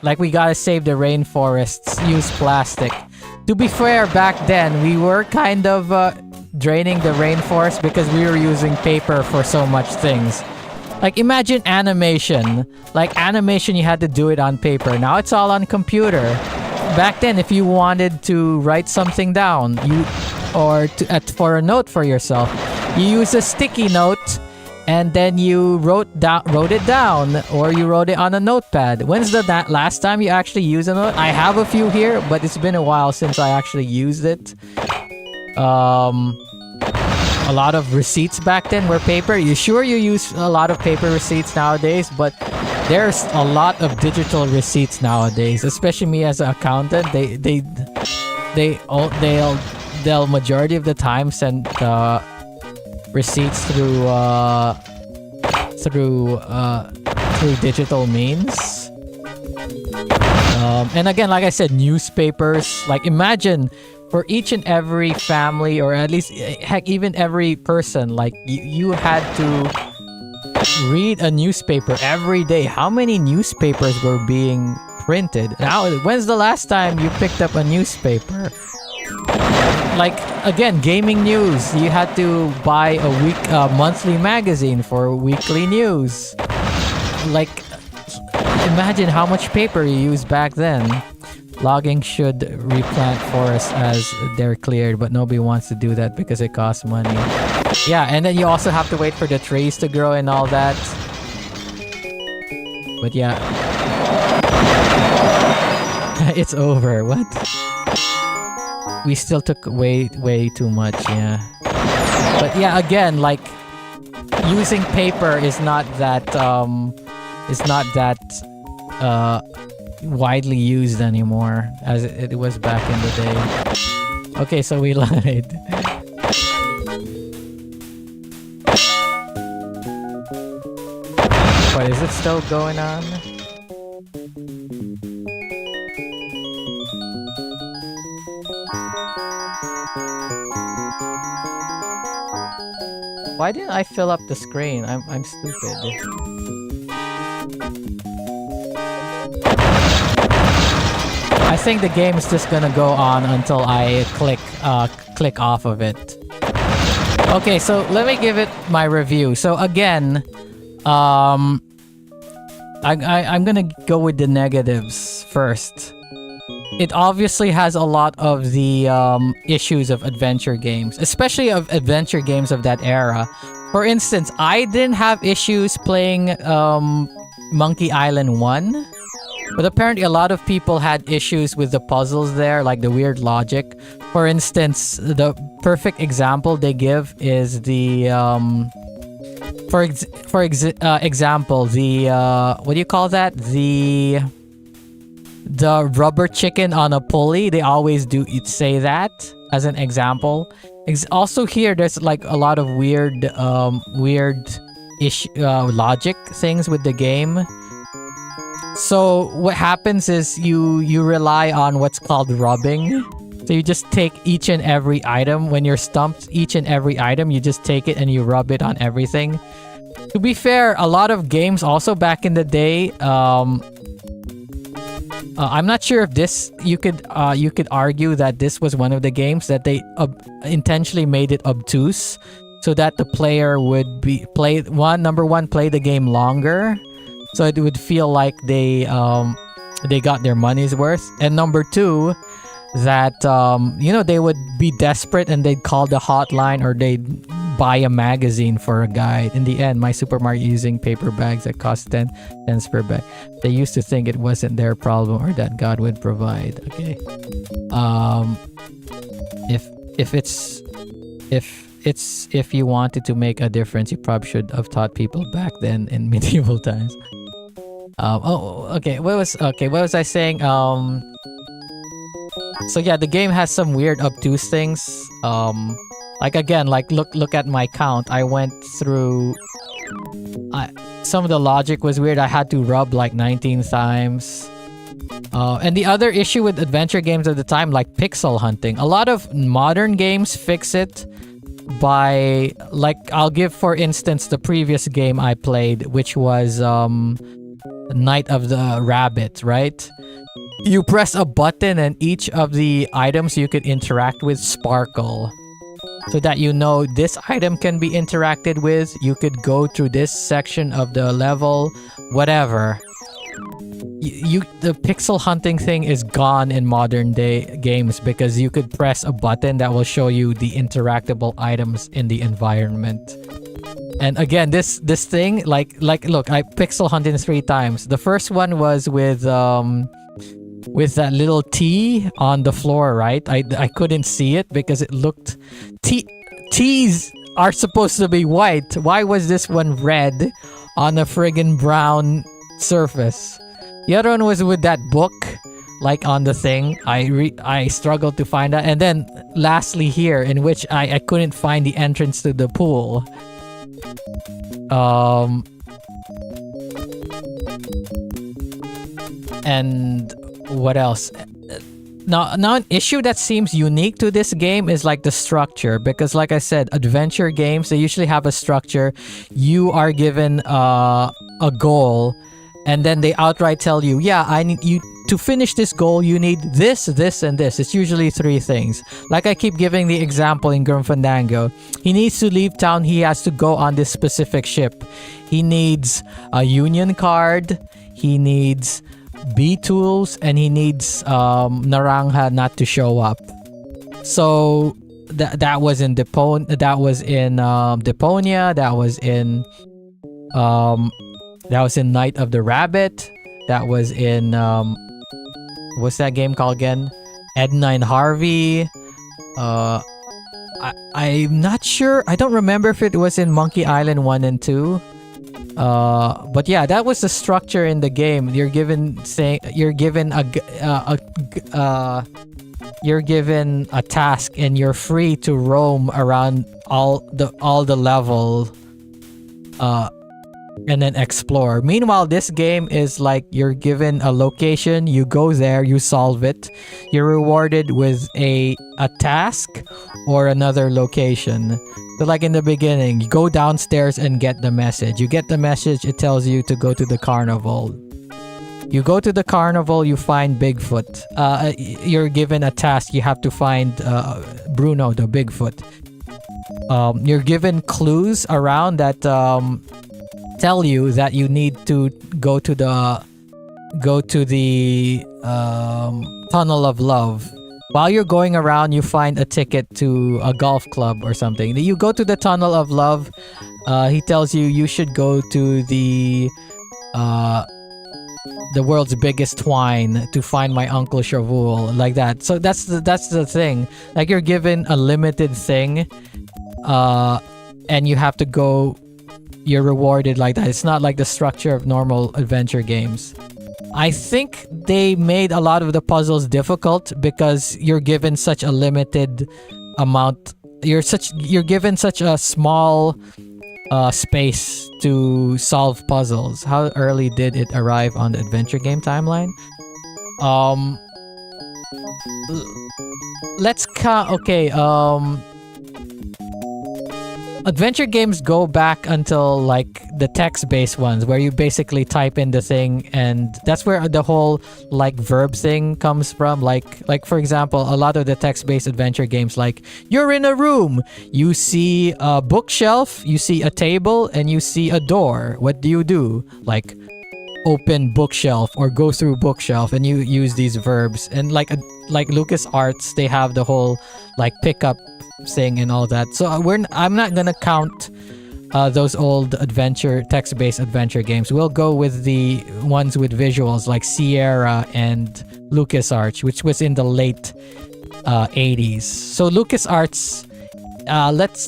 like we gotta save the rainforests, use plastic. To be fair, back then we were kind of draining the rainforest because we were using paper for so much things. Like imagine animation. Like animation, you had to do it on paper. Now it's all on computer. Back then, if you wanted to write something down, for a note for yourself, you use a sticky note, and then you wrote it down, or you wrote it on a notepad. When's the last time you actually used a note? I have a few here, but it's been a while since I actually used it. A lot of receipts back then were paper. You use a lot of paper receipts nowadays, but there's a lot of digital receipts nowadays. Especially me as an accountant, they'll majority of the time send receipts through digital means. And again, like I said, newspapers. Like imagine for each and every family, or at least heck, even every person, like you had to read a newspaper every day. How many newspapers were being printed? Now, when's the last time you picked up a newspaper? Like again, gaming news. You had to buy a monthly magazine for weekly news. Like, imagine how much paper you used back then. Logging should replant forests as they're cleared, but nobody wants to do that because it costs money. Yeah, and then you also have to wait for the trees to grow and all that. But yeah. It's over. What? We still took way too much, yeah. But yeah, again, like using paper is not that widely used anymore as it was back in the day. Okay, so we lied. What, is it still going on? Why didn't I fill up the screen? I'm stupid. I think the game is just gonna go on until I click off of it. Okay, so let me give it my review. So again, I'm gonna go with the negatives first. It obviously has a lot of the issues of adventure games, especially of adventure games of that era. For instance, I didn't have issues playing Monkey Island 1. But apparently a lot of people had issues with the puzzles there, like the weird logic. For instance, the perfect example they give is the example, the what do you call that? The rubber chicken on a pulley. They always say that as an example. Also here, there's like a lot of weird logic things with the game. So what happens is you rely on what's called rubbing. So you just take each and every item. When you're stumped, each and every item, you just take it and you rub it on everything. To be fair, a lot of games also back in the day, I'm not sure if this, you could argue that this was one of the games that they intentionally made it obtuse so that the player would play the game longer. So it would feel like they they got their money's worth. And number two, that they would be desperate and they'd call the hotline or they'd buy a magazine for a guide. In the end, my supermarket using paper bags that cost 10 cents per bag. They used to think it wasn't their problem or that God would provide. Okay. If you wanted to make a difference, you probably should have taught people back then in medieval times. Okay. What was I saying? So yeah, the game has some weird obtuse things. Look at my count. I went through. Some of the logic was weird. I had to rub like 19 times. And the other issue with adventure games at the time, like pixel hunting, a lot of modern games fix it by, like, I'll give for instance the previous game I played, which was Night of the Rabbit, right? You press a button and each of the items you could interact with sparkle. So that this item can be interacted with, you could go through this section of the level, whatever. The pixel hunting thing is gone in modern day games because you could press a button that will show you the interactable items in the environment. And again, this thing, look, I pixel hunted 3 times. The first one was with that little T on the floor, right? I couldn't see it because it looked... T's are supposed to be white. Why was this one red on a friggin' brown surface? The other one was with that book, like on the thing. I struggled to find that. And then lastly here, in which I couldn't find the entrance to the pool. And what else? Now an issue that seems unique to this game is like the structure, because like I said, adventure games, they usually have a structure. You are given a goal, and then they outright tell you, yeah, I need you to finish this goal, you need this, this, and this. It's usually 3 things. Like I keep giving the example in Grim Fandango. He needs to leave town, he has to go on this specific ship. He needs a union card, he needs B-tools, and he needs Naranja not to show up. So that was in Deponia, that was in Night of the Rabbit, that was in what's that game called again? Edna and Harvey. I'm not sure. I don't remember if it was in Monkey Island 1 and 2. But yeah, that was the structure in the game. You're given a task, and you're free to roam around all the level, and then explore. Meanwhile, this game is like you're given a location, you go there, you solve it, you're rewarded with a task or another location. So like in the beginning, you go downstairs and get the message. You get the message, it tells you to go to the carnival. You go to the carnival, you find Bigfoot. You're given a task, you have to find Bruno, the Bigfoot. You're given clues around that tell you that you need to go to the Tunnel of Love. While you're going around, you find a ticket to a golf club or something. You go to the Tunnel of Love. He tells you should go to the world's biggest twine to find my Uncle Shavul, like that. So that's the thing. Like you're given a limited thing, and you have to go. You're rewarded like that. It's not like the structure of normal adventure games. I think they made a lot of the puzzles difficult because you're given such a limited amount. You're given such a small space to solve puzzles. How early did it arrive on the adventure game timeline? Let's count. Okay. Adventure games go back until like the text-based ones where you basically type in the thing, and that's where the whole like verb thing comes from. Like for example, a lot of the text-based adventure games, like you're in a room, you see a bookshelf, you see a table, and you see a door. What do? Like open bookshelf or go through bookshelf, and you use these verbs. And like LucasArts, they have the whole like pickup thing and all that. So I'm not gonna count those old text-based adventure games. We'll go with the ones with visuals like Sierra and LucasArts, which was in the late 80s. So LucasArts,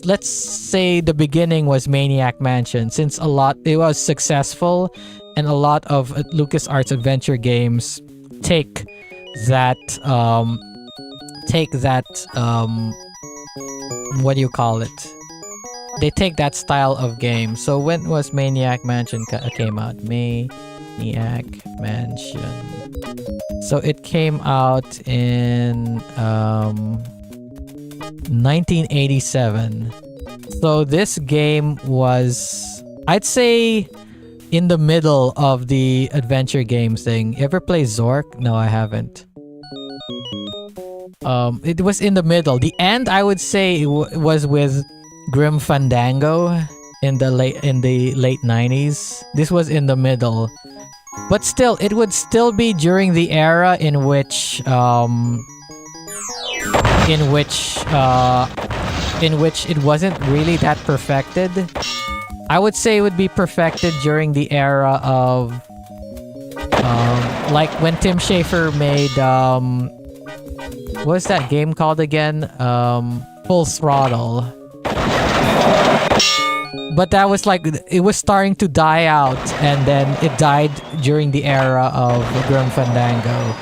let's say the beginning was Maniac Mansion, since it was successful, and a lot of LucasArts adventure games take that what do you call it? They take that style of game. So when was Maniac Mansion came out? Maniac Mansion. So it came out in 1987. So this game was, I'd say, in the middle of the adventure game thing. You ever play Zork? No, I haven't. It was in the middle. The end, I would say, was with Grim Fandango in the late 90s. This was in the middle, but still, it would still be during the era in which it wasn't really that perfected. I would say it would be perfected during the era of like when Tim Schafer made what's that game called again? Full Throttle. But that was like, it was starting to die out, and then it died during the era of Grim Fandango.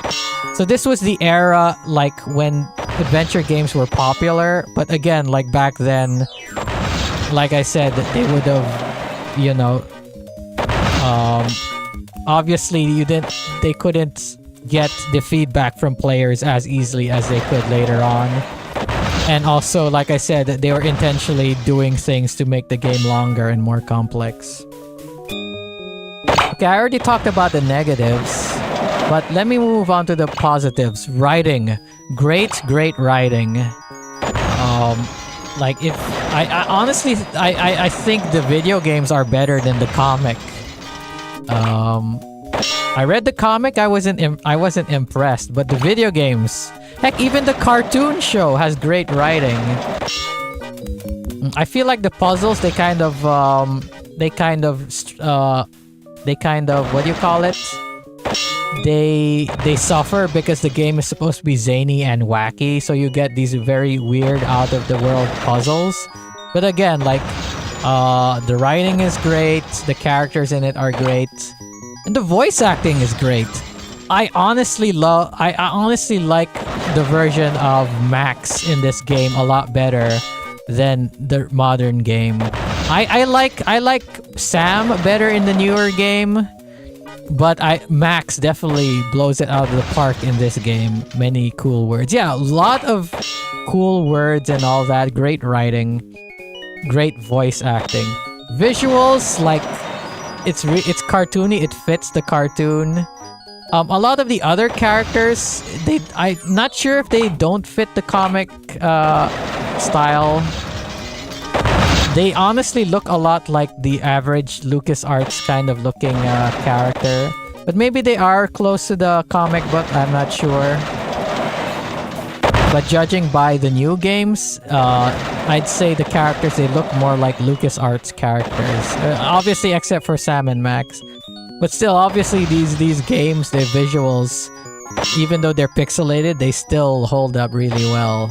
So this was the era like when adventure games were popular, but again, like back then, like I said, they would have, you know, obviously they couldn't get the feedback from players as easily as they could later on. And also, like I said, they were intentionally doing things to make the game longer and more complex. Okay, I already talked about the negatives, but let me move on to the positives. Writing. Great writing. Like if I honestly I think the video games are better than the comic. I read the comic, I wasn't impressed, but the video games, heck, even the cartoon show has great writing. I feel like the puzzles, they kind of what do you call it? They suffer because the game is supposed to be zany and wacky, so you get these very weird out of the world puzzles. But again, like the writing is great, the characters in it are great, and the voice acting is great. I honestly like the version of Max in this game a lot better than the modern game. I like Sam better in the newer game, but Max definitely blows it out of the park in this game. Many cool words. Yeah, a lot of cool words and all that. Great writing, great voice acting. Visuals, like it's cartoony. It fits the cartoon. A lot of the other characters, I'm not sure if they don't fit the comic style. They honestly look a lot like the average LucasArts kind of looking character. But maybe they are close to the comic book, I'm not sure. But judging by the new games, I'd say the characters, they look more like LucasArts characters. Obviously, except for Sam and Max. But still, obviously, these games, their visuals, even though they're pixelated, they still hold up really well.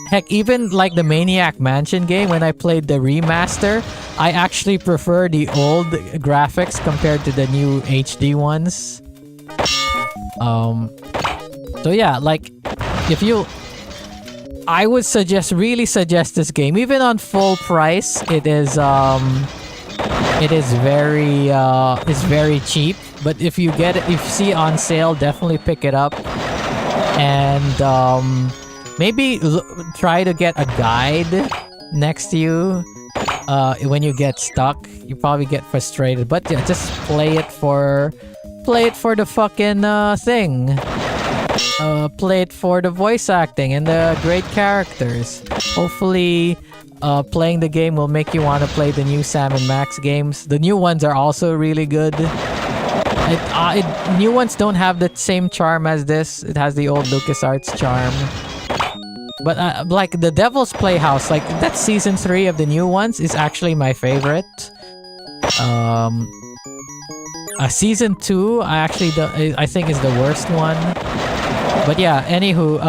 Heck, even like the Maniac Mansion game, when I played the remaster, I actually prefer the old graphics compared to the new HD ones. So yeah, like, I would really suggest this game. Even on full price, it is very cheap. But if you see it on sale, definitely pick it up. And maybe try to get a guide next to you. When you get stuck, you probably get frustrated. But yeah, just play it for the fucking thing. Play it for the voice acting and the great characters. Hopefully, playing the game will make you want to play the new Sam and Max games. The new ones are also really good. New ones don't have the same charm as this. It has the old LucasArts charm. But like the Devil's Playhouse, like that's season 3 of the new ones is actually my favorite. Season 2, I think is the worst one. But yeah, anywho,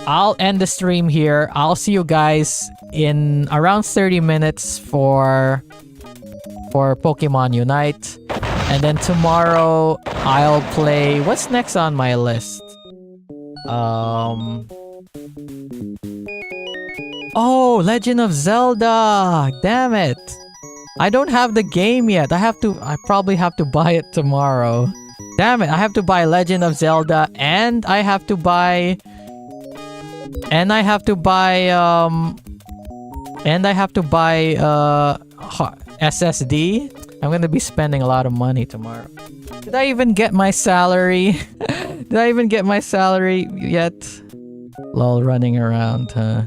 I'll end the stream here. I'll see you guys in around 30 minutes for Pokemon Unite. And then tomorrow I'll play... What's next on my list? Oh, Legend of Zelda! Damn it! I don't have the game yet. I probably have to buy it tomorrow. Damn it, I have to buy Legend of Zelda and I have to buy SSD. I'm gonna be spending a lot of money tomorrow. Did I even get my salary? Did I even get my salary yet? Lol, running around, huh?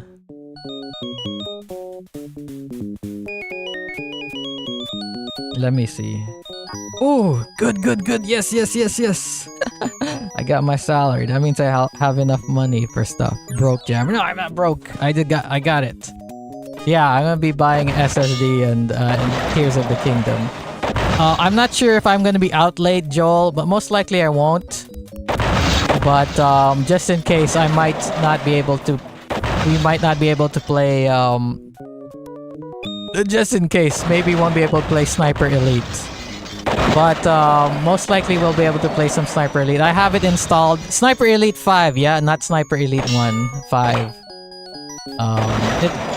Let me see. Oh, good. Yes. I got my salary. That means I have enough money for stuff. Broke Jam. No, I'm not broke. I got it. Yeah, I'm gonna be buying SSD and Tears of the Kingdom. I'm not sure if I'm gonna be out late, Joel, but most likely I won't. But just in case, we might not be able to play. Just in case, maybe we won't be able to play Sniper Elite. But most likely we'll be able to play some Sniper Elite. I have it installed. Sniper Elite 5, yeah, not Sniper Elite 1. 5.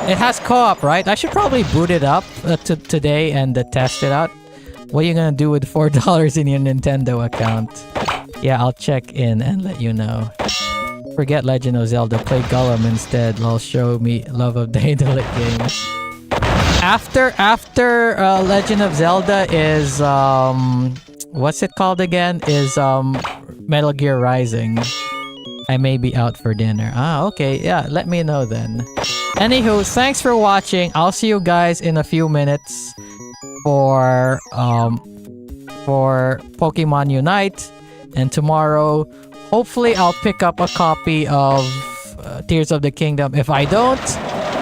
It has co-op, right? I should probably boot it up today and test it out. What are you gonna do with $4 in your Nintendo account? Yeah, I'll check in and let you know. Forget Legend of Zelda. Play Gollum instead. Lol, show me love of Daedalic games. After Legend of Zelda is what's it called again? Is Metal Gear Rising. I may be out for dinner. Ah, okay. Yeah, let me know then. Anywho, thanks for watching. I'll see you guys in a few minutes for Pokemon Unite. And tomorrow, hopefully I'll pick up a copy of Tears of the Kingdom. If I don't,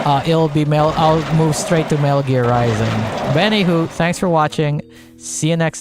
I'll move straight to Metal Gear Rising. But anywho, thanks for watching. See you next